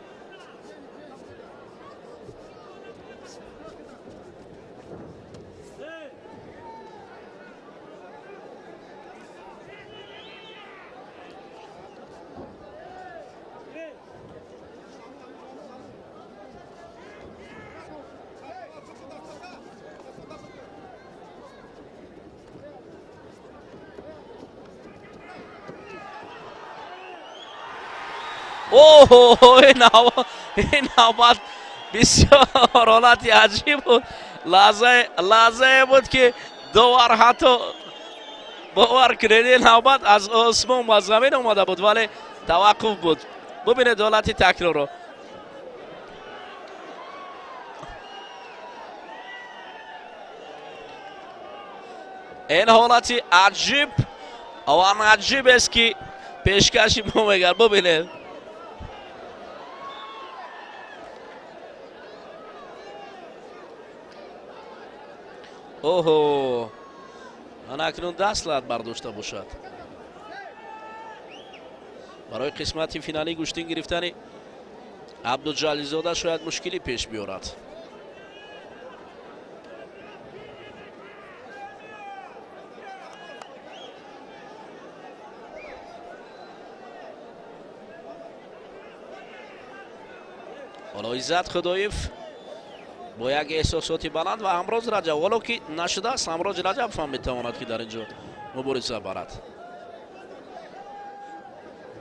اوه این نوبت بسیار حالتی عجیب بود. لحظه بود که داور حتی باور کنید این نوبت از آسمان و زمین اومده بود ولی توقف بود. ببینید حالتی تکرار رو. این حالتی عجیب و عجیب است که پیشکشی ما میگر. ببینید اوه من اکنون دست لد برداشته باشد. برای قسمت فینالی گشتین گرفتن عبدالجلیل زاده شاید مشکلی پیش بیارد. حالا عزت خدایف با یک احساساتی بلند و امروز رجب ولو که نشده است امروز رجب فهم میتواند که در اینجا مبارزه برد.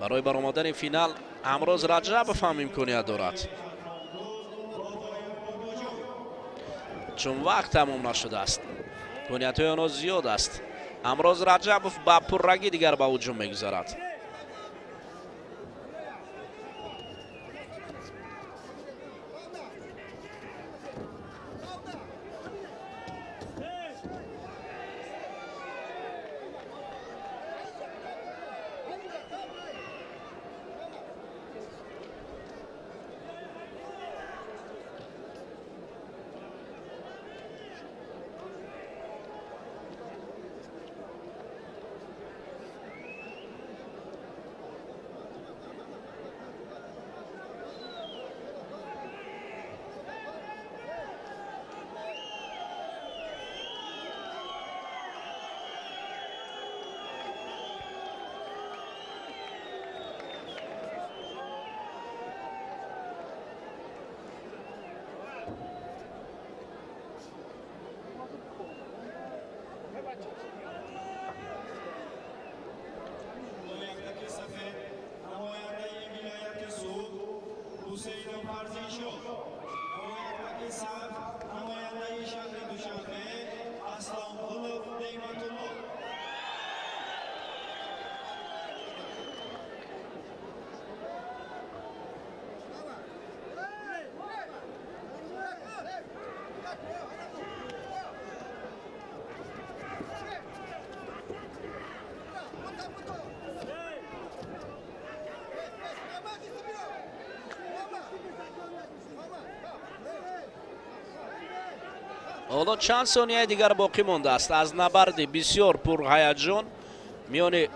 برای برآمدن فینال امروز رجب فهم امکانیت دارد چون وقت تمام نشده است. امکانیت های آنها زیاد است. امروز رجب با پررگی دیگر به هجوم میگذارد. حالا چند ثانیه دیگر باقی مونده است از نبرد بسیار پرهیجان میان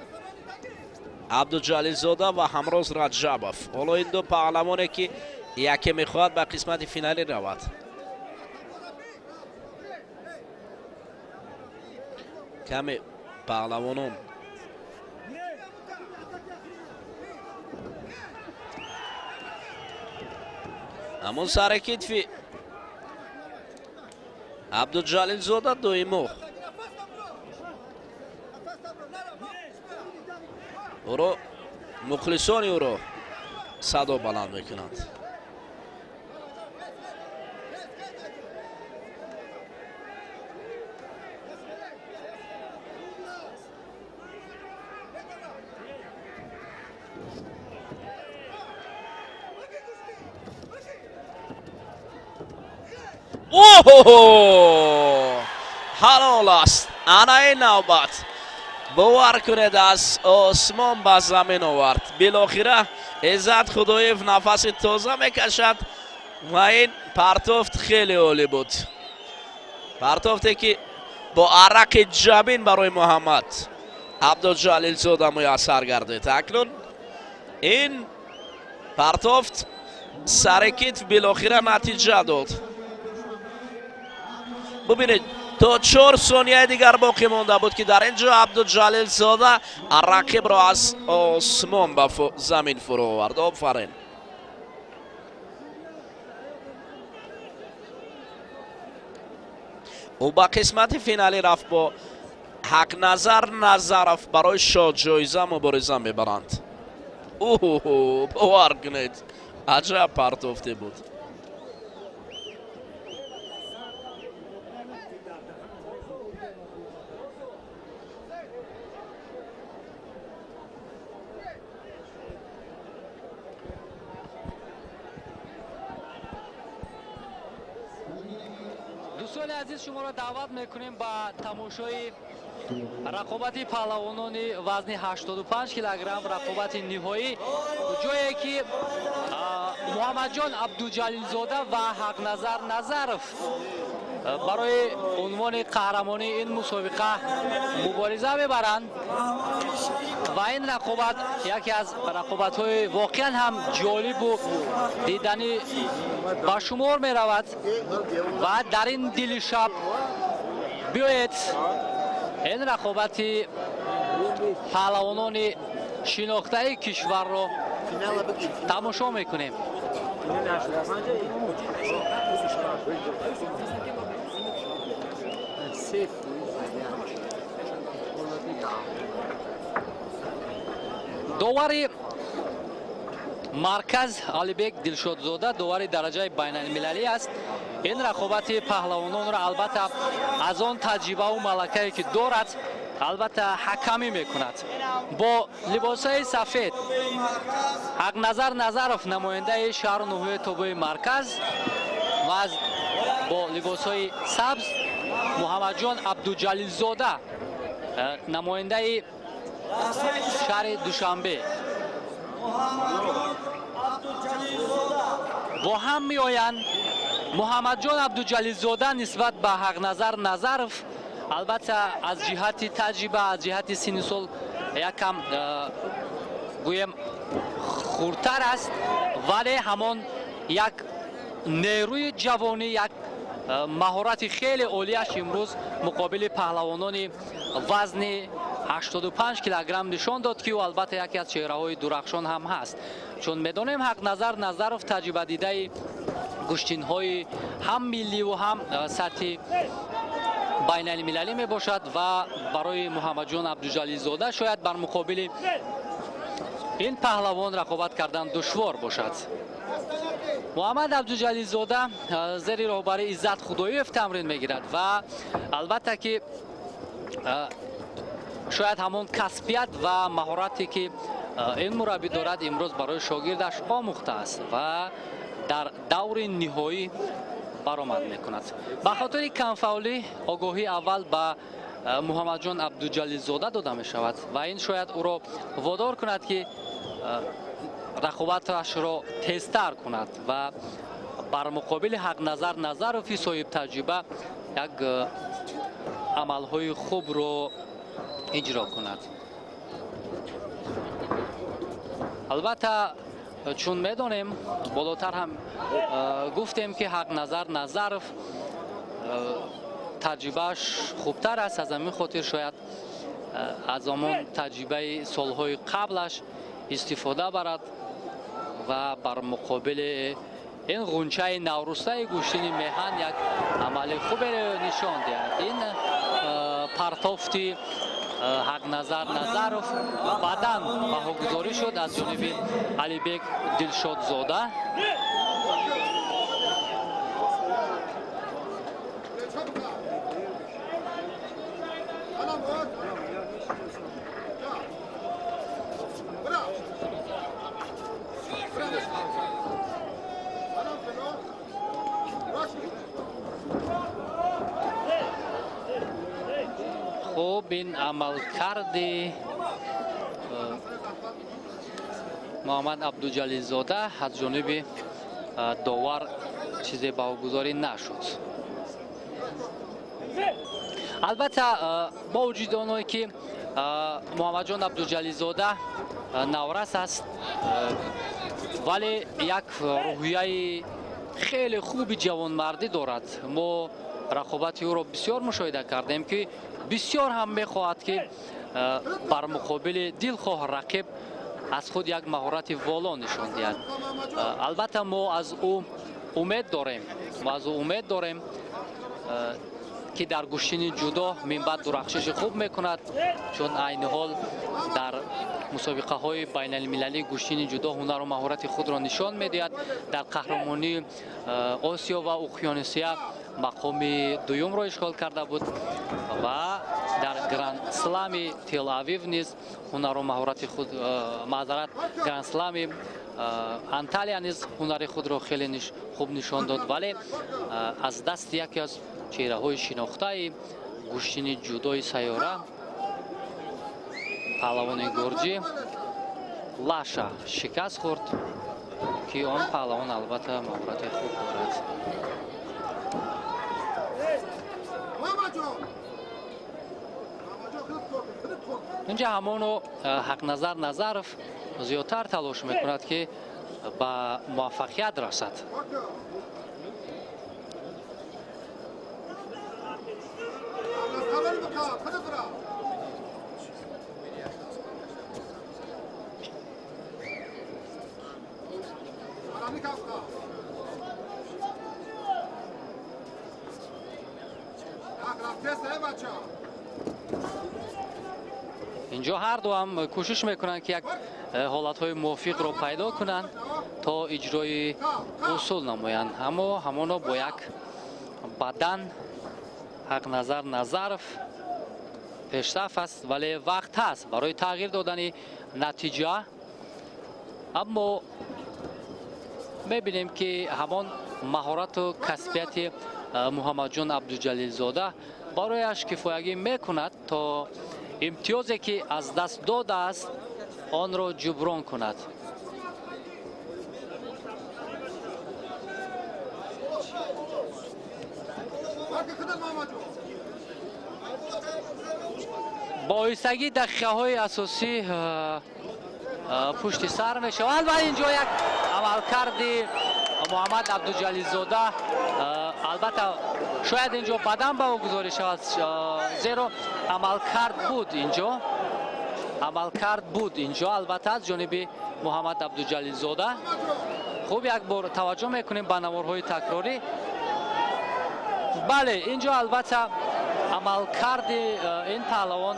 عبدالجلیل زاده و همراز رجبوف. حالا این دو پهلوانی که یکی میخواد به قسمت فینالی رود. کمی پهلوانان همون سر کتفی عبدالجلیل زاده دویمو او رو مخلصانی او رو صدا بلند میکنند. اوه حلال است. انا این نوبت باور کنید از آسمان به زمین آورد. بالاخره عزت خدایف نفس تازه میکشد و این پرتافت خیلی عالی بود. پرتافتی که با عرق جبین برای محمد عبدالجلیل زاده میسر گردید. اکنون این پرتافت سرکیت بالاخره نتیجه داد. ببینید تا 4 ثانیه دیگر باقی مونده بود که در اینجا عبدالجلیل زاده رقیب را از آسمان به زمین فرو آورد. آفرین. او به قسمت فینالی رفت با حق نظر نظرف برای شاد جایزه مبارزه میبرند. اوه باور کنید عجب پرتافتی بود. دوستان عزیز شما را دعوت میکنیم با تماشای رقابت پهلوانان وزن 85 کیلوگرم رقابت نهایی جایی که محمد جان عبدالجلیل زاده و حق نظر نظرف برای عنوان قهرمانی این مسابقه مبارزه میبرند و این رقابت یکی از رقابت های واقعا هم جالب و دیدنی با شمار می رود و در این دل شب بیایید این رقابت پهلوانان شناخته کشور را تماشا میکنیم. داوری مرکز علیبک دلشادزاده داوری درجه بین المللی است. این رقابت پهلوانان را البته از آن تجربه و ملکه‌ای که دارد البته حکمی میکند. با لباسهای سفید حق نظر نظرف نماینده شهر نهوی توبه مرکز و با لباسهای سبز محمد جان عبدالجلیل زاده نماینده شهر دوشنبه با هم می آیند. محمد جان عبدالجلیل زاده نسبت به حق نظر نظرف البته از جهت تجربه از جهت سن سال یکم گویم خردتر است ولی همان یک نیروی جوانی یک مهارت خیلی عالیش امروز مقابل پهلوانان وزن 85 کیلوگرم نشان داد که او البته یکی از چهره‌های درخشان هم هست. چون میدانیم حق نظر نظرف تجربه دیده گشتین‌های هم ملی و هم سطح بین المللی می باشد و برای محمد جان عبدالجلیل زاده شاید بر مقابل این پهلوان رقابت کردن دشوار باشد. محمد عبدالجلیل‌زاده زیر راهبری عزت خداییف تمرین میگیرد و البته که شاید همون کسبیت و مهارتی که این مربی دارد امروز برای شاگردش آموخته است و در دور نهایی برآمد میکند. به خاطر کمفауلی آگاهی اول به محمد جان عبدالجلیل‌زاده داده می شود و این شاید او را وادار کند که رقابتش را تیزتر کند و بر مقابل حق نظر نظروی صاحب تجربه یک عملهای خوب را اجرا کند. البته چون میدانیم بالاتر هم گفتیم که حق نظر نظرف تجربهش خوبتر است، از همین خاطر شاید از همون تجربه سالهای قبلش استفاده برد و بر مقابل این غنچه نورسته گوشتین میهن یک عمل خوبی نشان دهد. این پرتافتی حق نظر نظرف بعداً بهاگذاری شد از جانب علیبک دلشادزاده. خب این عمل کرده محمد عبدالجلیل‌زاده از جانب داور چیزی بهاگذاری نشد. البته با وجود آنهایی که محمد جان عبدالجلیل‌زاده نورس است ولی یک روحیه خیلی خوبی جوانمردی دارد. ما رقابتی او را بسیار مشاهده کردیم که بسیار هم میخواهد که بر مقابل دلخواه رقیب از خود یک مهارت والا نشان دهد. البته ما از او امید داریم که در گوشتین جدا من بعد درخشش خوب میکند، چون عین حال در مسابقه های بین المللی گوشتین جدا هنر و مهارت خود را نشان میدهد. در قهرمانی آسیا و اقیانوسیه مقام دوم را اشغال کرده بود و در گرند اسلام تل آویو نیز هنر و مهارت خود گرند اسلام انتالیا نیز هنر خود را خیلی خوب نشان داد، ولی از دست یکی از چهره های شناخته گوشتین جدای سیاره پهلوان گرجی لاشا شکست خورد که آن پهلوان البته مهارت خوب دارد. اینجا همانو حق نظر نظرف زیادتر تلاش میکند که به موفقیت رسد. اینجا هر دو هم کوشش میکنند که یک حالتهای موافق را پیدا کنند تا اجرای اصول نمایند، اما همانا با یک بدن حق نظر نظرف پیشرفت است ولی وقت هست برای تغییر دادن نتیجه. اما میبینیم که همان مهارت و کسبیت محمد جان عبدالجلیل‌زاده برایش کفایت میکند تا امتیازی که از دست داده است آن را جبران کند. با ایستگی دقیقه های اساسی پشت سر می شود و اینجا یک عملکرد محمد عبدالجلیل‌زاده البته شاید اینجا بدن بهاگذاری شود زیرا عملکرد بود اینجا البته از جانب محمد عبدالجلیل‌زاده. خوب یک بار توجه میکنیم به نوارهای تکراری. بله اینجا البته عملکرد این پهلوان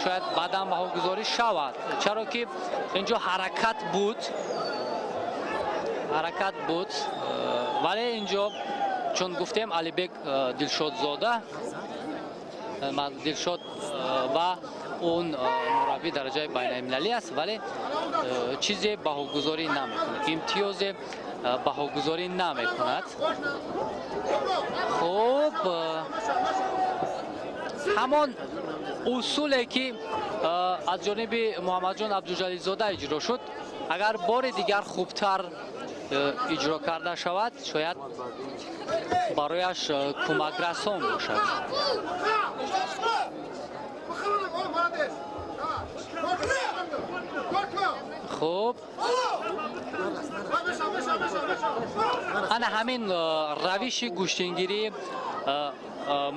شاید بدن بهاگذاری شود چرا که اینجا حرکت بود ҳаракат буд, вале инҷо чун гуфтем Алибек Дилшодзода Дилшод ва он мурабби дараҷаи байналмилалӣ аст, вале чизе баҳогузорӣ намекунад, имтиёзе баҳогузорӣ намекунад. хуб ҳамон усуле ки аз ҷониби Муҳаммаҷон Абдуҷалилзода иҷро шуд, агар бори дигар хубтар иҷро карда шавад, шояд барояш кӯмакрасон бошад. хуб ана ҳамин равиши гӯштингирии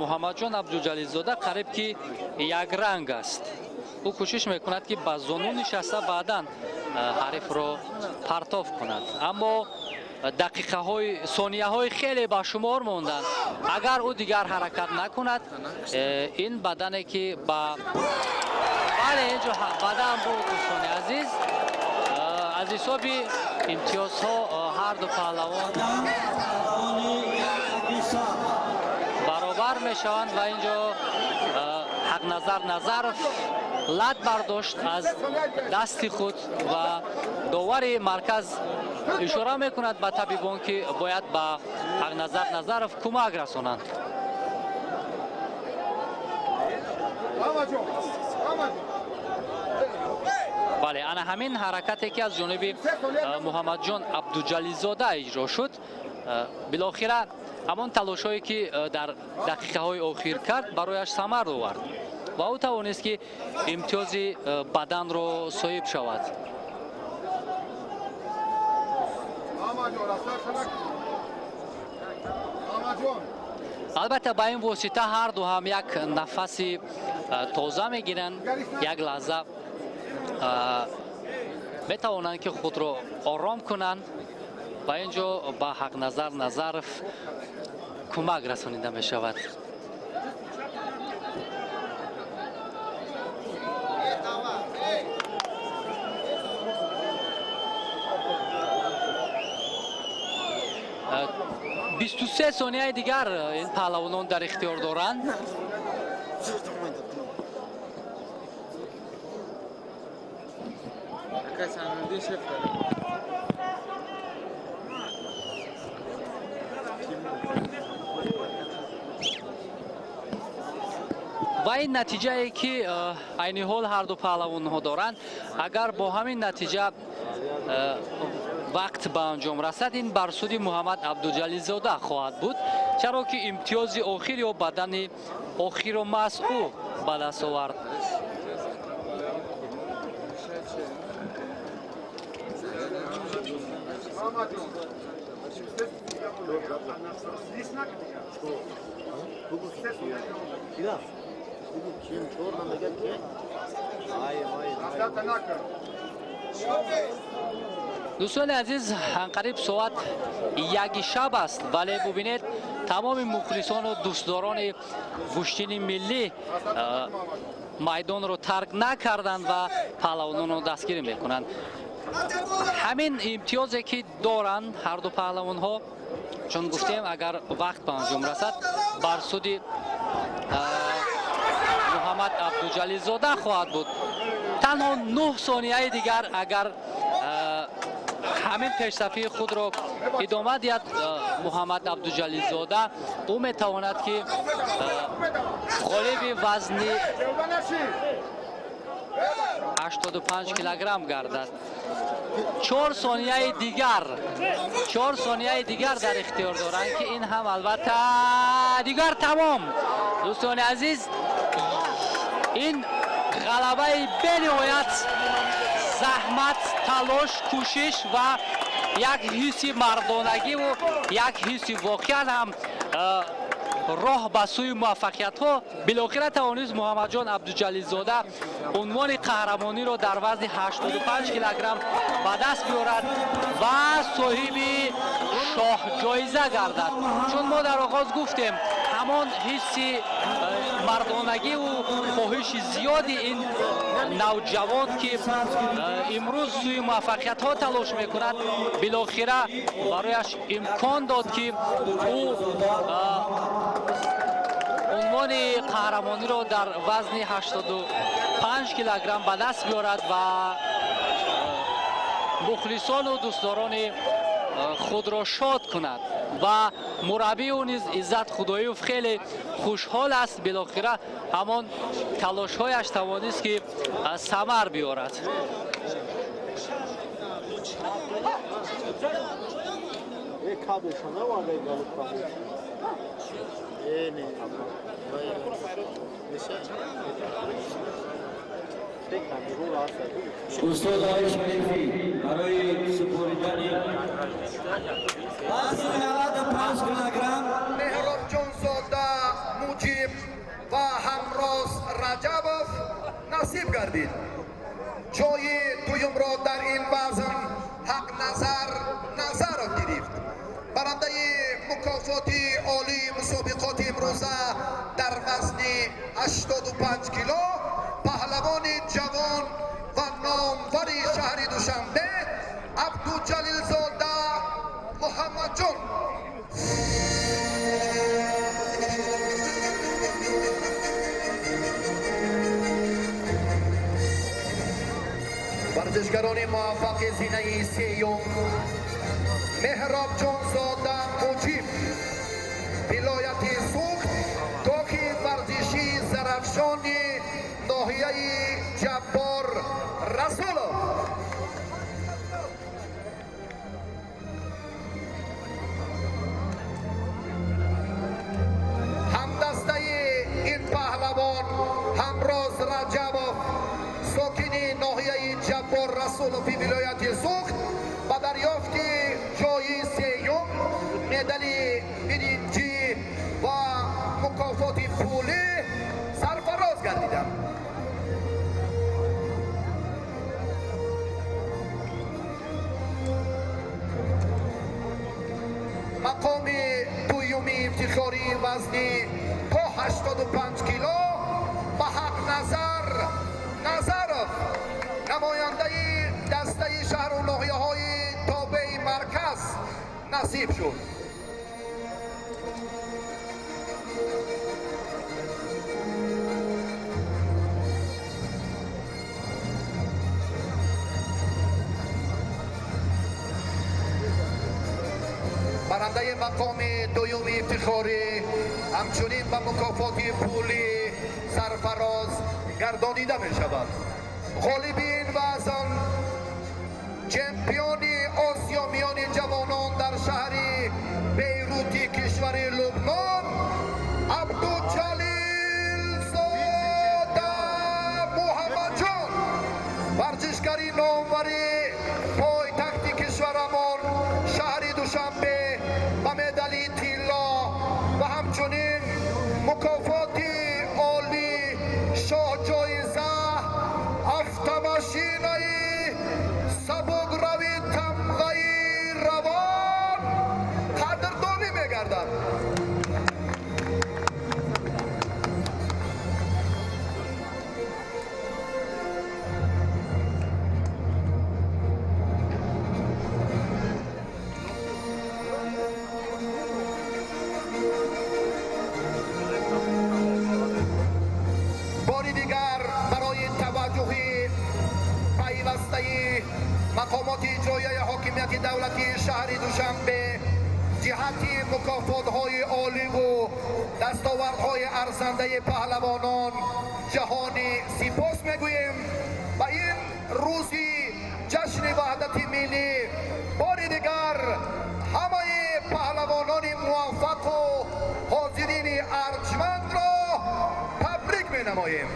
Муҳаммаҷон Абдуҷалилзода қариб ки якранг аст. ӯ кӯшиш мекунад ки ба зону нишаста баъдан ҳарифро партов кунад, аммо дақиқаҳои сонияҳои хеле ба шумор монданд. агар ӯ дигар ҳаракат накунад, ин бадане ки ба бале инҷо бадан буд. дӯстони азиз, аз ҳисоби имтиёзҳо ҳар ду паҳлавон баробар мешаванд ва инҷо ҳақназар Назаров лат бардошт аз дасти худ ва довари марказ ишора мекунад ба табибон ки бояд ба ҳақназар Назаров кӯмак расонанд. бале ана ҳамин ҳаракате ки аз ҷониби Муҳаммаҷон Абдуҷалилзода иҷро шуд, билохира ҳамон талошҳое ки дар дақиқаҳои охир кард барояш самар овард ва ӯ тавонист ки имтиёзи баданро соҳиб шавад. албатта ба ин восита ҳар ду ҳам як нафаси тоза мегиранд, як лаҳза метавонанд ки худро ором кунанд ва инҷо ба ҳақназар Назаров кӯмак расонида мешавад. بیست و سه ثانیه دیگر این پهلوانان در اختیار دارند. و این نتیجه ای که عین حال هر دو پهلوان ها دارند، اگر با همین نتیجه وقت به انجام رسد، این بر سود محمد عبدالجلیل‌زاده خواهد بود، چرا که امتیاز آخر یا بدن آخر و مس او به دست آورد. دوستان عزیز، قریب ساعت 1 شب است، ولی ببینید تمام مخلصان و دوستداران گوشتین ملی میدان رو ترک نکردند و پهلوانان رو دستگیری میکنند. همین امتیازی که دارند هر دو پهلوان ها، چون گفتیم اگر وقت به انجام رسد بر سود محمد عبدالجلیل‌زاده خواهد بود. تنها 9 ثانیه دیگر اگر همین پیشرفتی خود را ادامه دهد محمد عبدالجلیل‌زاده، او میتواند که غالب وزن 85 کیلوگرم گردد. 4 ثانیه دیگر در اختیار دارند که این هم البته دیگر تمام. دوستان عزیز، این غلبه بنهایت زحمت، تلاش، کوشش و یک حس مردانگی و یک حس واقعا هم راه به سوی موفقیت ها بالاخره توانست محمدجان عبدالجلیل‌زاده عنوان قهرمانی را در وزن 85 کیلوگرم به دست بیارد و صاحب شاه جایزه گردد. چون ما در آغاز گفتیم همان حس мардонагию хоҳиши зиёди ин навҷавон ки имрӯз сӯи муваффақиятҳо талош мекунад билохира барояш имкон дод ки ӯ унвони қаҳрамониро дар вазни 85 килограмм ба даст биёрад ва мухлисону дӯстдорони худро шод кунад ва мураббию низ Иззат Худоиев хеле хушҳол аст. Билохира ҳамон талошҳояш тавонист ки самар биёрад. استاد آقای شریفی برای سپردن 95 کیلوگرم مهراب جانزاده موجیب و همراز رجبов نصیب گردید. جای دویم را در این وزن حق نظر گرفت. برنده مکافات عالی مسابقات امروزه در وزن 85 کیلو پهلوان جوان و نامور شهر دوشنبه عبدالجلیلزاده محمد جان. ورزشکاران موفق زینه سیوم مهراب جانزاده موجیب ولایت سوخت تاک ورزشی زرفشان ناحیه جبار رسولov. همدسته این پهلوان همراز رجبov ساکن ناحیه جبار رسولov ولایت سوخت با دریافت جای سیوم مدال برنجی و مکافات پولی سرفراز گردیدند. مقام دویمی افتخاری وزنی تا 85 کیلو با حق نظرov نماینده دسته شهر و ناحیه های تابع مرکز نصیب شد. برنده مقام دوم افتخاری همچنین با مکافات پولی سرفراز گردانیده می شود. غالبین وزن چمپیون آسیا میان جوانان در شهر بیروتی کشور لبنان عبدالجلیلزاده محمد جان ورزشکاری ناموری پایتخت کشورمان شهر دوشنبه با مدال طلا و همچنین مکافات عالی شاه جایزه автомашинаи сабукравӣ тамғаи равон қадрдонӣ мегардад. باری دیگر برای توجهی پیوسته‌ای مقامات اجرایی حاکمیت دولتی شهر دوشنبه جهتی مکافات‌های عالی و دستاوردهای ارزنده پهلوانان جهانی سپاس می‌گوییم. و این روزی جشن وحدت ملی باری دیگر همه پهلوانان موفق و حاضرین ارجمند را تبریک می‌نماییم.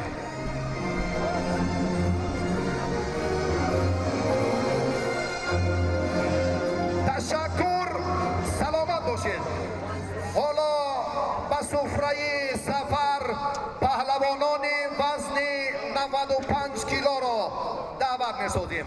تشکر، سلامت باشید. حالا به سفره سفر پهلوانان وزن 95 کیلو را دعوت می‌سازیم.